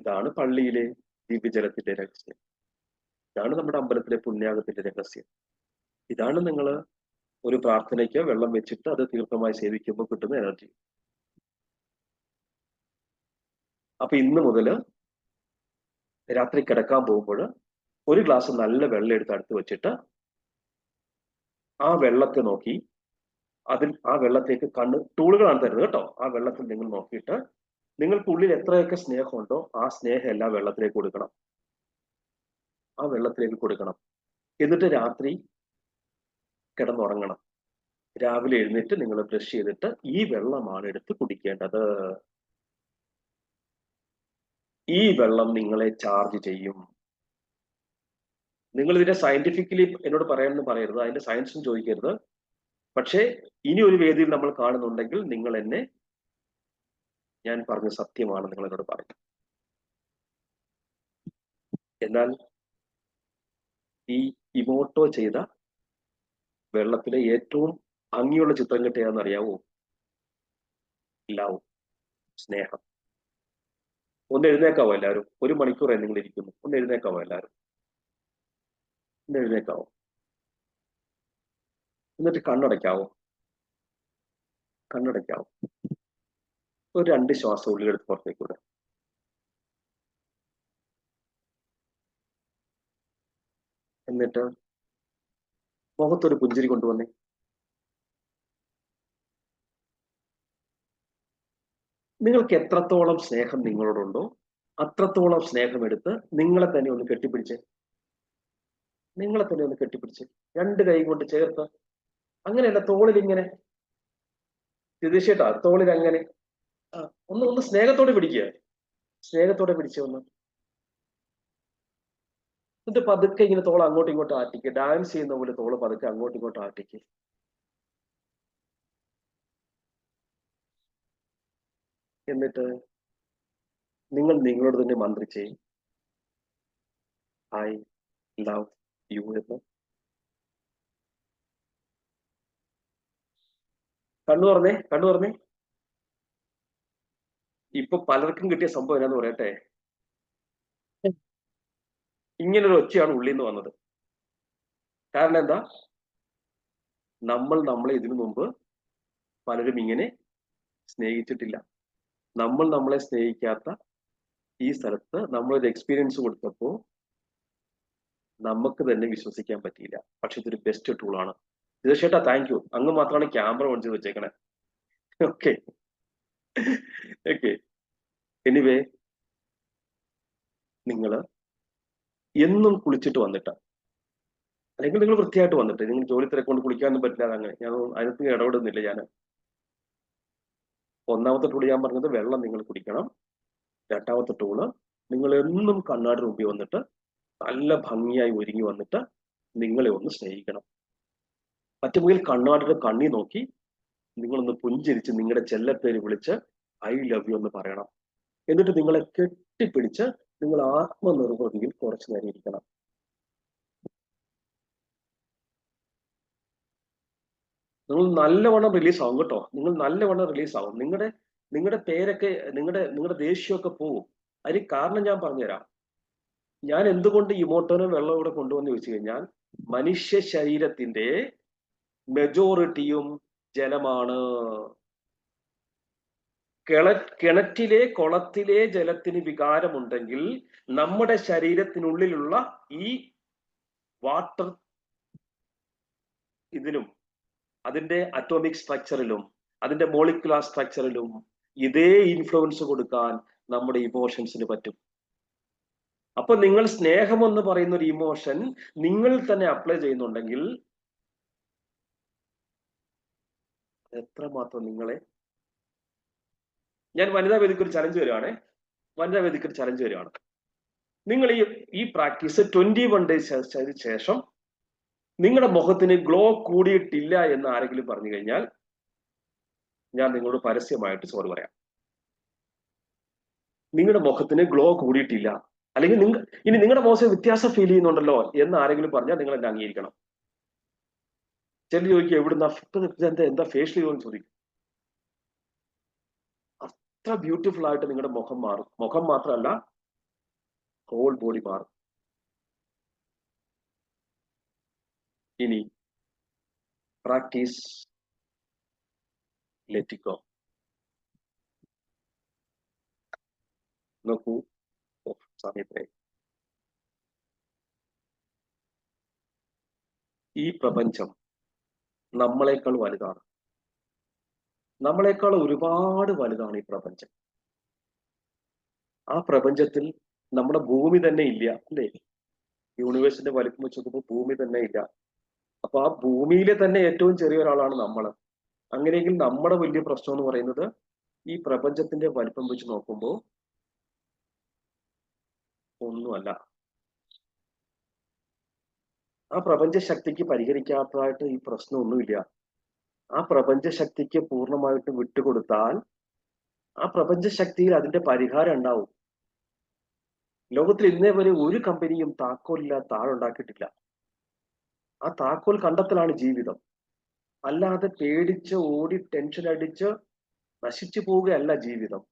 ഇതാണ് പള്ളിയിലെ ദിവ്യജലത്തിന്റെ രഹസ്യം. ഇതാണ് നമ്മുടെ അമ്പലത്തിലെ പുണ്യാഗത്തിന്റെ രഹസ്യം. ഇതാണ് നിങ്ങൾ ഒരു പ്രാർത്ഥനയ്ക്ക് വെള്ളം വെച്ചിട്ട് അത് തീർത്ഥമായി സേവിക്കുമ്പോൾ കിട്ടുന്ന എനർജി. അപ്പൊ ഇന്ന് മുതൽ രാത്രി കിടക്കാൻ പോകുമ്പോൾ ഒരു ഗ്ലാസ് നല്ല വെള്ളം എടുത്ത് അടുത്ത് വെച്ചിട്ട് ആ വെള്ളത്തെ നോക്കി ആ വെള്ളത്തേക്ക് ടൂളുകളാണ് തരുന്നത് കേട്ടോ. ആ വെള്ളത്തിൽ നിങ്ങൾ നോക്കിയിട്ട് നിങ്ങൾക്കുള്ളിൽ എത്രയൊക്കെ സ്നേഹമുണ്ടോ ആ സ്നേഹം എല്ലാം വെള്ളത്തിലേക്ക് കൊടുക്കണം. ആ വെള്ളത്തിലേക്ക് കൊടുക്കണം. എന്നിട്ട് രാത്രി കിടന്നുറങ്ങണം. രാവിലെ എഴുന്നേറ്റ് നിങ്ങൾ ബ്രഷ് ചെയ്തിട്ട് ഈ വെള്ളമാണ് എടുത്ത് കുടിക്കേണ്ടത്. ഈ വെള്ളം നിങ്ങളെ ചാർജ് ചെയ്യും. നിങ്ങൾ ഇതിനെ സയന്റിഫിക്കലി എന്നോട് പറയാമെന്ന് പറയരുത്, അതിന്റെ സയൻസും ചോദിക്കരുത്. പക്ഷേ ഇനി ഒരു വേദിയിൽ നമ്മൾ കാണുന്നുണ്ടെങ്കിൽ നിങ്ങൾ എന്നെ, ഞാൻ പറഞ്ഞ സത്യമാണ് നിങ്ങൾ എന്നോട് പറയും. എന്നാൽ ഈ ഇമോട്ടോ ചെയ്ത വെള്ളത്തിലെ ഏറ്റവും ഭംഗിയുള്ള ചിത്രം കിട്ടിയാന്ന് അറിയാവോ? ലവ്, സ്നേഹം. ഒന്ന് എഴുന്നേക്കാവോ എല്ലാവരും? 1 മണിക്കൂറായി നിങ്ങൾ ഇരിക്കുന്നു. ഒന്ന് എഴുന്നേക്കാവോ എല്ലാവരും? ഒന്ന് എഴുന്നേക്കാവോ? എന്നിട്ട് കണ്ണടയ്ക്കാവോ? കണ്ണടയ്ക്കാവോ? ഒരു 2 ശ്വാസം ഉള്ളിലെടുത്ത് പുറത്തേക്കൂടെ. എന്നിട്ട് മുഖത്തൊരു പുഞ്ചിരി കൊണ്ടുവന്നേ. നിങ്ങൾക്ക് എത്രത്തോളം സ്നേഹം നിങ്ങളോടുണ്ടോ അത്രത്തോളം സ്നേഹം എടുത്ത് നിങ്ങളെ തന്നെ ഒന്ന് കെട്ടിപ്പിടിച്ച്, നിങ്ങളെ തന്നെ ഒന്ന് കെട്ടിപ്പിടിച്ച് 2 കൈ കൊണ്ട് ചേർത്ത്. അങ്ങനെയല്ല, തോളിൽ ഇങ്ങനെ തീർച്ചയായിട്ടാ, തോളിൽ അങ്ങനെ ഒന്ന് സ്നേഹത്തോടെ പിടിക്കുക. സ്നേഹത്തോടെ പിടിച്ച് ഒന്ന്. എന്നിട്ട് പതുക്കെ ഇങ്ങനെ തോൾ അങ്ങോട്ടും ഇങ്ങോട്ടും ആട്ടിക്കുക. ഡാൻസ് ചെയ്യുന്ന പോലെ തോള് പതുക്കെ അങ്ങോട്ടും ഇങ്ങോട്ടും ആട്ടിക്കുക. എന്നിട്ട് നിങ്ങൾ നിങ്ങളോട് തന്നെ മന്ത്രിച്ചേ, ഐ ലവ് യു എന്ന്. കണ്ണു പറഞ്ഞേ. ഇപ്പൊ പലർക്കും കിട്ടിയ സംഭവം എന്നാന്ന് പറയട്ടെ, ഇങ്ങനൊരു ഒച്ചയാണ് ഉള്ളിൽ നിന്ന് വന്നത്. കാരണം എന്താ? നമ്മളെ ഇതിനു മുമ്പ് പലരും ഇങ്ങനെ സ്നേഹിച്ചിട്ടില്ല. നമ്മളെ സ്നേഹിക്കാത്ത ഈ സ്ഥലത്ത് നമ്മളൊരു എക്സ്പീരിയൻസ് കൊടുത്തപ്പോ നമുക്ക് തന്നെ വിശ്വസിക്കാൻ പറ്റിയില്ല. പക്ഷെ ഇതൊരു ബെസ്റ്റ് ടൂളാണ്. തീർച്ചയായിട്ടും താങ്ക് യു. അങ്ങ് മാത്രമാണ് ക്യാമറ ഓൺ ചെയ്ത് വെച്ചേക്കണേ. ഓക്കെ. എനിവേ, നിങ്ങൾ എന്നും കുളിച്ചിട്ട് വന്നിട്ട്, അല്ലെങ്കിൽ നിങ്ങൾ വൃത്തിയായിട്ട് വന്നിട്ട്, നിങ്ങൾ ജോലി തിരക്കൊണ്ട് കുളിക്കാനൊന്നും പറ്റില്ല, അങ്ങനെ ഞാൻ അതിനകത്ത് ഇടപെടുന്നില്ല. ഞാൻ ഒന്നാമത്തെ ടൂള് ഞാൻ പറഞ്ഞത് വെള്ളം നിങ്ങൾ കുടിക്കണം. രണ്ടാമത്തെ ടൂള്, നിങ്ങൾ എന്നും കണ്ണാടി മുമ്പിൽ വന്നിട്ട് നല്ല ഭംഗിയായി ഒരുങ്ങി വന്നിട്ട് നിങ്ങളെ ഒന്ന് സ്നേഹിക്കണം. പറ്റുമെങ്കിൽ കണ്ണാടിയുടെ കണ്ണി നോക്കി നിങ്ങളൊന്ന് പുഞ്ചിരിച്ച് നിങ്ങളുടെ ചെല്ലപ്പേര് വിളിച്ച് ഐ ലവ് യു എന്ന് പറയണം. എന്നിട്ട് നിങ്ങളെ കെട്ടിപ്പിടിച്ച് നിങ്ങൾ ആത്മനിർവൃതിയിൽ കുറച്ചു നേരം ഇരിക്കണം. നിങ്ങൾ നല്ലവണ്ണം റിലീസ് ആവും കേട്ടോ. നിങ്ങൾ നല്ലവണ്ണം റിലീസ് ആവും. നിങ്ങളുടെ പേരൊക്കെ, നിങ്ങളുടെ ദേഷ്യമൊക്കെ പോവും. അതിന് കാരണം ഞാൻ പറഞ്ഞുതരാം. ഞാൻ എന്തുകൊണ്ട് ഇമോട്ടോനും വെള്ളം ഇവിടെ കൊണ്ടുവന്ന് ചോദിച്ചു കഴിഞ്ഞാൽ, മനുഷ്യ ശരീരത്തിന്റെ മെജോറിറ്റിയും ജലമാണ്. കിണറ്റിലെ കുളത്തിലെ ജലത്തിന് വികാരമുണ്ടെങ്കിൽ നമ്മുടെ ശരീരത്തിനുള്ളിലുള്ള ഈ വാട്ടർ ഇതിലും, അതിന്റെ അറ്റോമിക് സ്ട്രക്ചറിലും അതിന്റെ മോളിക്കുലാർ സ്ട്രക്ചറിലും ഇതേ ഇൻഫ്ലുവൻസ് കൊടുക്കാൻ നമ്മുടെ ഇമോഷൻസിന് പറ്റും. അപ്പൊ നിങ്ങൾ സ്നേഹം എന്ന് പറയുന്ന ഒരു ഇമോഷൻ നിങ്ങൾ തന്നെ അപ്ലൈ ചെയ്യുന്നുണ്ടെങ്കിൽ എത്രമാത്രം നിങ്ങളെ, ഞാൻ വനിതാ വേദിക്ക് ഒരു ചലഞ്ച് വരികയാണ്. നിങ്ങൾ ഈ പ്രാക്ടീസ് 21 ഡേയ്സ് ശേഷം നിങ്ങളുടെ മുഖത്തിന് ഗ്ലോ കൂടിയിട്ടില്ല എന്ന് ആരെങ്കിലും പറഞ്ഞു കഴിഞ്ഞാൽ ഞാൻ നിങ്ങളോട് പരസ്യമായിട്ട് സോറി പറയാം. നിങ്ങളുടെ മുഖത്തിന് ഗ്ലോ കൂടിയിട്ടില്ല, അല്ലെങ്കിൽ ഇനി നിങ്ങളുടെ മുഖത്ത് വ്യത്യാസം ഫീൽ ചെയ്യുന്നുണ്ടല്ലോ എന്ന് ആരെങ്കിലും പറഞ്ഞാൽ നിങ്ങൾ എന്നെ അംഗീകരിക്കണം. ചില ചോദിക്കും എവിടുന്ന എന്താ ഫേഷ്യൽ എന്ന് ചോദിക്കും. അത്ര ബ്യൂട്ടിഫുൾ ആയിട്ട് നിങ്ങളുടെ മുഖം മാറും. മുഖം മാത്രമല്ല, ഹോൾ ബോഡി മാറും. ഇനി പ്രാക്ടീസ് ലെറ്റ് ഇറ്റ് ഗോ. നോക്കൂ, സമയത്തെ ഈ പ്രപഞ്ചം നമ്മളെക്കാൾ വലുതാണ്. നമ്മളെക്കാൾ ഒരുപാട് വലുതാണ് ഈ പ്രപഞ്ചം. ആ പ്രപഞ്ചത്തിൽ നമ്മുടെ ഭൂമി തന്നെ ഇല്ല, അല്ലേ? യൂണിവേഴ്സിന്റെ വലിപ്പം വെച്ച് നോക്കുമ്പോൾ ഭൂമി തന്നെ ഇല്ല. അപ്പൊ ആ ഭൂമിയിലെ തന്നെ ഏറ്റവും ചെറിയ ഒരാളാണ് നമ്മൾ. അങ്ങനെയെങ്കിൽ നമ്മുടെ വലിയ പ്രശ്നം എന്ന് പറയുന്നത് ഈ പ്രപഞ്ചത്തിന്റെ വലിപ്പം വെച്ച് നോക്കുമ്പോൾ ഒന്നുമല്ല. ആ പ്രപഞ്ച ശക്തിക്ക് പരിഹരിക്കാത്തതായിട്ട് ഈ പ്രശ്നമൊന്നുമില്ല. ആ പ്രപഞ്ച ശക്തിക്ക് പൂർണ്ണമായിട്ട് വിട്ടുകൊടുത്താൽ ആ പ്രപഞ്ച ശക്തിയിൽ അതിന്റെ പരിഹാരം ഉണ്ടാവും. ലോകത്തിൽ ഇന്നേ വരെ ഒരു കമ്പനിയും താക്കോലില്ലാത്ത ആളുണ്ടാക്കിയിട്ടില്ല. ആ താക്കോൽ കണ്ടെത്തലാണ് ജീവിതം. അല്ലാതെ പേടിച്ച് ഓടി ടെൻഷൻ അടിച്ച് നശിച്ചു പോവുകയല്ല ജീവിതം.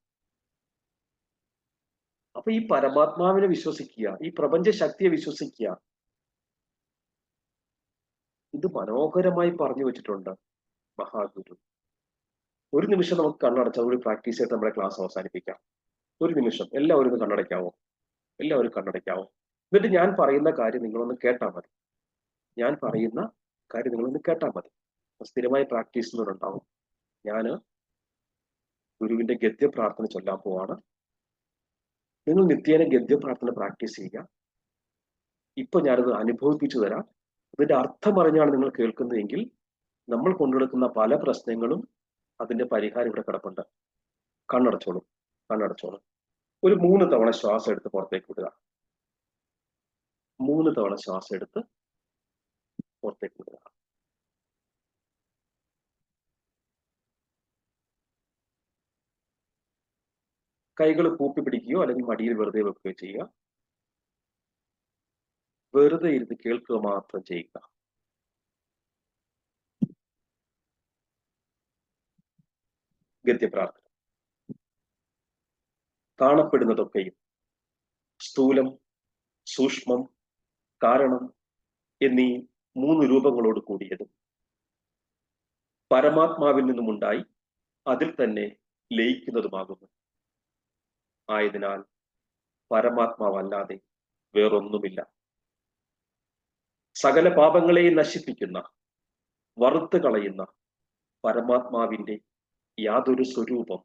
അപ്പൊ ഈ പരമാത്മാവിനെ വിശ്വസിക്കുക, ഈ പ്രപഞ്ച ശക്തിയെ വിശ്വസിക്കുക. ഇത് മനോഹരമായി പറഞ്ഞു വെച്ചിട്ടുണ്ട് മഹാഗുരു. ഒരു നിമിഷം നമുക്ക് കണ്ണടച്ചാൽ കൂടി പ്രാക്ടീസ് ചെയ്ത് നമ്മുടെ ക്ലാസ് അവസാനിപ്പിക്കാം. ഒരു നിമിഷം എല്ലാവരും കണ്ണടയ്ക്കാവോ? എന്നിട്ട് ഞാൻ പറയുന്ന കാര്യം നിങ്ങളൊന്ന് കേട്ടാൽ മതി. സ്ഥിരമായി പ്രാക്ടീസ് ചെയ്യുന്നവരുണ്ടാവും. ഞാന് ഗുരുവിന്റെ ഗദ്യ പ്രാർത്ഥന ചൊല്ലാൻ പോവാണ്. നിങ്ങൾ നിത്യേന ഗദ്യ പ്രാർത്ഥന പ്രാക്ടീസ് ചെയ്യുക. ഇപ്പൊ ഞാനത് അനുഭവിപ്പിച്ചു തരാം. ഇതിന്റെ അർത്ഥം അറിഞ്ഞാണ് നിങ്ങൾ കേൾക്കുന്നതെങ്കിൽ നമ്മൾ കൊണ്ടുനടക്കുന്ന പല പ്രശ്നങ്ങളും അതിന്റെ പരിഹാരം ഇവിടെ കിടപ്പുണ്ട്. കണ്ണടച്ചോളൂ. ഒരു 3 തവണ ശ്വാസം എടുത്ത് പുറത്തേക്ക് വിടുക. 3 തവണ ശ്വാസം എടുത്ത് പുറത്തേക്ക് വിടുക. കൈകൾ കൂപ്പി പിടിക്കുകയോ അല്ലെങ്കിൽ മടിയിൽ വെറുതെ വെക്കുകയോ ചെയ്യുക. വെറുതെ ഇരുന്ന് കേൾക്കുക മാത്രം ചെയ്യുക. ഗദ്യപ്രാർത്ഥന. കാണപ്പെടുന്നതൊക്കെയും സ്ഥൂലം, സൂക്ഷ്മം, കാരണം എന്നീ 3 രൂപങ്ങളോട് കൂടിയതും പരമാത്മാവിൽ നിന്നുമുണ്ടായി അതിൽ തന്നെ ലയിക്കുന്നതുമാകുന്നു. ആയതിനാൽ പരമാത്മാവല്ലാതെ വേറൊന്നുമില്ല. സകല പാപങ്ങളെയും നശിപ്പിക്കുന്ന, വറുത്ത് കളയുന്ന പരമാത്മാവിന്റെ യാതൊരു സ്വരൂപം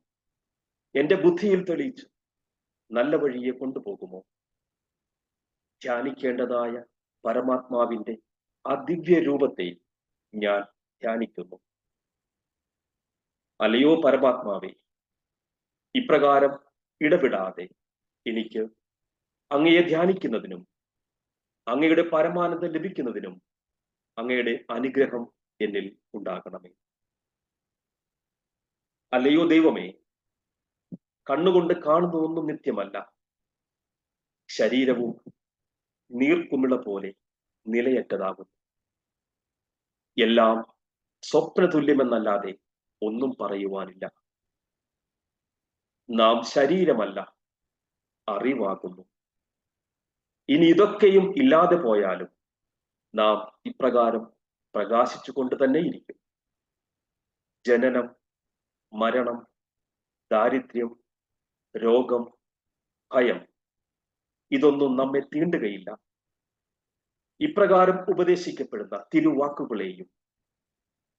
എന്റെ ബുദ്ധിയിൽ തെളിയിച്ച് നല്ല വഴിയെ കൊണ്ടുപോകുമോ? ധ്യാനിക്കേണ്ടതായ പരമാത്മാവിന്റെ ആ ദിവ്യ രൂപത്തെ ഞാൻ ധ്യാനിക്കുന്നു. അല്ലയോ പരമാത്മാവേ, ഇപ്രകാരം ഇടപെടാതെ എനിക്ക് അങ്ങയെ ധ്യാനിക്കുന്നതിനും അങ്ങയുടെ പരമാനന്ദം ലഭിക്കുന്നതിനും അങ്ങയുടെ അനുഗ്രഹം എന്നിൽ ഉണ്ടാകണമേ. അല്ലയോ ദൈവമേ, കണ്ണുകൊണ്ട് കാണുന്നതൊന്നും നിത്യമല്ല. ശരീരവും നീർക്കുമിള പോലെ നിലയറ്റതാകുന്നു. എല്ലാം സ്വപ്നതുല്യമെന്നല്ലാതെ ഒന്നും പറയുവാനില്ല. നാം ശരീരമല്ല, അറിവാകുന്നു. ഇനി ഇതൊക്കെയും ഇല്ലാതെ പോയാലും നാം ഇപ്രകാരം പ്രകാശിച്ചുകൊണ്ട് തന്നെ ഇരിക്കും. ജനനം, മരണം, ദാരിദ്ര്യം, രോഗം, ഭയം ഇതൊന്നും നമ്മെ തീണ്ടുകയില്ല. ഇപ്രകാരം ഉപദേശിക്കപ്പെടുന്ന തിരുവാക്കുകളെയും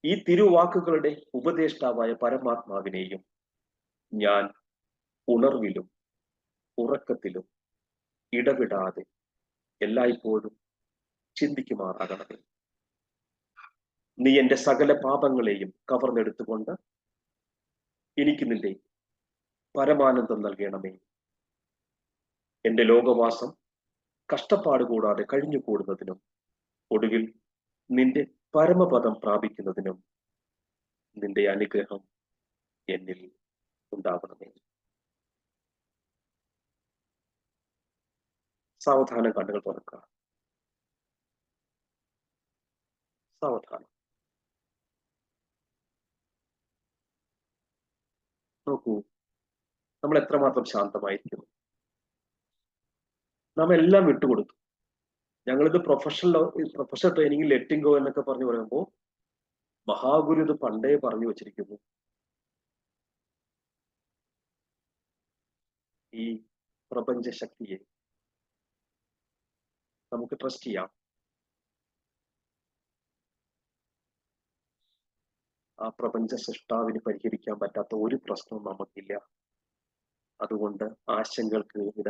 ഈ തിരുവാക്കുകളുടെ ഉപദേഷ്ടാവായ പരമാത്മാവിനെയും ഞാൻ ഉണർവിലും ഉറക്കത്തിലും ഇടവിടാതെ എല്ലായ്പ്പോഴും ചിന്തിക്കുമാറാകണമേ. നീ എന്റെ സകല പാപങ്ങളെയും കവർന്നെടുത്തുകൊണ്ട് എനിക്ക് നിന്റെ പരമാനന്ദം നൽകണമേ. എന്റെ ലോകവാസം കഷ്ടപ്പാട് കൂടാതെ കഴിഞ്ഞുകൂടുന്നതിനും ഒടുവിൽ നിന്റെ പരമപദം പ്രാപിക്കുന്നതിനും നിന്റെ അനുഗ്രഹം എന്നിൽ ഉണ്ടാകണമേ. സാവധാനം കണ്ണുകൾ തുറക്കുക. സാവധാനം നോക്കൂ, നമ്മൾ എത്രമാത്രം ശാന്തമായിരിക്കുന്നു. നാം എല്ലാം വിട്ടുകൊടുത്തു. ഞങ്ങളിത് പ്രൊഫഷണൽ ട്രെയിനിങ്ങിൽ ലെറ്റിംഗ് ഗോ എന്നൊക്കെ പറഞ്ഞു പറയുമ്പോൾ മഹാഗുരു ഇത് പണ്ടേ പറഞ്ഞു വച്ചിരിക്കുന്നു. ഈ പ്രപഞ്ച ശക്തിയെ നമുക്ക് ട്രസ്റ്റ് ചെയ്യാം. ആ പ്രപഞ്ച സൃഷ്ടാവിന് പരിഹരിക്കാൻ പറ്റാത്ത ഒരു പ്രശ്നവും നമുക്കില്ല. അതുകൊണ്ട് ആശങ്കകൾക്ക് വിട,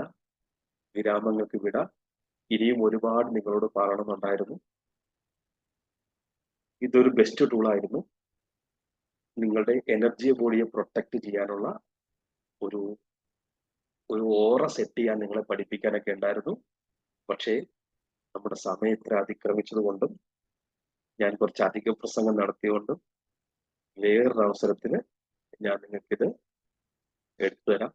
വിരാമങ്ങൾക്ക് വിട. ഇനിയും ഒരുപാട് നിങ്ങളോട് പറയണമെന്നുണ്ടായിരുന്നു. ഇതൊരു ബെസ്റ്റ് ടൂളായിരുന്നു. നിങ്ങളുടെ എനർജി ബോഡിയെ പ്രൊട്ടക്ട് ചെയ്യാനുള്ള ഒരു ഓറ സെറ്റ് ചെയ്യാൻ നിങ്ങളെ പഠിപ്പിക്കാനൊക്കെ ഉണ്ടായിരുന്നു. പക്ഷേ നമ്മുടെ സമയത്തെ അതിക്രമിച്ചത് കൊണ്ടും ഞാൻ കുറച്ച് അധിക പ്രസംഗം നടത്തിയതുകൊണ്ടും വേറൊരു അവസരത്തിന് ഞാൻ നിങ്ങൾക്കിത് എടുത്തു തരാം.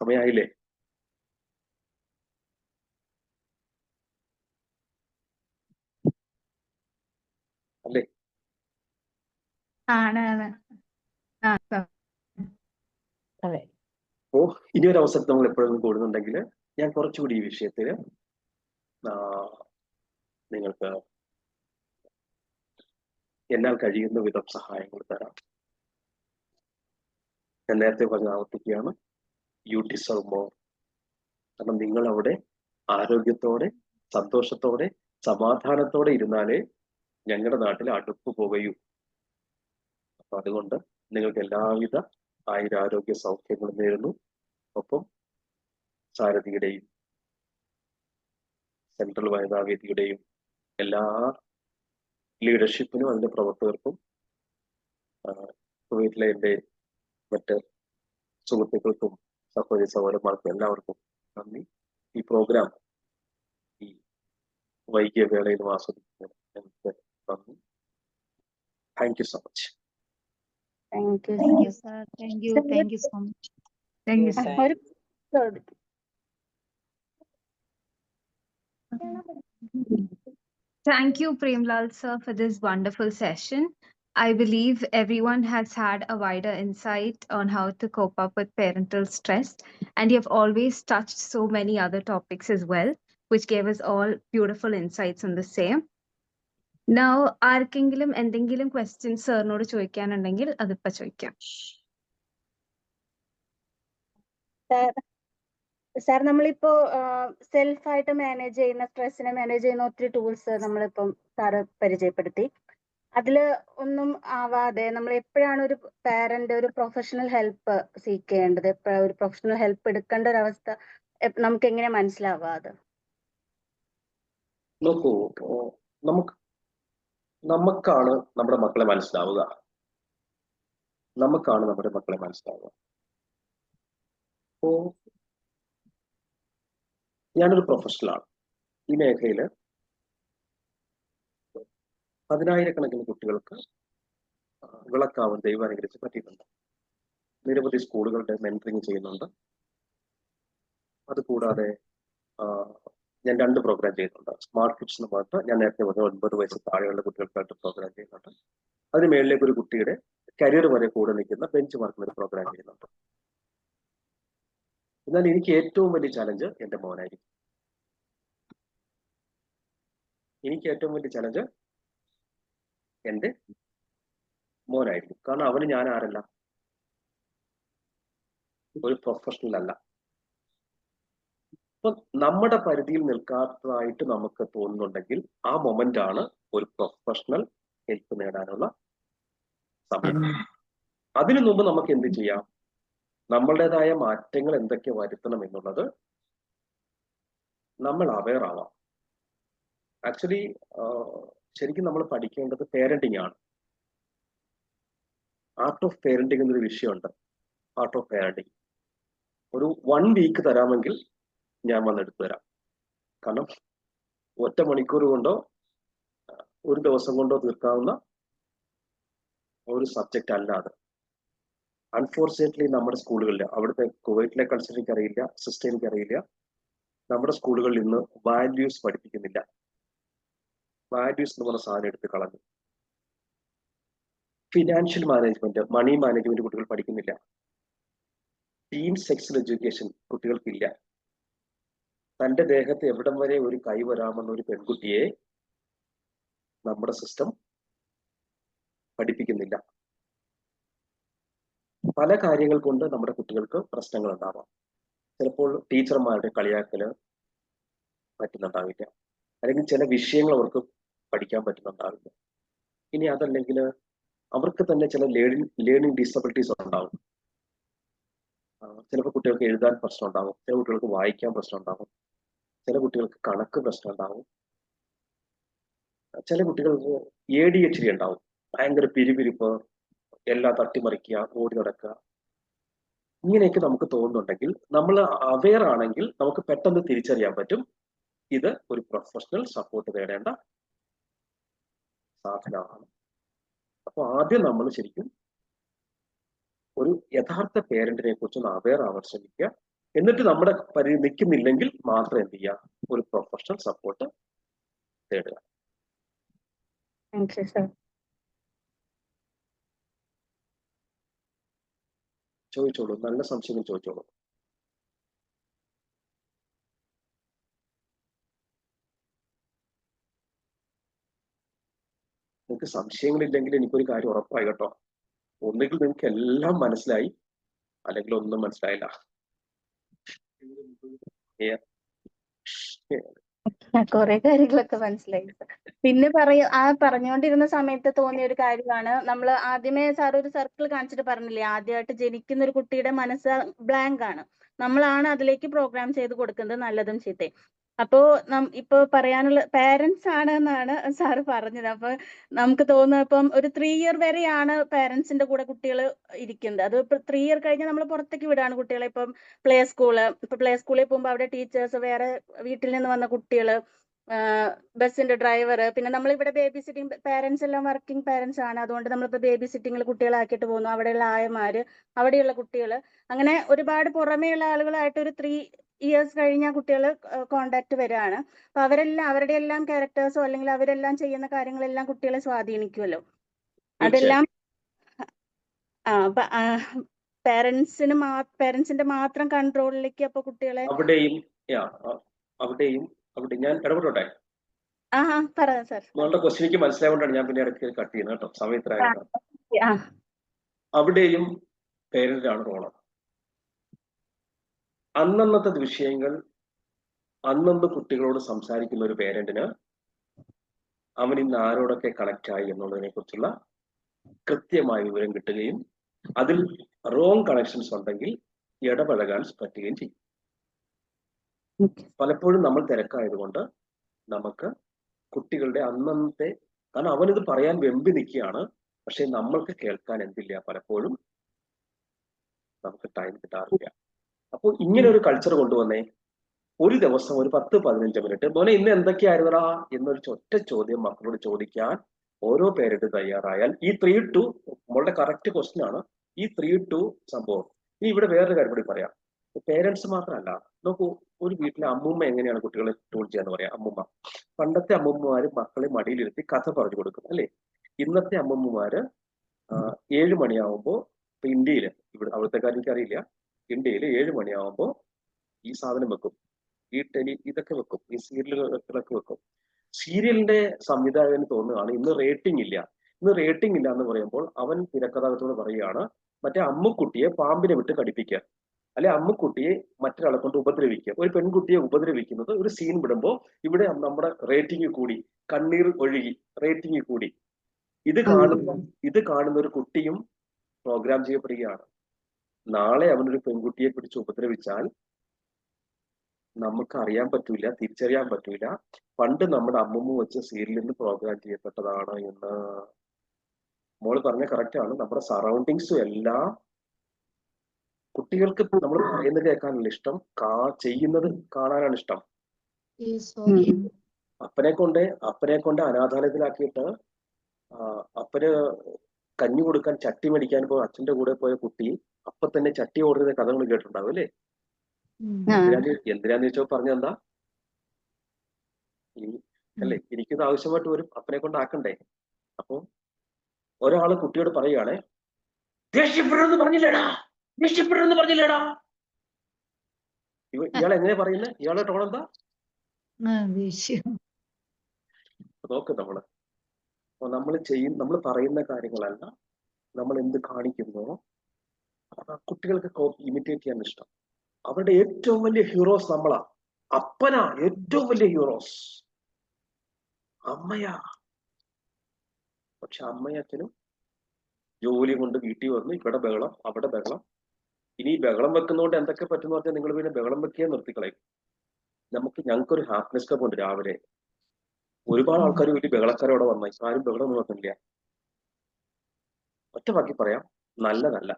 സമയമായില്ലേ? അല്ലേ? അപ്പോ ഇനിയൊരു അവസരത്തിൽ നമ്മൾ എപ്പോഴെങ്കിലും കൂടുന്നുണ്ടെങ്കിൽ ഞാൻ കുറച്ചുകൂടി ഈ വിഷയത്തിന് നിങ്ങൾക്ക് എന്നാൽ കഴിയുന്ന വിധം സഹായങ്ങൾ തരാം. ഞാൻ നേരത്തെ പറഞ്ഞ ആവർത്തിക്കുകയാണ്, യു ഡിസർവ് മോർ. കാരണം നിങ്ങൾ അവിടെ ആരോഗ്യത്തോടെ, സന്തോഷത്തോടെ, സമാധാനത്തോടെ ഇരുന്നാലേ ഞങ്ങളുടെ നാട്ടിൽ അടുപ്പ് പോകയൂ. അപ്പൊ അതുകൊണ്ട് നിങ്ങൾക്ക് എല്ലാവിധ ആയുരാരോഗ്യ സൗഖ്യങ്ങളും നേരുന്നു. ഒപ്പം സാരഥിയുടെയും സെൻട്രൽ വനിതാവേദിയുടെയും എല്ലാ ലീഡർഷിപ്പിനും അതിന്റെ പ്രവർത്തകർക്കും കുവൈറ്റിലെ എൻ്റെ മറ്റ് സുഹൃത്തുക്കൾക്കും സഹോദരി സഹോദരന്മാർക്കും എല്ലാവർക്കും നന്ദി. ഈ പ്രോഗ്രാം ഈ വൈകിയ വേളയിലും ആസ്വദിക്കുന്നതിന് എനിക്ക് നന്ദി. Thank you so much. Thank you, Thank you, sir. sir. Thank you. Thank you so much. Thank you, sir. ഒരു ചോദിക്കും. Thank you, Premlal sir, for this wonderful session. I believe everyone has had a wider insight on how to cope up with parental stress, and you have always touched so many other topics as well, which gave us all beautiful insights on the same. Now, ആർക്കെങ്കിലും എന്തെങ്കിലും questions സാറിനോട് ചോദിക്കാനുണ്ടെങ്കിൽ അതിപ്പോ ചോദിക്കാം. Sir നമ്മളിപ്പോ സെൽഫായിട്ട് manage ചെയ്യുന്ന സ്ട്രെസ്സിനെ manage ചെയ്യുന്ന ഒത്തിരി tools നമ്മളിപ്പം സാറ് പരിചയപ്പെടുത്തി. അതില് ഒന്നും ആവാതെ നമ്മൾ എപ്പോഴാണ് ഒരു പാരന്റ് ഒരു പ്രൊഫഷണൽ ഹെൽപ്പ് സീക്ക് ചെയ്യേണ്ടത്, എപ്പോഴാണ് ഒരു പ്രൊഫഷണൽ ഹെൽപ്പ് എടുക്കേണ്ട ഒരു അവസ്ഥ നമുക്ക് എങ്ങനെ മനസ്സിലാവുക? അത് നോക്കൂ, നമുക്കാണ് നമ്മുടെ മക്കളെ മനസ്സിലാവുക. അപ്പോ ഞാനൊരു പ്രൊഫഷണലാണ്. ഈ മേഖലയില് 10,000-കണക്കിന് കുട്ടികൾക്ക് വിളക്കാവാൻ ദൈവം അനുഗ്രഹിച്ച് പറ്റിയിട്ടുണ്ട്. നിരവധി സ്കൂളുകളുടെ മെന്ററിങ് ചെയ്യുന്നുണ്ട്. അതുകൂടാതെ ഞാൻ 2 പ്രോഗ്രാം ചെയ്യുന്നുണ്ട്. സ്മാർട്ട് കിഡ്സ് എന്ന് പറഞ്ഞിട്ട് ഞാൻ നേരത്തെ പറഞ്ഞ 9 വയസ്സ് താഴെയുള്ള കുട്ടികൾക്കായിട്ട് പ്രോഗ്രാം ചെയ്യുന്നുണ്ട്. അതിന് മേളിലേക്ക് ഒരു കുട്ടിയുടെ കരിയർ വരെ കൂടെ നിൽക്കുന്ന ബെഞ്ച് മാർക്കിന് ഒരു പ്രോഗ്രാം ചെയ്യുന്നുണ്ട്. എന്നാൽ എനിക്ക് ഏറ്റവും വലിയ ചലഞ്ച് എൻ്റെ മോനായിരിക്കും. കാരണം അവന് ഞാൻ ആരല്ല, ഒരു പ്രൊഫഷണൽ അല്ല. അപ്പൊ നമ്മുടെ പരിധിയിൽ നിൽക്കാത്തതായിട്ട് നമുക്ക് തോന്നുന്നുണ്ടെങ്കിൽ ആ മൊമെന്റ് ആണ് ഒരു പ്രൊഫഷണൽ ഹെൽപ്പ് നേടാനുള്ള സമയം. അതിനു മുമ്പ് നമുക്ക് എന്ത് ചെയ്യാം? നമ്മളുടേതായ മാറ്റങ്ങൾ എന്തൊക്കെ വരുത്തണം എന്നുള്ളത് നമ്മൾ അവെയർ ആവാം. ആക്ച്വലി ശരിക്കും നമ്മൾ പഠിക്കേണ്ടത് പേരന്റിങ് ആണ്. ആർട്ട് ഓഫ് പേരന്റിങ് എന്നൊരു വിഷയമുണ്ട്. ആർട്ട് ഓഫ് പേരന്റിങ് ഒരു 1 വീക്ക് തരാമെങ്കിൽ ഞാൻ വന്നെടുത്തു തരാം. കാരണം ഒറ്റ മണിക്കൂർ കൊണ്ടോ ഒരു ദിവസം കൊണ്ടോ തീർക്കാവുന്ന ഒരു സബ്ജക്റ്റ് അല്ല അത്. അൺഫോർച്ചുനേറ്റ്ലി നമ്മുടെ സ്കൂളുകളിൽ, അവിടുത്തെ കുവൈറ്റിലെ കൾച്ചർ എനിക്കറിയില്ല, സിസ്റ്റം എനിക്കറിയില്ല, നമ്മുടെ സ്കൂളുകളിൽ ഇന്ന് വാല്യൂസ് പഠിപ്പിക്കുന്നില്ല. വാല്യൂസ് എന്ന് പറഞ്ഞ സാധനം എടുത്ത് കളഞ്ഞു. ഫിനാൻഷ്യൽ മാനേജ്മെന്റ്, മണി മാനേജ്മെന്റ് കുട്ടികൾ പഠിക്കുന്നില്ല. ടീം സെക്സുവൽ എഡ്യൂക്കേഷൻ കുട്ടികൾക്കില്ല. തന്റെ ദേഹത്ത് എവിടം വരെ ഒരു കൈ വരാമെന്ന ഒരു പെൺകുട്ടിയെ നമ്മുടെ സിസ്റ്റം പഠിപ്പിക്കുന്നില്ല. പല കാര്യങ്ങൾ കൊണ്ട് നമ്മുടെ കുട്ടികൾക്ക് പ്രശ്നങ്ങൾ ഉണ്ടാവാം. ചിലപ്പോൾ ടീച്ചർമാരുടെ കളിയാക്കല് പറ്റുന്നുണ്ടാവില്ല, അല്ലെങ്കിൽ ചില വിഷയങ്ങൾ അവർക്ക് പഠിക്കാൻ പറ്റുന്നുണ്ടാവില്ല. ഇനി അതല്ലെങ്കിൽ അവർക്ക് തന്നെ ചില ലേണിംഗ് ഡിസബിലിറ്റീസ് ഉണ്ടാവും. ചിലപ്പോൾ കുട്ടികൾക്ക് എഴുതാൻ പ്രശ്നം ഉണ്ടാവും, ചില കുട്ടികൾക്ക് വായിക്കാൻ പ്രശ്നം ഉണ്ടാവും, ചില കുട്ടികൾക്ക് കണക്ക് പ്രശ്നം ഉണ്ടാവും, ചില കുട്ടികൾക്ക് ADHD ഉണ്ടാവും, ഭയങ്കര പിരിപിരിപ്പ്, എല്ലാം തട്ടിമറിക്കുക, ഓടി നടക്കുക. ഇങ്ങനെയൊക്കെ നമുക്ക് തോന്നുന്നുണ്ടെങ്കിൽ, നമ്മൾ അവെയർ ആണെങ്കിൽ നമുക്ക് പെട്ടെന്ന് തിരിച്ചറിയാൻ പറ്റും ഇത് ഒരു പ്രൊഫഷണൽ സപ്പോർട്ട് തേടേണ്ട സാധനമാണ്. അപ്പൊ ആദ്യം നമ്മൾ ശരിക്കും ഒരു യഥാർത്ഥ പേരന്റിനെ കുറിച്ചൊന്ന് അവെയർ ആവാൻ ശ്രമിക്കുക. എന്നിട്ട് നമ്മുടെ പരിധി നിൽക്കുന്നില്ലെങ്കിൽ മാത്രം എന്ത് ചെയ്യുക? ഒരു പ്രൊഫഷണൽ സപ്പോർട്ട് തേടുക. ചോദിച്ചോളൂ, നല്ല സംശയങ്ങൾ ചോദിച്ചോളൂ. നിങ്ങൾക്ക് സംശയങ്ങളില്ലെങ്കിൽ എനിക്കൊരു കാര്യം ഉറപ്പായി കേട്ടോ, ഒന്നുകിൽ നിങ്ങൾക്ക് എല്ലാം മനസ്സിലായി, അല്ലെങ്കിൽ ഒന്നും മനസ്സിലായില്ല. കുറെ കാര്യങ്ങളൊക്കെ മനസ്സിലായി. പിന്നെ പറഞ്ഞുകൊണ്ടിരുന്ന സമയത്ത് തോന്നിയ ഒരു കാര്യമാണ്, നമ്മൾ ആദ്യമേ സാർ ഒരു സർക്കിൾ കാണിച്ചിട്ട് പറഞ്ഞില്ലേ, ആദ്യമായിട്ട് ജനിക്കുന്ന ഒരു കുട്ടിയുടെ മനസ്സ് ബ്ലാങ്ക് ആണ്, നമ്മളാണ് അതിലേക്ക് പ്രോഗ്രാം ചെയ്ത് കൊടുക്കുന്നത് നല്ലതും ചീത്തയും. അപ്പോ ഇപ്പൊ പറയാനുള്ള പാരന്റ്സ് ആണ് എന്നാണ് സാറ് പറഞ്ഞത്. അപ്പൊ നമുക്ക് തോന്നുന്നു ഇപ്പം ഒരു 3 ഇയർ വരെയാണ് പാരന്റ്സിന്റെ കൂടെ കുട്ടികൾ ഇരിക്കുന്നത്. അത് ഇപ്പൊ 3 ഇയർ കഴിഞ്ഞാൽ നമ്മൾ പുറത്തേക്ക് വിടാണ് കുട്ടികളെ. ഇപ്പം പ്ലേ സ്കൂളിൽ പോകുമ്പോൾ അവിടെ ടീച്ചേഴ്സ്, വേറെ വീട്ടിൽ നിന്ന് വന്ന കുട്ടികൾ, ബസ്സിന്റെ ഡ്രൈവർ, പിന്നെ നമ്മളിവിടെ ബേബി സിറ്റിംഗ് പാരന്റ്സ് എല്ലാം വർക്കിംഗ് പാരന്റ്സ് ആണ്. അതുകൊണ്ട് നമ്മളിപ്പോ ബേബി സിറ്റിങ്ങിൽ കുട്ടികളാക്കിയിട്ട് പോകുന്നു. അവിടെയുള്ള ആയമാര്, അവിടെയുള്ള കുട്ടികൾ, അങ്ങനെ ഒരുപാട് പുറമേയുള്ള ആളുകളായിട്ട് ഒരു 3 years കഴിഞ്ഞ കുട്ടികൾ കോണ്ടാക്ട് വരികയാണ്. അപ്പൊ അവരെല്ലാം അവരുടെ എല്ലാം ക്യാരക്ടേഴ്സോ അല്ലെങ്കിൽ അവരെല്ലാം ചെയ്യുന്ന കാര്യങ്ങളെല്ലാം കുട്ടികളെ സ്വാധീനിക്കുമല്ലോ. അതെല്ലാം പേരന്റ്സിന്റെ മാത്രം കൺട്രോളിലേക്ക് അപ്പൊ കുട്ടികളെ അവിടെയും അവിടെ ഞാൻ ഇടപെടോട്ടെ? പറയാം സാർ. നിങ്ങളുടെ ക്വസ്റ്റ്യനിക്ക് മനസ്സിലായതുകൊണ്ടാണ് ഞാൻ പിന്നെ ഇടയ്ക്ക് കട്ട് ചെയ്യുന്നത് കേട്ടോ, സമയത്തിലായതുകൊണ്ടാണ്. അവിടെയും പേരന്റാണ് റോള്. അന്നന്നത്തെ വിഷയങ്ങൾ അന്നന്ന് കുട്ടികളോട് സംസാരിക്കുന്ന ഒരു പേരന്റിന് അവൻ ഇന്ന് ആരോടൊക്കെ കണക്ട് ആയി എന്നുള്ളതിനെ കുറിച്ചുള്ള കൃത്യമായ വിവരം കിട്ടുകയും അതിൽ റോങ് കണക്ഷൻസ് ഉണ്ടെങ്കിൽ ഇടപഴകാൻ പറ്റുകയും ചെയ്യും. പലപ്പോഴും നമ്മൾ തിരക്കായതുകൊണ്ട് നമുക്ക് കുട്ടികളുടെ അന്നത്തെ, കാരണം അവനിത് പറയാൻ വെമ്പി നിൽക്കുകയാണ്, പക്ഷെ നമ്മൾക്ക് കേൾക്കാൻ എന്തില്ല, പലപ്പോഴും നമുക്ക് ടൈം കിട്ടാറില്ല. അപ്പോൾ ഇങ്ങനെ ഒരു കൾച്ചർ കൊണ്ടുവന്നേ. ഒരു ദിവസം ഒരു 10-15 മിനിറ്റ് മോനെ ഇന്ന് എന്തൊക്കെയായിരുന്നടാ എന്നൊരു ഒറ്റ ചോദ്യം മക്കളോട് ചോദിക്കാൻ ഓരോ പേരന്റ് തയ്യാറായാൽ ഈ 3 to നമ്മളുടെ കറക്റ്റ് ക്വസ്റ്റ്യൻ ആണ് ഈ 3 to സംഭവം. ഇനി ഇവിടെ വേറൊരു കാര്യം കൂടി പറയാം. പേരൻസ് മാത്രമല്ല, നോക്കൂ, ഒരു വീട്ടിലെ അമ്മൂമ്മ എങ്ങനെയാണ് കുട്ടികളെ ടൂൾ ചെയ്യാന്ന് പറയാം. അമ്മൂമ്മ, പണ്ടത്തെ അമ്മൂമ്മമാര് മക്കളെ മടിയിലിരുത്തി കഥ പറഞ്ഞു കൊടുക്കും അല്ലേ. ഇന്നത്തെ അമ്മൂമ്മമാര് 7 മണിയാവുമ്പോ ഇപ്പൊ ഇന്ത്യയില്, ഇവിടെ അവിടുത്തെ കാര്യം എനിക്കറിയില്ല, ഇന്ത്യയിൽ 7 മണിയാവുമ്പോ ഈ സാധനം വെക്കും, ഈ ഇതൊക്കെ വെക്കും, ഈ സീരിയലുകളൊക്കെ വെക്കും. സീരിയലിന്റെ സംവിധായകന് തോന്നുകയാണ് ഇന്ന് റേറ്റിംഗ് ഇല്ല. ഇന്ന് റേറ്റിംഗ് ഇല്ല എന്ന് പറയുമ്പോൾ അവൻ തിരക്കഥാകൃത്തോട് പറയുകയാണ് മറ്റേ അമ്മുക്കുട്ടിയെ പാമ്പിനെ വിട്ട് കടിപ്പിക്കുക, അല്ലെ അമ്മുക്കുട്ടിയെ മറ്റൊരാളെ കൊണ്ട് ഉപദ്രവിക്കുക. ഒരു പെൺകുട്ടിയെ ഉപദ്രവിക്കുന്നത് ഒരു സീൻ വിടുമ്പോൾ ഇവിടെ നമ്മുടെ റേറ്റിംഗ് കൂടി, കണ്ണീർ ഒഴുകി, റേറ്റിംഗ് കൂടി. ഇത് കാണുന്ന ഒരു കുട്ടിയും പ്രോഗ്രാം ചെയ്യപ്പെടുകയാണ്. നാളെ അവനൊരു പെൺകുട്ടിയെ പിടിച്ച് ഉപദ്രവിച്ചാൽ നമുക്ക് അറിയാൻ പറ്റൂല, തിരിച്ചറിയാൻ പറ്റൂല പണ്ട് നമ്മുടെ അമ്മമ്മ വെച്ച സീരിയലിൽ നിന്ന് പ്രോഗ്രാം ചെയ്യപ്പെട്ടതാണ് എന്ന്. മോള് പറഞ്ഞ കറക്റ്റ് ആണ്. നമ്മുടെ സറൗണ്ടിങ്സും എല്ലാം കുട്ടികൾക്ക് നമ്മൾ പറയുന്നത് കേൾക്കാനല്ല ഇഷ്ടം, ചെയ്യുന്നത് കാണാനാണ് ഇഷ്ടം. അപ്പനെ കൊണ്ട് അനാഥാലയത്തിലാക്കിയിട്ട് അപ്പന് കഞ്ഞി കൊടുക്കാൻ ചട്ടി മേടിക്കാൻ പോയി അച്ഛന്റെ കൂടെ പോയ കുട്ടി അപ്പൊ തന്നെ ചട്ടി ഓർഡർ ചെയ്ത കഥകൾ കേട്ടിട്ടുണ്ടാവും അല്ലേ. എന്തിനാന്ന് ചോദിച്ചോ പറഞ്ഞെന്താ, അല്ലേ എനിക്കിത് ആവശ്യമായിട്ട് വരും, അപ്പനെ കൊണ്ട് ആക്കണ്ടേ. അപ്പൊ ഒരാള് കുട്ടിയോട് പറയുകയാണെ, ദേഷ്യപ്പെടരുന്ന് പറഞ്ഞില്ലേടാ. ഇയാൾ എങ്ങനെ പറയുന്നത്, ഇയാളുടെ ടോൺ എന്താ നോക്ക്. നമ്മൾ പറയുന്ന കാര്യങ്ങളല്ല, നമ്മൾ എന്ത് കാണിക്കുന്നോ കുട്ടികൾക്ക് ഇമിറ്റേറ്റ് ചെയ്യാൻ ഇഷ്ടം. അവരുടെ ഏറ്റവും വലിയ ഹീറോസ് നമ്മളാ. അപ്പനാ ഏറ്റവും വലിയ ഹീറോസ്, അമ്മയാ. പക്ഷെ അമ്മയച്ഛനും ജോലി കൊണ്ട് വീട്ടിൽ വന്ന് ഇവിടെ ബഹളം, അവിടെ ബഹളം. ഇനി ബഹളം വെക്കുന്നതുകൊണ്ട് എന്തൊക്കെ പറ്റുന്ന പറഞ്ഞാൽ നിങ്ങൾ പിന്നെ ബഹളം വെക്കുക നിർത്തിക്കളയും. ഞങ്ങൾക്കൊരു ഹാപ്പിനെസ് ക്ലബ് ഉണ്ട് രാവിലെ. ഒരുപാട് ആൾക്കാർ വലിയ ബഹളക്കാരോടെ വന്നാൽ ആരും ബഹളം ഒന്നും വെക്കുന്നില്ല. ഒറ്റ വാക്കി പറയാം, നല്ലതല്ല.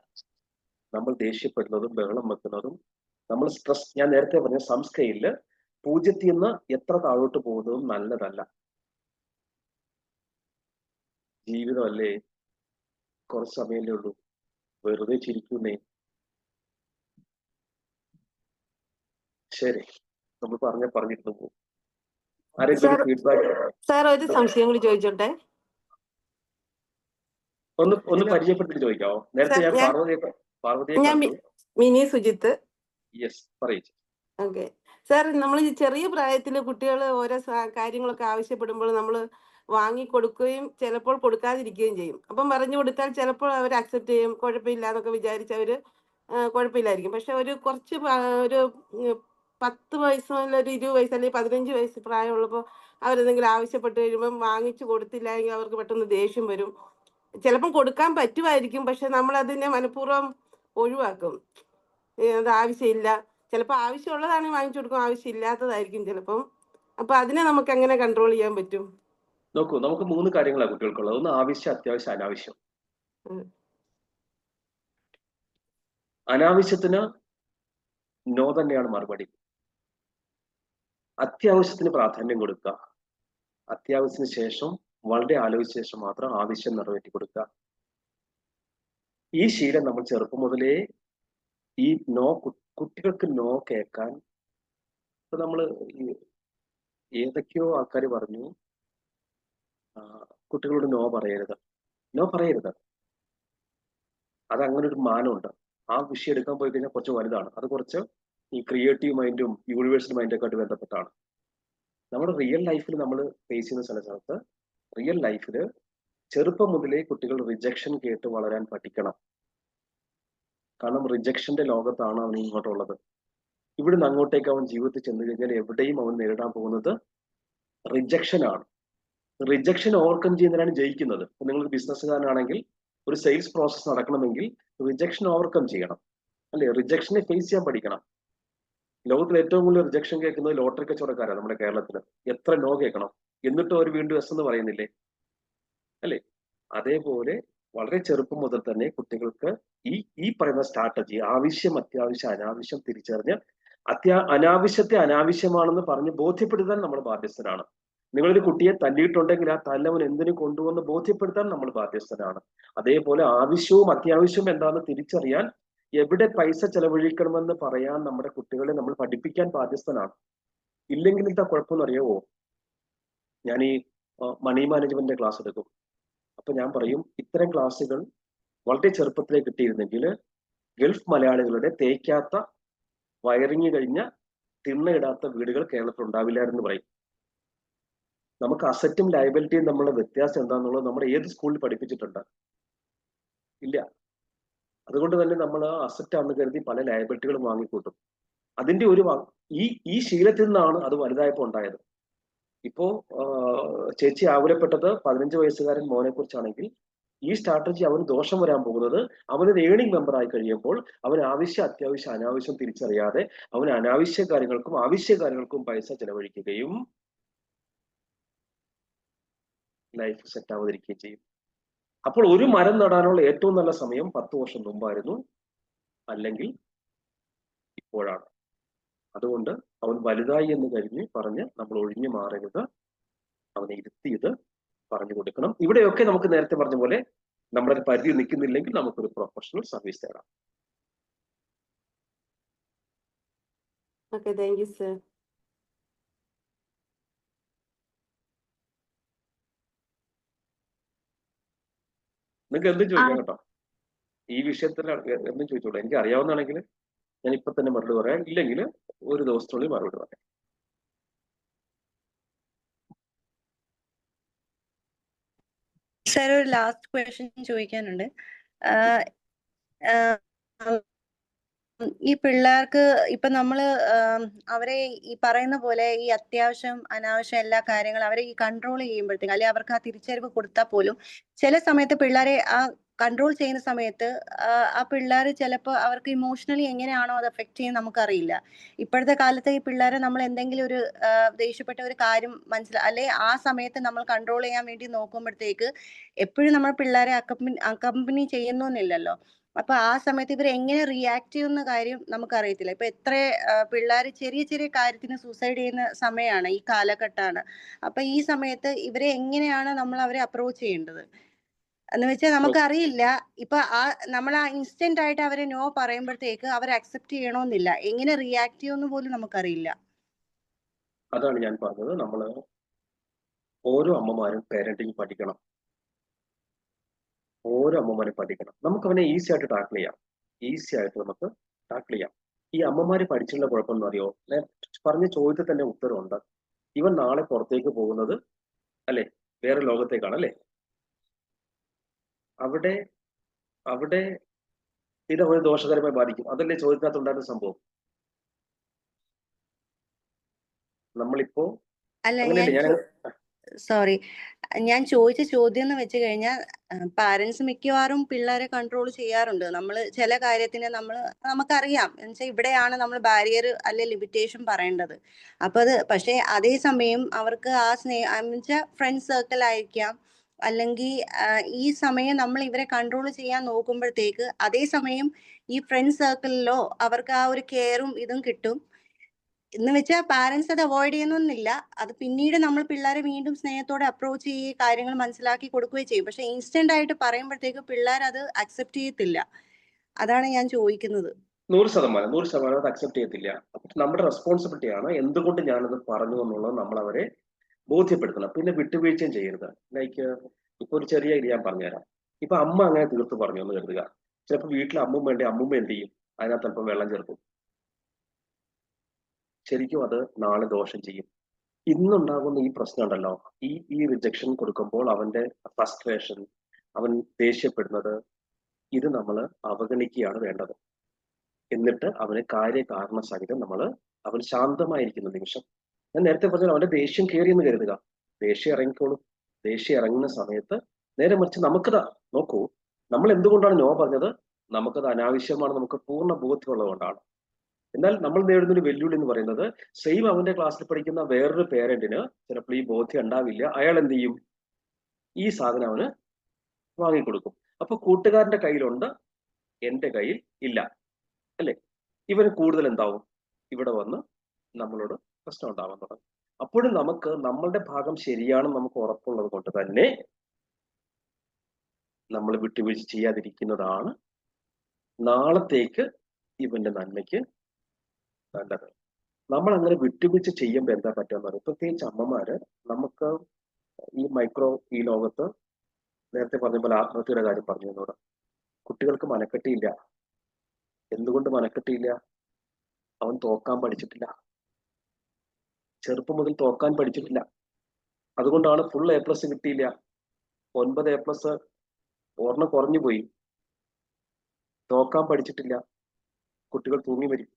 നമ്മൾ ദേഷ്യപ്പെടുന്നതും ബഹളം വെക്കുന്നതും, നമ്മൾ സ്ട്രെസ്, ഞാൻ നേരത്തെ പറഞ്ഞ സംസ്കയില് 0 നിന്ന് എത്ര താഴോട്ട് പോകുന്നതും നല്ലതല്ല. ജീവിതമല്ലേ, കുറച്ച് സമയമല്ലേ ഉള്ളൂ, വെറുതെ ചിരിക്കുന്നേ. ശരി, നമ്മൾ പറഞ്ഞിരുന്നു പോകും. ആരെങ്കിലും ഫീഡ്ബാക്ക്? സാർ ഒരു സംശയം കൂടി ചോദിച്ചോട്ടെ. ഒന്ന് പരിചയപ്പെട്ടിട്ട് ചോദിക്കാവോ? നേരത്തെ ഞാൻ മിനി സുജിത്ത്. യെസ്, പറയൂ. ഓക്കെ സാർ, നമ്മൾ ഈ ചെറിയ പ്രായത്തിൽ കുട്ടികൾ ഓരോ കാര്യങ്ങളൊക്കെ ആവശ്യപ്പെടുമ്പോൾ നമ്മൾ വാങ്ങിക്കൊടുക്കുകയും ചിലപ്പോൾ കൊടുക്കാതിരിക്കുകയും ചെയ്യും. അപ്പം പറഞ്ഞു കൊടുത്താൽ ചിലപ്പോൾ അവർ അക്സെപ്റ്റ് ചെയ്യും, കുഴപ്പമില്ല എന്നൊക്കെ വിചാരിച്ച് അവർ കുഴപ്പമില്ലായിരിക്കും. പക്ഷെ ഒരു 10 വയസ്സ് മുതൽ ഒരു 20 വയസ്സ് അല്ലെങ്കിൽ 15 വയസ്സ് പ്രായമുള്ളപ്പോൾ അവരെന്തെങ്കിലും ആവശ്യപ്പെട്ട് കഴിയുമ്പം വാങ്ങിച്ചു കൊടുത്തില്ല എങ്കിൽ അവർക്ക് പെട്ടെന്ന് ദേഷ്യം വരും. ചിലപ്പം കൊടുക്കാൻ പറ്റുമായിരിക്കും, പക്ഷെ നമ്മൾ അതിനെ മനഃപൂർവ്വം ഒഴിവാക്കും. അത് ആവശ്യമില്ല, ചിലപ്പോൾ ആവശ്യമുള്ളതാണെങ്കിൽ വാങ്ങിച്ചു കൊടുക്കും, ആവശ്യമില്ലാത്തതായിരിക്കും ചിലപ്പം. അപ്പൊ അതിനെ നമുക്ക് എങ്ങനെ കൺട്രോൾ ചെയ്യാൻ പറ്റും? നോക്കൂ, നമുക്ക് 3 കാര്യങ്ങളാണ് കുട്ടികൾക്കുള്ളത്. ഒന്ന് ആവശ്യം, അത്യാവശ്യം, അനാവശ്യം. അനാവശ്യത്തിന് നോ തന്നെയാണ് മറുപടി. അത്യാവശ്യത്തിന് പ്രാധാന്യം കൊടുക്കുക. അത്യാവശ്യത്തിന് ശേഷം വളരെ ആലോചിച്ച ശേഷം മാത്രം ആവശ്യം നിറവേറ്റി കൊടുക്കുക. ഈ ശീലം നമ്മൾ ചെറുപ്പം മുതലേ ഈ കുട്ടികൾക്ക് നോ കേൾക്കാൻ, ഇപ്പൊ നമ്മള് ഏതൊക്കെയോ ആൾക്കാർ പറഞ്ഞു കുട്ടികളോട് നോ പറയരുത്, നോ പറയരുത്. അത് അങ്ങനെ ഒരു മാനമുണ്ട്. ആ വിഷയം എടുക്കാൻ പോയി കഴിഞ്ഞാൽ കുറച്ച് വലുതാണ്. അത് കുറച്ച് ഈ ക്രിയേറ്റീവ് മൈൻഡും യൂണിവേഴ്സൽ മൈൻഡൊക്കെ ആയിട്ട് ബന്ധപ്പെട്ടാണ്. നമ്മുടെ റിയൽ ലൈഫിൽ നമ്മൾ ഫേസ് ചെയ്യുന്ന സ്ഥലത്ത് റിയൽ ലൈഫിൽ ചെറുപ്പം മുതലേ കുട്ടികൾ റിജക്ഷൻ കേട്ട് വളരാൻ പഠിക്കണം. കാരണം റിജക്ഷന്റെ ലോകത്താണ് അവൻ ഇങ്ങോട്ടുള്ളത്. ഇവിടുന്ന് അങ്ങോട്ടേക്ക് അവൻ ജീവിതത്തിൽ ചെന്ന് കഴിഞ്ഞാൽ എവിടെയും അവൻ നേരിടാൻ പോകുന്നത് റിജക്ഷൻ ആണ്. റിജക്ഷൻ ഓവർകം ചെയ്യുന്നതിനാണ് ജയിക്കുന്നത്. ഇപ്പൊ നിങ്ങൾ ബിസിനസ്സുകാരനാണെങ്കിൽ ഒരു സെയിൽസ് പ്രോസസ് നടക്കണമെങ്കിൽ റിജക്ഷൻ ഓവർകം ചെയ്യണം, അല്ലെ? റിജക്ഷനെ ഫേസ് ചെയ്യാൻ പഠിക്കണം. ലോകത്തിൽ ഏറ്റവും കൂടുതൽ റിജക്ഷൻ കേൾക്കുന്നത് ലോട്ടറി കച്ചവടക്കാരാണ് നമ്മുടെ കേരളത്തിൽ. എത്ര നോ കേൾക്കണം, എന്നിട്ടും അവർ വീണ്ടും എസ് എന്ന് പറയുന്നില്ലേ, അല്ലെ? അതേപോലെ വളരെ ചെറുപ്പം മുതൽ തന്നെ കുട്ടികൾക്ക് ഈ പറയുന്ന സ്ട്രാറ്റജി, ആവശ്യം, അത്യാവശ്യം, അനാവശ്യം തിരിച്ചറിഞ്ഞ് അനാവശ്യത്തെ അനാവശ്യമാണെന്ന് പറഞ്ഞ് ബോധ്യപ്പെടുത്താൻ നമ്മൾ ബാധ്യസ്ഥരാണ്. നിങ്ങളൊരു കുട്ടിയെ തല്ലിയിട്ടുണ്ടെങ്കിൽ ആ തല്ലവൻ എന്തിനു കൊണ്ടുവന്ന് ബോധ്യപ്പെടുത്താൻ നമ്മൾ ബാധ്യസ്ഥരാണ്. അതേപോലെ ആവശ്യവും അത്യാവശ്യവും എന്താണെന്ന് തിരിച്ചറിയാൻ, എവിടെ പൈസ ചെലവഴിക്കണമെന്ന് പറയാൻ നമ്മുടെ കുട്ടികളെ നമ്മൾ പഠിപ്പിക്കാൻ ബാധ്യസ്ഥനാണ്. ഇല്ലെങ്കിൽ എന്താ കുഴപ്പമെന്ന് അറിയാവോ? ഞാൻ ഈ മണി മാനേജ്മെന്റിന്റെ ക്ലാസ് എടുക്കും. അപ്പൊ ഞാൻ പറയും, ഇത്തരം ക്ലാസ്സുകൾ വളരെ ചെറുപ്പത്തിലേ കിട്ടിയിരുന്നെങ്കിൽ ഗൾഫ് മലയാളികളുടെ തേക്കാത്ത, വയറിങ് കഴിഞ്ഞ, തിണ്ണയിടാത്ത വീടുകൾ കേരളത്തിൽ ഉണ്ടാവില്ലായിരുന്നു പറയും. നമുക്ക് അസറ്റും ലയബിലിറ്റിയും തമ്മിലുള്ള വ്യത്യാസം എന്താണെന്നുള്ളത് നമ്മൾ ഏത് സ്കൂളിൽ പഠിപ്പിച്ചിട്ടുണ്ട്? ഇല്ല. അതുകൊണ്ട് തന്നെ നമ്മൾ ആ അസറ്റാണെന്ന് കരുതി പല ലയബിലിറ്റികളും വാങ്ങിക്കൂട്ടും. അതിന്റെ ഒരു ഈ ശീലത്തിൽ നിന്നാണ് അത് വലുതായപ്പോൾ ഉണ്ടായത്. ഇപ്പോ ചേച്ചി ആകുലപ്പെട്ടത് 15 വയസ്സുകാരൻ മോനെ കുറിച്ചാണെങ്കിൽ, ഈ സ്ട്രാറ്റജി അവന് ദോഷം വരാൻ പോകുന്നത് അവനൊരു ഏണിംഗ് മെമ്പർ ആയി കഴിയുമ്പോൾ അവൻ ആവശ്യം, അത്യാവശ്യം, അനാവശ്യം തിരിച്ചറിയാതെ അവൻ അനാവശ്യ കാര്യങ്ങൾക്കും ആവശ്യ കാര്യങ്ങൾക്കും പൈസ ചെലവഴിക്കുകയും ലൈഫ് സെറ്റ് ആവാതിരിക്കുകയും ചെയ്യും. അപ്പോൾ ഒരു മരം നടാനുള്ള ഏറ്റവും നല്ല സമയം 10 വർഷം മുമ്പായിരുന്നു, അല്ലെങ്കിൽ ഇപ്പോഴാണ്. അതുകൊണ്ട് അവൻ വലുതായി എന്ന് പറഞ്ഞ് നമ്മൾ ഒഴിഞ്ഞു മാറരുത്. അവനെ ഇരുത്തിയത് പറഞ്ഞു കൊടുക്കണം. ഇവിടെയൊക്കെ നമുക്ക് നേരത്തെ പറഞ്ഞ പോലെ നമ്മളൊരു പരിധി നിൽക്കുന്നില്ലെങ്കിൽ നമുക്കൊരു പ്രൊഫഷണൽ സർവീസ് തേടാം. Okay, thank you sir. നിങ്ങൾക്ക് എന്തും ചോദിക്കാം കേട്ടോ. ഈ വിഷയത്തിൽ എന്തും ചോദിച്ചോളൂ. എനിക്ക് അറിയാവുന്നതാണെങ്കിൽ ഞാൻ ഇപ്പൊ തന്നെ മറുപടി പറയാം, ഇല്ലെങ്കിൽ ഒരു ദിവസത്തിനുള്ളിൽ മറുപടി പറയാം. സാർ, ഒരു ലാസ്റ്റ് ക്വസ്റ്റ്യൻ ചോദിക്കാനുണ്ട്. ഈ പിള്ളേർക്ക് ഇപ്പൊ നമ്മള് അവരെ ഈ പറയുന്ന പോലെ ഈ അത്യാവശ്യം, അനാവശ്യം എല്ലാ കാര്യങ്ങളും അവരെ ഈ കൺട്രോൾ ചെയ്യുമ്പോഴത്തേക്കും, അല്ലെങ്കിൽ അവർക്ക് ആ തിരിച്ചറിവ് കൊടുത്താൽ പോലും ചില സമയത്ത് പിള്ളേരെ ആ കൺട്രോൾ ചെയ്യുന്ന സമയത്ത് ആ പിള്ളേർ ചിലപ്പോൾ അവർക്ക് ഇമോഷണലി എങ്ങനെയാണോ അത് എഫക്ട് ചെയ്യുന്നത് നമുക്കറിയില്ല. ഇപ്പോഴത്തെ കാലത്ത് ഈ പിള്ളേരെ നമ്മൾ എന്തെങ്കിലും ഒരു ദേഷ്യപ്പെട്ട ഒരു കാര്യം അല്ലെ ആ സമയത്ത് നമ്മൾ കൺട്രോൾ ചെയ്യാൻ വേണ്ടി നോക്കുമ്പോഴത്തേക്ക് എപ്പോഴും നമ്മൾ പിള്ളേരെ അക്കമ്പനി ചെയ്യുന്നു എന്നില്ലല്ലോ. അപ്പൊ ആ സമയത്ത് ഇവർ എങ്ങനെ റിയാക്ട് ചെയ്യുന്ന കാര്യം നമുക്കറിയത്തില്ല. ഇപ്പൊ എത്ര പിള്ളേർ ചെറിയ ചെറിയ കാര്യത്തിന് സൂസൈഡ് ചെയ്യുന്ന സമയമാണ്, ഈ കാലഘട്ടമാണ്. അപ്പൊ ഈ സമയത്ത് ഇവരെ എങ്ങനെയാണ് നമ്മൾ അവരെ അപ്രോച്ച് ചെയ്യേണ്ടത് എന്ന് വെച്ചാൽ നമുക്കറിയില്ല. ഇപ്പൊ നമ്മൾ ആ ഇൻസ്റ്റന്റ് ആയിട്ട് അവരെ നോ പറയുമ്പോഴത്തേക്ക് അവർ അക്സെപ്റ്റ് ചെയ്യണമെന്നില്ല. എങ്ങനെ റിയാക്ട് ചെയ്യുമെന്ന് പോലും നമുക്കറിയില്ല. അതാണ് ഞാൻ പറഞ്ഞത്, നമ്മള് ഓരോ അമ്മമാരും പേരന്റിങ് പഠിക്കണം. ഓരോ അമ്മമാരും പഠിക്കണം. നമുക്ക് അവനെ ഈസി ആയിട്ട് ടാക്കിൾ ചെയ്യാം. ഈസി ആയിട്ട് നമുക്ക് ടാക്കിൾ ചെയ്യാം. ഈ അമ്മമാര് പഠിച്ചുള്ള കുഴപ്പമെന്ന് അറിയോ? പറഞ്ഞ ചോദ്യത്തിൽ തന്നെ ഉത്തരവുണ്ട്. ഇവൻ നാളെ പുറത്തേക്ക് പോകുന്നത്, അല്ലെ, വേറെ ലോകത്തേക്കാണ്, അല്ലെ? അവിടെ ഇത് അവന് ദോഷകരമായി ബാധിക്കും. അതല്ലേ ചോദ്യത്തിനകത്തുണ്ടായിരുന്ന സംഭവം. നമ്മളിപ്പോ സോറി, ഞാൻ ചോദിച്ച ചോദ്യം എന്ന് വെച്ച് കഴിഞ്ഞാൽ, പാരന്റ്സ് മിക്കവാറും പിള്ളേരെ കൺട്രോൾ ചെയ്യാറുണ്ട്. നമ്മൾ ചില കാര്യത്തിന് നമുക്കറിയാം എന്നുവെച്ചാൽ ഇവിടെയാണ് നമ്മൾ ബാരിയർ അല്ലെ ലിമിറ്റേഷൻ പറയേണ്ടത്. അപ്പൊ അത് പക്ഷേ അതേസമയം അവർക്ക് ആ സ്നേഹം ഫ്രണ്ട് സർക്കിൾ ആയിരിക്കാം, അല്ലെങ്കിൽ ഈ സമയം നമ്മൾ ഇവരെ കൺട്രോൾ ചെയ്യാൻ നോക്കുമ്പോഴത്തേക്ക് അതേസമയം ഈ ഫ്രണ്ട് സർക്കിളിലോ അവർക്ക് ആ ഒരു കെയറും ഇതും കിട്ടും. എന്ന് വെച്ചാൽ പാരന്റ്സ് അത് അവോയ്ഡ് ചെയ്യുന്നൊന്നുമില്ല. അത് പിന്നീട് നമ്മൾ പിള്ളേരെ വീണ്ടും സ്നേഹത്തോടെ അപ്രോച്ച് ചെയ്യുകയും കാര്യങ്ങൾ മനസ്സിലാക്കി കൊടുക്കുകയും ചെയ്യും. പക്ഷെ ഇൻസ്റ്റന്റ് ആയിട്ട് പറയുമ്പോഴത്തേക്ക് പിള്ളേർ അത് അക്സെപ്റ്റ് ചെയ്യത്തില്ല. അതാണ് ഞാൻ ചോദിക്കുന്നത്. 100% അത് അക്സെപ്റ്റ് ചെയ്യത്തില്ല. അപ്പൊ നമ്മുടെ റെസ്പോൺസിബിലിറ്റിയാണ് എന്തുകൊണ്ട് ഞാനത് പറഞ്ഞു എന്നുള്ളത് നമ്മൾ അവരെ ബോധ്യപ്പെടുത്തണം. പിന്നെ വിട്ടുവീഴ്ചയും ചെയ്യരുത്. ലൈക്ക് ഇപ്പൊ ഒരു ചെറിയ ഇത് ഞാൻ പറഞ്ഞുതരാം. ഇപ്പൊ അമ്മ അങ്ങനെ തീർത്ത് പറഞ്ഞു എന്ന് കരുതുക. ചിലപ്പോൾ വീട്ടിൽ അമ്മൂമ്മ എന്ത് ചെയ്യും? അതിനകത്ത് അല്പം വെള്ളം ചേർക്കും. ശരിക്കും അത് നാളെ ദോഷം ചെയ്യും. ഇന്നുണ്ടാകുന്ന ഈ പ്രശ്നം ഉണ്ടല്ലോ, ഈ റിജക്ഷൻ കൊടുക്കുമ്പോൾ അവന്റെ ഫ്രസ്ട്രേഷൻ, അവൻ ദേഷ്യപ്പെടുന്നത്, ഇത് നമ്മൾ അവഗണിക്കുകയാണ് വേണ്ടത്. എന്നിട്ട് അവന് കാര്യകാരണ സഹിതം അവൻ ശാന്തമായിരിക്കുന്ന നിമിഷം, ഞാൻ നേരത്തെ പറഞ്ഞാൽ അവന്റെ ദേഷ്യം കയറിയെന്ന് കരുതുക, ദേഷ്യം ഇറങ്ങിക്കോളും. ദേഷ്യം ഇറങ്ങുന്ന സമയത്ത് നേരെ മറിച്ച് നമുക്കത് നോക്കൂ, നമ്മൾ എന്തുകൊണ്ടാണ് നോ പറഞ്ഞത്? നമുക്കത് അനാവശ്യമാണ്, നമുക്ക് പൂർണ്ണ ബോധ്യമുള്ളതുകൊണ്ടാണ്. എന്നാൽ നമ്മൾ നേരിടുന്ന ഒരു വെല്ലുവിളി എന്ന് പറയുന്നത്, സെയിം അവന്റെ ക്ലാസ്സിൽ പഠിക്കുന്ന വേറൊരു പേരന്റിന് ചിലപ്പോൾ ഈ ബോധ്യം ഉണ്ടാവില്ല. അയാൾ എന്ത് ചെയ്യും? ഈ സാധനം അവന് വാങ്ങിക്കൊടുക്കും. അപ്പൊ കൂട്ടുകാരന്റെ കയ്യിലുണ്ട്, എന്റെ കയ്യിൽ ഇല്ല, അല്ലെ? ഇവന് കൂടുതൽ എന്താവും? ഇവിടെ വന്ന് നമ്മളോട് പ്രശ്നം ഉണ്ടാവാൻ തുടങ്ങും. അപ്പോഴും നമുക്ക് നമ്മളുടെ ഭാഗം ശരിയാണെന്ന് നമുക്ക് ഉറപ്പുള്ളത് കൊണ്ട് തന്നെ നമ്മൾ വിട്ടുവീഴ്ച ചെയ്യാതിരിക്കുന്നതാണ് നാളത്തേക്ക് ഇവന്റെ നന്മയ്ക്ക് നല്ലത്. നമ്മൾ അങ്ങനെ വിട്ടുവീഴ്ച ചെയ്യുമ്പോൾ എന്താ പറ്റുമെന്ന് പറയും. പ്രത്യേകിച്ച് അമ്മമാര്, നമുക്ക് ഈ ലോകത്ത് നേരത്തെ പറഞ്ഞ പോലെ ആത്മഹത്യയുടെ കാര്യം പറഞ്ഞു എന്നോട്, കുട്ടികൾക്ക് മനക്കെട്ടിയില്ല. എന്തുകൊണ്ട് മനക്കെട്ടിയില്ല? അവൻ തോക്കാൻ പഠിച്ചിട്ടില്ല. ചെറുപ്പം മുതൽ തോക്കാൻ പഠിച്ചിട്ടില്ല. അതുകൊണ്ടാണ് ഫുൾ A+ കിട്ടിയില്ല. 9 A+, ഒരെണ്ണം കുറഞ്ഞു പോയി. തോക്കാൻ പഠിച്ചിട്ടില്ല. കുട്ടികൾ തൂങ്ങി വരും.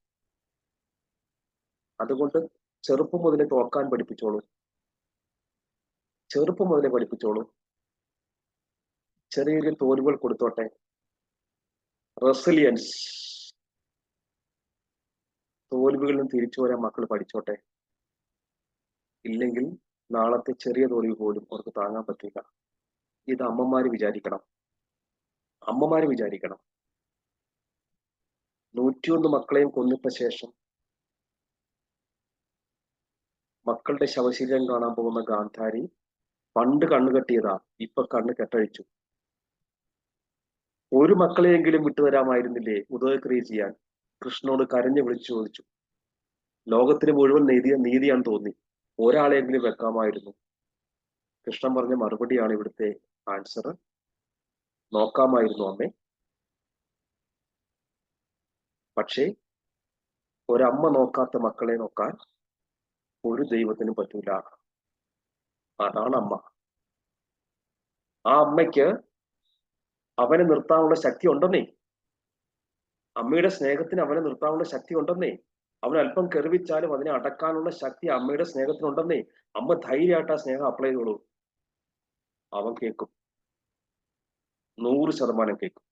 അതുകൊണ്ട് ചെറുപ്പം മുതലേ തോക്കാൻ പഠിപ്പിച്ചോളൂ. ചെറുപ്പം മുതലേ പഠിപ്പിച്ചോളൂ. ചെറിയ ചെറിയ തോൽവികൾ കൊടുത്തോട്ടെ. റെസിലിയൻസ്, തോൽവികളിൽ നിന്ന് തിരിച്ചു വരാൻ മക്കൾ പഠിച്ചോട്ടെ. ഇല്ലെങ്കിൽ നാളത്തെ ചെറിയ തോൽവി പോലും അവർക്ക് താങ്ങാൻ പറ്റില്ല. ഇത് അമ്മമാര് വിചാരിക്കണം. 101 മക്കളെയും കൊന്നിട്ട ശേഷം മക്കളുടെ ശവശരീരം കാണാൻ പോകുന്ന ഗാന്ധാരി പണ്ട് കണ്ണു കെട്ടിയതാ, ഇപ്പൊ കണ്ണ് കെട്ടഴിച്ചു. ഒരു മക്കളെയെങ്കിലും വിട്ടുതരാമായിരുന്നില്ലേ ഉദയക്രിയ ചെയ്യാൻ? കൃഷ്ണനോട് കരഞ്ഞു വിളിച്ചു ചോദിച്ചു. ലോകത്തിന് മുഴുവൻ നീതിയാന്ന് തോന്നി, ഒരാളെങ്കിലും വെക്കാമായിരുന്നു. കൃഷ്ണൻ പറഞ്ഞ മറുപടിയാണ് ഇവിടുത്തെ ആൻസർ. നോക്കാമായിരുന്നു അമ്മേ. പക്ഷേ ഒരമ്മ നോക്കാത്ത മക്കളെ നോക്കാൻ ഒരു ദൈവത്തിനും പറ്റൂല. അതാണ് അമ്മ. ആ അമ്മയ്ക്ക് അവനെ നിർത്താനുള്ള ശക്തി ഉണ്ടെന്നേ. അമ്മയുടെ സ്നേഹത്തിന് അവനെ നിർത്താനുള്ള ശക്തി ഉണ്ടെന്നേ. അവൻ അല്പം കെറിവിച്ചാലും അതിനെ അടക്കാനുള്ള ശക്തി അമ്മയുടെ സ്നേഹത്തിനുണ്ടെന്നേ. അമ്മ ധൈര്യമായിട്ട് ആ സ്നേഹം അപ്ലൈ ചെയ്തോളൂ. അവൻ കേൾക്കും, 100% കേൾക്കും.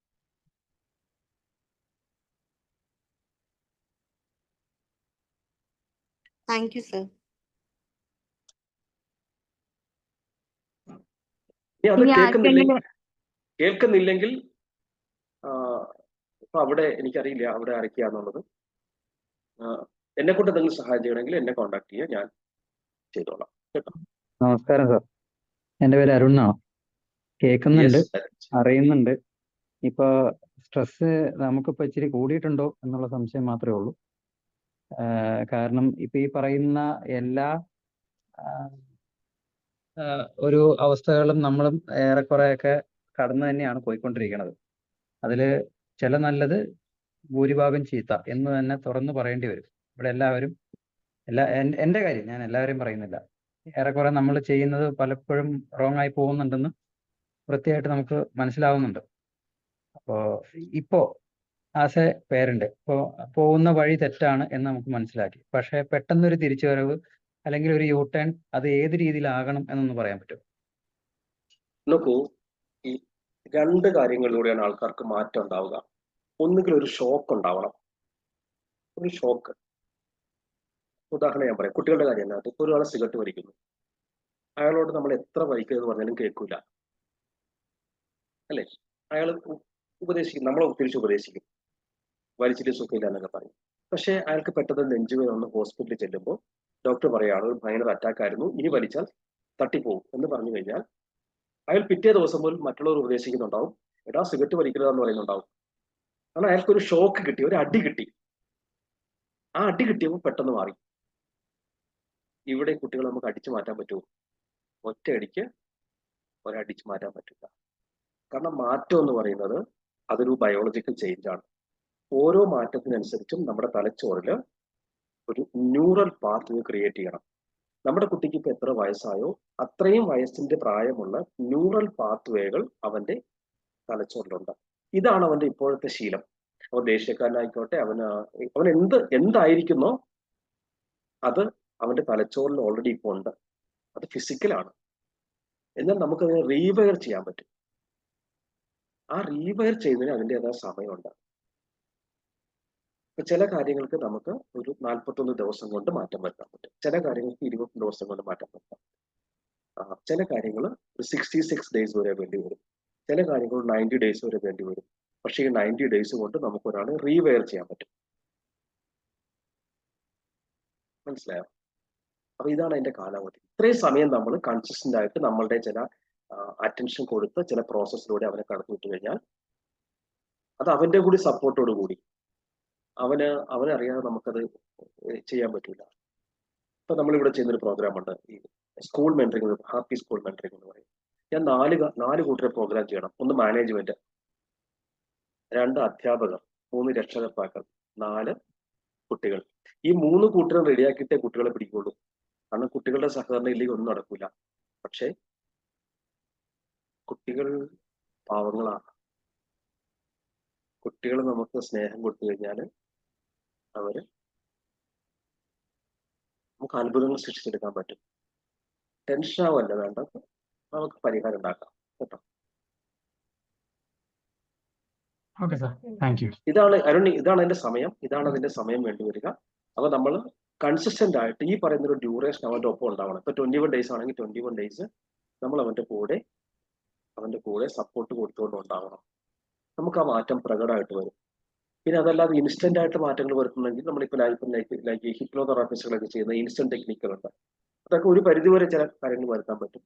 Thank you sir. ഇനി അത് ഇനി കേൾക്കുന്നില്ലെങ്കിൽ ഇപ്പൊ അവിടെ എനിക്കറിയില്ല അവിടെ ആരൊക്കെയാന്നുള്ളത്. എന്നെ കൊണ്ട് എന്തെങ്കിലും സഹായം ചെയ്യണമെങ്കിൽ എന്നെ കോൺടാക്ട് ചെയ്യുക, ഞാൻ ചെയ്തോളാം കേട്ടോ. നമസ്കാരം സാർ, എൻ്റെ പേര് അരുൺ എന്നാണ്. കേൾക്കുന്നുണ്ട്, Yes, അറിയുന്നുണ്ട്. ഇപ്പൊ സ്ട്രെസ് നമുക്കിപ്പോ ഇച്ചിരി കൂടിയിട്ടുണ്ടോ എന്നുള്ള സംശയം മാത്രമേ ഉള്ളൂ. കാരണം ഇപ്പൊ ഈ പറയുന്ന എല്ലാ ഒരു അവസ്ഥകളും നമ്മളും ഏറെക്കുറെയൊക്കെ കടന്നു തന്നെയാണ് പോയിക്കൊണ്ടിരിക്കുന്നത്. അതില് ചില നല്ലത്, ഭൂരിഭാഗം ചീത്ത എന്ന് തന്നെ തുറന്നു പറയേണ്ടി വരും. ഇവിടെ എല്ലാവരും എൻ്റെ കാര്യം ഞാൻ എല്ലാവരെയും പറയുന്നില്ല, ഏറെക്കുറെ നമ്മൾ ചെയ്യുന്നത് പലപ്പോഴും റോങ് ആയി പോകുന്നുണ്ടെന്ന് വൃത്തിയായിട്ട് നമുക്ക് മനസ്സിലാവുന്നുണ്ട്. അപ്പോൾ ഇപ്പോ ആസ് എ പേരന്റ് പോകുന്ന വഴി തെറ്റാണ് എന്ന് നമുക്ക് മനസ്സിലാക്കി. പക്ഷെ പെട്ടെന്നൊരു തിരിച്ചുവരവ് അല്ലെങ്കിൽ ഒരു യൂ ടേൺ, അത് ഏത് രീതിയിലാകണം എന്നൊന്ന് പറയാൻ പറ്റും? നോക്കൂ, ഈ 2 കാര്യങ്ങളിലൂടെയാണ് ആൾക്കാർക്ക് മാറ്റം ഉണ്ടാവുക. ഒന്നുകിൽ ഒരു ഷോക്ക് ഉണ്ടാവണം. ഒരു ഷോക്ക്. ഉദാഹരണം ഞാൻ പറയാം, കുട്ടികളുടെ കാര്യം തന്നെ. ഇപ്പൊ ഒരാൾ സിഗരറ്റ് വലിക്കുന്നു, അയാളോട് നമ്മൾ എത്ര വലിക്കരുതെന്ന് പറഞ്ഞാലും കേൾക്കൂല, അല്ലെ? അയാൾ ഉപദേശിക്കും, നമ്മളെ തിരിച്ച് ഉപദേശിക്കും, വലിച്ചിട്ട് സുഖമില്ല എന്നൊക്കെ പറയും. പക്ഷേ അയാൾക്ക് പെട്ടെന്ന് നെഞ്ചുവേദന വന്ന് ഹോസ്പിറ്റലിൽ ചെല്ലുമ്പോൾ ഡോക്ടർ പറയുകയാണ് ഒരു മൈനർ അറ്റാക്ക് ആയിരുന്നു, ഇനി വലിച്ചാൽ തട്ടിപ്പോവും എന്ന് പറഞ്ഞു കഴിഞ്ഞാൽ അയാൾ പിറ്റേ ദിവസം പോലും മറ്റുള്ളവർ ഉപദേശിക്കുന്നുണ്ടാവും, എടാ സിഗരറ്റ് വലിക്കരുതെന്ന് പറയുന്നുണ്ടാവും. കാരണം അയാൾക്കൊരു ഷോക്ക് കിട്ടി, ഒരു അടി കിട്ടി. ആ അടി കിട്ടിയപ്പോൾ പെട്ടെന്ന് മാറി. ഇവിടെ കുട്ടികളെ നമുക്ക് അടിച്ചു മാറ്റാൻ പറ്റുമോ? ഒറ്റയടിക്ക് ഒരടിച്ചു മാറ്റാൻ പറ്റില്ല. കാരണം മാറ്റം എന്ന് പറയുന്നത് അതൊരു ബയോളജിക്കൽ ചേഞ്ച് ആണ്. ഓരോ മാറ്റത്തിനനുസരിച്ചും നമ്മുടെ തലച്ചോറിൽ ഒരു ന്യൂറൽ പാത്ത് ക്രിയേറ്റ് ചെയ്യണം. നമ്മുടെ കുട്ടിക്ക് ഇപ്പൊ എത്ര വയസ്സായോ അത്രയും വയസ്സിന്റെ പ്രായമുള്ള ന്യൂറൽ പാത്ത് വേകൾ അവന്റെ തലച്ചോറിലുണ്ട്. ഇതാണ് അവന്റെ ഇപ്പോഴത്തെ ശീലം. അവൻ ദേഷ്യക്കാരനായിക്കോട്ടെ, അവൻ എന്തായിരിക്കുന്നോ അത് അവന്റെ തലച്ചോറിൽ ഓൾറെഡി ഇപ്പോൾ ഉണ്ട്. അത് ഫിസിക്കലാണ്. എന്നാൽ നമുക്കതിനെ റീവയർ ചെയ്യാൻ പറ്റും. ആ റീവയർ ചെയ്യുന്നതിന് അതിൻ്റെതായ സമയമുണ്ട്. ഇപ്പൊ ചില കാര്യങ്ങൾക്ക് നമുക്ക് ഒരു 41 ദിവസം കൊണ്ട് മാറ്റം വരുത്താൻ പറ്റും, ചില കാര്യങ്ങൾക്ക് 20 ദിവസം കൊണ്ട് മാറ്റം വരുത്താം. ചില കാര്യങ്ങൾ ഒരു 66 ഡേയ്സ് വരെ വേണ്ടി വരും, ചില കാര്യങ്ങൾ 90 ഡേയ്സ് വരെ വേണ്ടി വരും. പക്ഷേ ഈ 90 ഡേയ്സ് കൊണ്ട് നമുക്ക് ഒരാളെ റീവയർ ചെയ്യാൻ പറ്റും. മനസ്സിലായോ? അപ്പൊ ഇതാണ് അതിന്റെ കാലാവധി. ഇത്രയും സമയം നമ്മൾ കൺസിസ്റ്റന്റ് ആയിട്ട് നമ്മളുടെ ചില അറ്റൻഷൻ കൊടുത്ത് ചില പ്രോസസ്സിലൂടെ അവനെ കടത്തിവിട്ട് കഴിഞ്ഞാൽ അത് അവന്റെ കൂടി സപ്പോർട്ടോട് കൂടി അവനറിയാതെ നമുക്കത് ചെയ്യാൻ പറ്റില്ല. ഇപ്പൊ നമ്മളിവിടെ ചെയ്യുന്നൊരു പ്രോഗ്രാം ഉണ്ട്, ഈ school mentoring, happy school mentoring എന്ന് പറയും. ഞാൻ നാല് കൂട്ടരെ പ്രോഗ്രാം ചെയ്യണം. ഒന്ന് മാനേജ്മെന്റ്, 2 അധ്യാപകർ, 3 രക്ഷകർത്താക്കൾ, 4 കുട്ടികൾ. ഈ 3 കൂട്ടരും റെഡിയാക്കിയിട്ടേ കുട്ടികളെ പിടിക്കുള്ളൂ. കാരണം കുട്ടികളുടെ സഹകരണം ഇല്ലെങ്കിൽ ഒന്നും നടക്കില്ല. പക്ഷെ കുട്ടികൾ പാവങ്ങളാണ്. കുട്ടികൾ നമുക്ക് സ്നേഹം കൊടുത്തു കഴിഞ്ഞാൽ നമുക്ക് അത്ഭുതങ്ങൾ സൃഷ്ടിച്ചെടുക്കാൻ പറ്റും. ടെൻഷൻ ആവല്ല വേണ്ടത്, നമുക്ക് പരിഹാരം ഉണ്ടാക്കാം കേട്ടോ. Okay sir, thank you. ഇതാണ് അരുണി, ഇതാണ് അതിന്റെ സമയം, ഇതാണ് അതിന്റെ സമയം വേണ്ടി വരിക. അപ്പൊ നമ്മൾ കൺസിസ്റ്റന്റ് ആയിട്ട് ഈ പറയുന്ന ഒരു ഡ്യൂറേഷൻ അവന്റെ ഒപ്പം ഉണ്ടാവണം. ഇപ്പൊ 21 ഡേയ്സ് ആണെങ്കിൽ 21 ഡേയ്സ് നമ്മൾ അവന്റെ കൂടെ സപ്പോർട്ട് കൊടുത്തുകൊണ്ട് ഉണ്ടാവണം. നമുക്ക് ആ മാറ്റം പ്രകടമായിട്ട് വരും. പിന്നെ അതല്ലാതെ ഇൻസ്റ്റന്റ് ആയിട്ട് മാറ്റങ്ങൾ വരുത്തുന്നെങ്കിൽ നമ്മളിപ്പോൾ ലൈക്ക് ഹിപ്നോതെറാപ്പിസ്റ്റുകളൊക്കെ ചെയ്യുന്ന ഇൻസ്റ്റന്റ് ടെക്നിക്കുകളുണ്ട്. അതൊക്കെ ഒരു പരിധിവരെ ചില കാര്യങ്ങൾ വരുത്താൻ പറ്റും.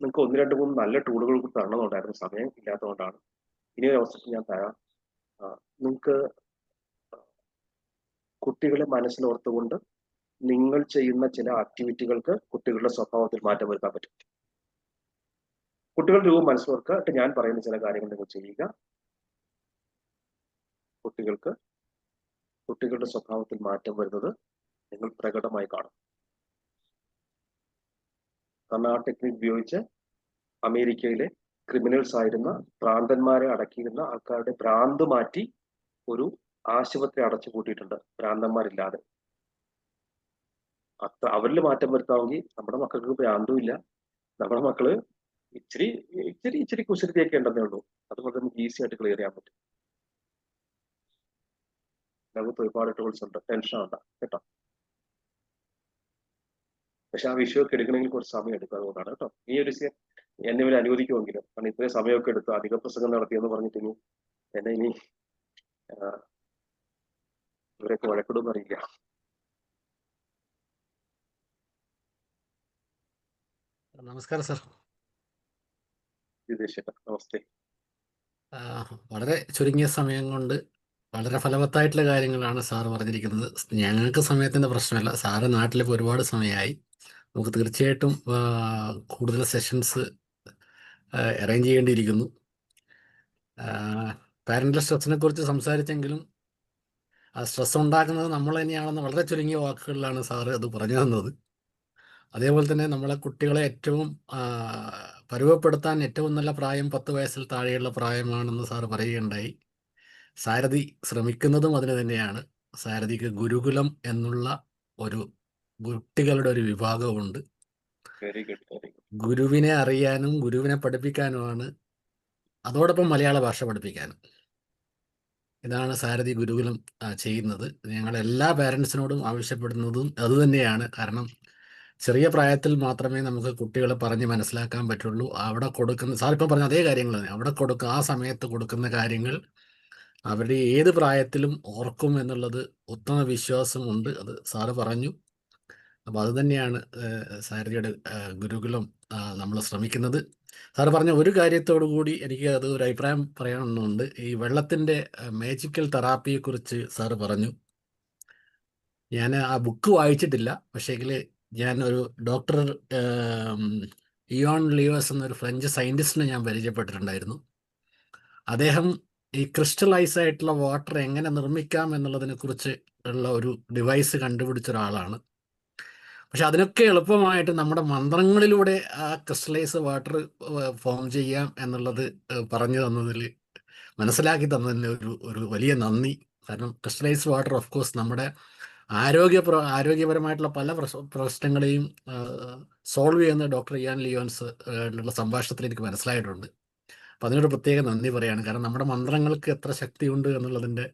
നിങ്ങൾക്ക് 1, 2, 3 നല്ല ടൂളുകൾ തരണമെന്നുണ്ടായിരുന്നു, സമയം ഇല്ലാത്തതുകൊണ്ടാണ്. ഇനി ഒരു അവസരത്തിൽ ഞാൻ തരാം. നിങ്ങൾക്ക് കുട്ടികളെ മനസ്സിലോർത്തുകൊണ്ട് നിങ്ങൾ ചെയ്യുന്ന ചില ആക്ടിവിറ്റികൾക്ക് കുട്ടികളുടെ സ്വഭാവത്തിൽ മാറ്റം വരുത്താൻ പറ്റും. കുട്ടികളുടെ രൂപം മനസ്സിലോർക്കുക, എന്നിട്ട് ഞാൻ പറയുന്ന ചില കാര്യങ്ങൾ നിങ്ങൾ ചെയ്യുക. കുട്ടികളുടെ സ്വഭാവത്തിൽ മാറ്റം വരുന്നത് നിങ്ങൾ പ്രകടമായി കാണും. കാരണം ആ ടെക്നിക് ഉപയോഗിച്ച് അമേരിക്കയിലെ ക്രിമിനൽസ് ആയിരുന്ന ഭ്രാന്തന്മാരെ അടക്കിയിരുന്ന ആൾക്കാരുടെ ഭ്രാന്ത് മാറ്റി ഒരു ആശുപത്രി അടച്ചു പൂട്ടിയിട്ടുണ്ട്, ഭ്രാന്തന്മാരില്ലാതെ. അവരിൽ മാറ്റം വരുത്താമെങ്കിൽ നമ്മുടെ മക്കൾക്ക് ഭ്രാന്തും ഇല്ല, നമ്മുടെ മക്കള് ഇച്ചിരി കുസൃതിയൊക്കെ ഉണ്ടെന്നേ ഉള്ളൂ. അതുകൊണ്ട് നമുക്ക് ഈസി ആയിട്ട് ക്ലിയർ ചെയ്യാൻ പറ്റും. നമുക്ക് ഒരുപാട് ടൂൾസ് ഉണ്ട്, ടെൻഷൻ ആവണ്ട കേട്ടോ. പക്ഷെ ആ വിഷയമൊക്കെ എടുക്കണമെങ്കിൽ കുറച്ച് സമയം എടുക്കും, അതുകൊണ്ടാണ് കേട്ടോ. ഈ ഒരു എന്നെ ഇവരെ അനുവദിക്കുമെങ്കിലും, കാരണം ഇത്രയും സമയമൊക്കെ എടുത്ത് അധിക പ്രസംഗം നടത്തിയെന്ന് പറഞ്ഞിട്ട് ഇനി ഇവരൊക്കെ വഴക്കിടുമെന്ന് അറിയില്ല. നമസ്കാരം സർ. നമസ്തേ. വളരെ ചുരുങ്ങിയ സമയം കൊണ്ട് വളരെ ഫലവത്തായിട്ടുള്ള കാര്യങ്ങളാണ് സാറ് പറഞ്ഞിരിക്കുന്നത്. ഞങ്ങൾക്ക് സമയത്തിൻ്റെ പ്രശ്നമല്ല, സാറ് നാട്ടിലിപ്പോൾ ഒരുപാട് സമയമായി. നമുക്ക് തീർച്ചയായിട്ടും കൂടുതൽ സെഷൻസ് അറേഞ്ച് ചെയ്യേണ്ടിയിരിക്കുന്നു. പാരൻ്റൽ സ്ട്രെസ്സിനെ കുറിച്ച് സംസാരിച്ചെങ്കിലും ആ സ്ട്രെസ് ഉണ്ടാക്കുന്നത് നമ്മൾ തന്നെയാണെന്ന് വളരെ ചുരുങ്ങിയ വാക്കുകളിലാണ് സാറ് അത് പറഞ്ഞു തന്നത്. അതേപോലെ തന്നെ നമ്മളെ കുട്ടികളെ ഏറ്റവും പരുവപ്പെടുത്താൻ ഏറ്റവും നല്ല പ്രായം 10 വയസ്സിൽ താഴെയുള്ള പ്രായമാണെന്ന് സാറ് പറയുകയുണ്ടായി. സാരഥി ശ്രമിക്കുന്നതും അതിന് തന്നെയാണ്. സാരഥിക്ക് ഗുരുകുലം എന്നുള്ള ഒരു കുട്ടികളുടെ ഒരു വിഭാഗമുണ്ട്. ഗുരുവിനെ അറിയാനും ഗുരുവിനെ പഠിപ്പിക്കാനുമാണ്, അതോടൊപ്പം മലയാള ഭാഷ പഠിപ്പിക്കാനും. ഇതാണ് സാരഥി ഗുരുകുലം ചെയ്യുന്നത്. ഞങ്ങൾ എല്ലാ പാരൻസിനോടും ആവശ്യപ്പെടുന്നതും അതുതന്നെയാണ്. കാരണം ചെറിയ പ്രായത്തിൽ മാത്രമേ നമുക്ക് കുട്ടികളെ പറഞ്ഞ് മനസ്സിലാക്കാൻ പറ്റുള്ളൂ. അവിടെ കൊടുക്കുന്ന, സാറിപ്പം പറഞ്ഞ അതേ കാര്യങ്ങൾ തന്നെ, അവിടെ ആ സമയത്ത് കൊടുക്കുന്ന കാര്യങ്ങൾ അവരുടെ ഏത് പ്രായത്തിലും ഓർക്കും എന്നുള്ളത് ഉത്തമ വിശ്വാസമുണ്ട്. അത് സാറ് പറഞ്ഞു. അപ്പോൾ അത് തന്നെയാണ് സാരഥിയുടെ ഗുരുകുലം നമ്മൾ ശ്രമിക്കുന്നത്. സാറ് പറഞ്ഞ ഒരു കാര്യത്തോടു കൂടി എനിക്ക് അത് ഒരു അഭിപ്രായം പറയാനുണ്ട്. ഈ വെള്ളത്തിൻ്റെ മാജിക്കൽ തെറാപ്പിയെക്കുറിച്ച് സാറ് പറഞ്ഞു. ഞാൻ ആ ബുക്ക് വായിച്ചിട്ടില്ല, പക്ഷേങ്കിൽ ഞാൻ ഒരു ഡോക്ടർ ഇയോൺ ലിയോസ് എന്നൊരു ഫ്രഞ്ച് സയൻറ്റിസ്റ്റിനെ ഞാൻ പരിചയപ്പെട്ടിട്ടുണ്ടായിരുന്നു. അദ്ദേഹം ഈ ക്രിസ്റ്റലൈസ് ആയിട്ടുള്ള വാട്ടർ എങ്ങനെ നിർമ്മിക്കാം എന്നുള്ളതിനെ കുറിച്ച് ഉള്ള ഒരു ഡിവൈസ് കണ്ടുപിടിച്ച ഒരാളാണ്. പക്ഷെ അതിനൊക്കെ എളുപ്പമായിട്ട് നമ്മുടെ മന്ത്രങ്ങളിലൂടെ ആ ക്രിസ്റ്റലൈസ് വാട്ടർ ഫോം ചെയ്യാം എന്നുള്ളത് പറഞ്ഞു തന്നതിൽ, മനസ്സിലാക്കി തന്നതിന് ഒരു വലിയ നന്ദി. കാരണം ക്രിസ്റ്റലൈസ് വാട്ടർ ഓഫ് കോഴ്സ് നമ്മുടെ ആരോഗ്യപരമായിട്ടുള്ള പല പ്രശ്നങ്ങളെയും സോൾവ് ചെയ്യുന്ന ഡോക്ടർ ഇയാൻ ലിയോൺസ് ഉള്ള സംഭാഷണത്തിൽ എനിക്ക് മനസ്സിലായിട്ടുണ്ട്. അപ്പം അതിനൊരു പ്രത്യേക നന്ദി പറയാണ്. കാരണം നമ്മുടെ മന്ത്രങ്ങൾക്ക് എത്ര ശക്തിയുണ്ട് എന്നുള്ളതിൻ്റെ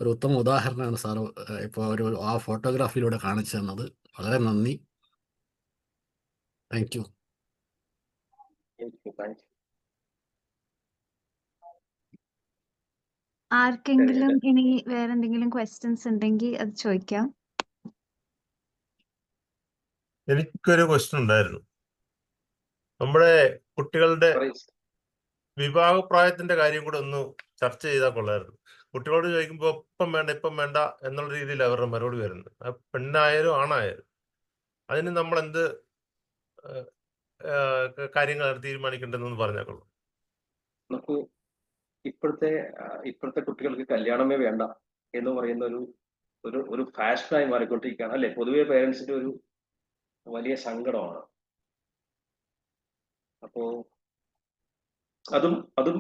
ഒരു ഉത്തമ ഉദാഹരണമാണ് സാറ് ഇപ്പോൾ ആ ഫോട്ടോഗ്രാഫിയിലൂടെ കാണിച്ചു തന്നത്. വളരെ നന്ദി. Thank you. ആർക്കെങ്കിലും ഇനി വേറെ എന്തെങ്കിലും ക്വസ്റ്റ്യൻസ് ഉണ്ടെങ്കിൽ അത് ചോദിക്കാം. എനിക്കൊരു ക്വസ്റ്റ്യൻ ഉണ്ടായിരുന്നു. നമ്മുടെ കുട്ടികളുടെ വിവാഹപ്രായത്തിന്റെ കാര്യം കൂടെ ഒന്ന് ചർച്ച ചെയ്താൽ കൊള്ളായിരുന്നു. കുട്ടികളോട് ചോദിക്കുമ്പോൾ ഇപ്പം വേണ്ട എന്നുള്ള രീതിയിൽ അവരുടെ മറുപടി വരുന്നത്. പെണ്ണായാലും ആണായാലും അതിന് നമ്മൾ എന്ത് കാര്യങ്ങളാണ് തീരുമാനിക്കേണ്ടതെന്ന് പറഞ്ഞാൽ കൊള്ളാം. നമുക്ക് ഇപ്പോഴത്തെ കുട്ടികൾക്ക് കല്യാണമേ വേണ്ട എന്ന് പറയുന്ന ഒരു ഫാഷനായി മാറിക്കൊണ്ടിരിക്കുകയാണ് അല്ലെ? പൊതുവെ പേരൻസിന്റെ ഒരു വലിയ സങ്കടമാണ്. അപ്പോ അതും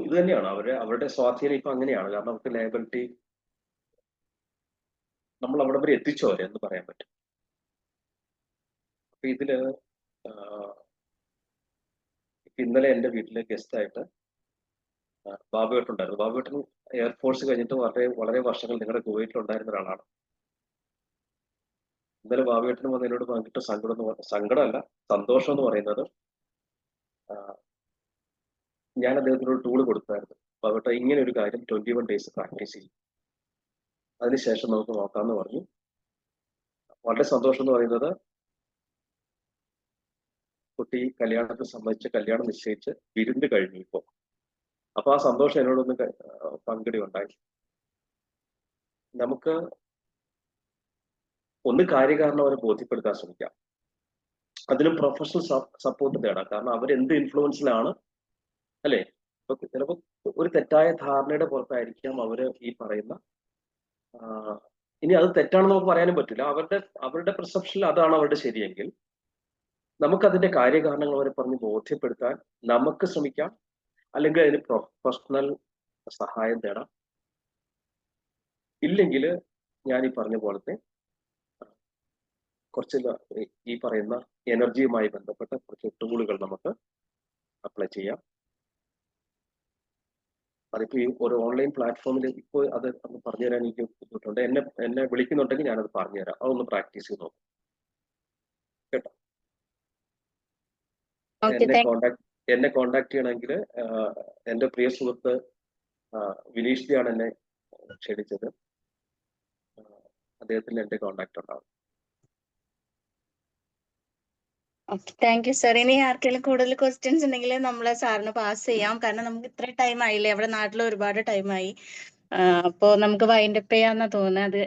ഇത് തന്നെയാണ് അവരുടെ സ്വാധീനം ഇപ്പൊ അങ്ങനെയാണ്. കാരണം അവർക്ക് ലയബിലിറ്റി നമ്മൾ അവിടെ വരെ എത്തിച്ചോ അവരെ എന്ന് പറയാൻ പറ്റും. അപ്പൊ ഇതില് ഇന്നലെ എന്റെ വീട്ടിലെ ഗസ്റ്റ് ആയിട്ട് ബാബുവേട്ടുണ്ടായിരുന്നു. ബാബുവേട്ടൻ എയർഫോഴ്സ് കഴിഞ്ഞിട്ട് വളരെ വർഷങ്ങൾ നിങ്ങളുടെ കുവൈറ്റിലുണ്ടായിരുന്ന ഒരാളാണ്. ഇന്നലെ ബാബുവേട്ടന് വന്ന് എന്നോട് പറഞ്ഞിട്ട് സങ്കടമല്ല സന്തോഷം എന്ന് പറയുന്നത്, ഞാൻ അദ്ദേഹത്തിന് ഒരു ടൂള് കൊടുത്തായിരുന്നു. ബാബുവേട്ട ഇങ്ങനെ ഒരു കാര്യം 21 days പ്രാക്ടീസ് ചെയ്യും, അതിനുശേഷം നമുക്ക് നോക്കാമെന്ന് പറഞ്ഞു. വളരെ സന്തോഷം എന്ന് പറയുന്നത്, കുട്ടി കല്യാണത്തെ സംബന്ധിച്ച് കല്യാണം നിശ്ചയിച്ച് വിരുന്ന് കഴിഞ്ഞു ഇപ്പോൾ. അപ്പൊ ആ സന്തോഷം എന്നോടൊന്ന് പങ്കിടുകയുണ്ടായി. നമുക്ക് ഒന്ന് കാര്യകാരണം അവരെ ബോധ്യപ്പെടുത്താൻ ശ്രമിക്കാം, അതിനും പ്രൊഫഷണൽ സപ്പോർട്ട് തേടാം. കാരണം അവരെന്ത് ഇൻഫ്ലുവൻസിലാണ് അല്ലെ? ഇപ്പൊ ചിലപ്പോൾ ഒരു തെറ്റായ ധാരണയുടെ പുറത്തായിരിക്കാം അവര് ഈ പറയുന്ന, ഇനി അത് തെറ്റാണെന്ന് നമുക്ക് പറയാനും പറ്റില്ല. അവരുടെ പെർസെപ്ഷനിൽ അതാണ് അവരുടെ ശരിയെങ്കിൽ നമുക്കതിന്റെ കാര്യകാരണങ്ങൾ അവരെ പറഞ്ഞ് ബോധ്യപ്പെടുത്താൻ നമുക്ക് ശ്രമിക്കാം. അല്ലെങ്കിൽ അതിന് പ്രൊഫഷണൽ സഹായം തേടാം. ഇല്ലെങ്കിൽ ഞാൻ ഈ പറഞ്ഞ പോലത്തെ കുറച്ച് ഈ പറയുന്ന എനർജിയുമായി ബന്ധപ്പെട്ട കുറച്ച് ടൂളുകൾ നമുക്ക് അപ്ലൈ ചെയ്യാം. അതിപ്പോ ഈ ഒരു ഓൺലൈൻ പ്ലാറ്റ്ഫോമിൽ ഇപ്പോൾ അത് പറഞ്ഞുതരാൻ എനിക്ക് ബുദ്ധിമുട്ടുണ്ട്. എന്നെ വിളിക്കുന്നുണ്ടെങ്കിൽ ഞാനത് പറഞ്ഞുതരാം. അതൊന്ന് പ്രാക്ടീസ് ചെയ്ത് നോക്കാം കേട്ടോ. എന്നെ കോണ്ടാക്ട് ചെയ്യണമെങ്കിൽ എൻ്റെ പ്രിയ സുഹൃത്ത് വിനീഷ്ജിയാണ് എന്നെ ക്ഷണിച്ചത്. അദ്ദേഹത്തിന് എൻ്റെ കോണ്ടാക്ട് ഉണ്ടാവും. Okay, thank you sir. ഇനി ആർക്കെങ്കിലും കൂടുതൽ ക്വസ്റ്റ്യൻസ് ഉണ്ടെങ്കിൽ നമ്മൾ സാറിന് പാസ് ചെയ്യാം. കാരണം നമുക്ക് ഇത്ര ടൈം ആയില്ലേ, അവിടെ നാട്ടിൽ ഒരുപാട് ടൈമായി. അപ്പോൾ നമുക്ക് വൈൻഡപ്പ് ചെയ്യാന്നാ തോന്നുന്നത്. അത്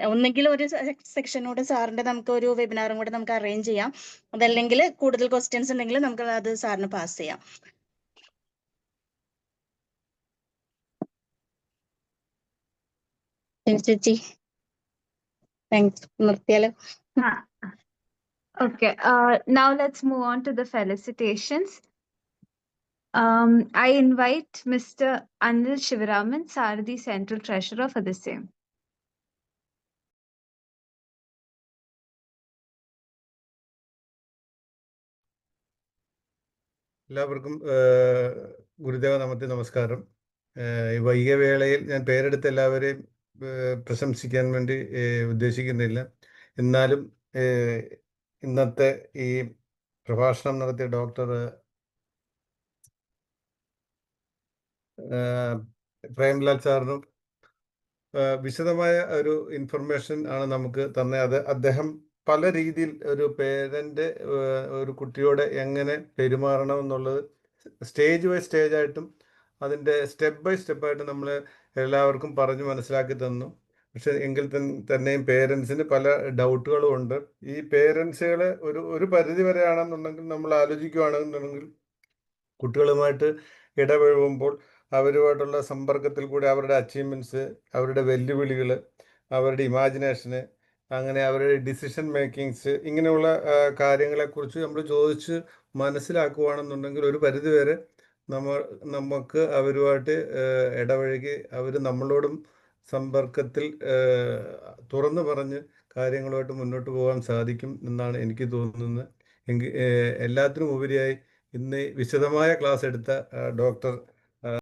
ഒന്നെങ്കിൽ ഒരു സെക്ഷനോട് സാറിന്റെ നമുക്ക് ഒരു വെബിനാറും കൂടെ നമുക്ക് അറേഞ്ച് ചെയ്യാം. അതല്ലെങ്കിൽ കൂടുതൽ ക്വസ്റ്റ്യൻസ് ഉണ്ടെങ്കിൽ നമുക്ക് അത് സാറിന് പാസ് ചെയ്യാം. ചേച്ചി thanks, നിർത്തിയാലോ? Okay, now let's move on to the felicitations. I invite Mr. Anil Shivaraman, Saradi Central Treasurer, for the same. എല്ലാവർക്കും ഗുരുദേവ നമസ്കാരം. ഈ വൈകിയ വേളയിൽ ഞാൻ പേരെടുത്ത് എല്ലാവരെയും പ്രശംസിക്കാൻ വേണ്ടി ഉദ്ദേശിക്കുന്നില്ല. എന്നാലും ഇന്നത്തെ ഈ പ്രഭാഷണം നടത്തിയ ഡോക്ടർ പ്രേംലാൽ സാറിനും വിശദമായ ഒരു ഇൻഫർമേഷൻ ആണ് നമുക്ക് തന്നെ. അത് അദ്ദേഹം പല രീതിയിൽ ഒരു പേരൻ്റ് ഒരു കുട്ടിയോട് എങ്ങനെ പെരുമാറണം എന്നുള്ളത് സ്റ്റേജ് ബൈ സ്റ്റേജ് ആയിട്ടും അതിൻ്റെ സ്റ്റെപ്പ് ബൈ സ്റ്റെപ്പായിട്ടും നമ്മൾ എല്ലാവർക്കും പറഞ്ഞ് മനസ്സിലാക്കി തന്നു. പക്ഷെ എങ്കിൽ തന്നെയും പേരൻസിന് പല ഡൗട്ടുകളും ഉണ്ട്. ഈ പേരൻസുകളെ ഒരു പരിധി വരെയാണെന്നുണ്ടെങ്കിൽ നമ്മൾ ആലോചിക്കുകയാണെന്നുണ്ടെങ്കിൽ കുട്ടികളുമായിട്ട് ഇടപഴകുമ്പോൾ അവരുമായിട്ടുള്ള സമ്പർക്കത്തിൽ കൂടി അവരുടെ അച്ചീവ്മെൻറ്റ്സ്, അവരുടെ വെല്ലുവിളികൾ, അവരുടെ ഇമാജിനേഷന്, അങ്ങനെ അവരുടെ ഡിസിഷൻ മേക്കിങ്സ്, ഇങ്ങനെയുള്ള കാര്യങ്ങളെക്കുറിച്ച് നമ്മൾ ചോദിച്ച് മനസ്സിലാക്കുകയാണെന്നുണ്ടെങ്കിൽ ഒരു പരിധി വരെ നമുക്ക് അവരുമായിട്ട് ഇടപഴകി അവർ നമ്മളോടും സമ്പർക്കത്തിൽ തുറന്നു പറഞ്ഞ് കാര്യങ്ങളുമായിട്ട് മുന്നോട്ട് പോകാൻ സാധിക്കും എന്നാണ് എനിക്ക് തോന്നുന്നത്. എല്ലാത്തിനും ഉപരിയായി ഇന്ന് വിശദമായ ക്ലാസ് എടുത്ത ഡോക്ടർ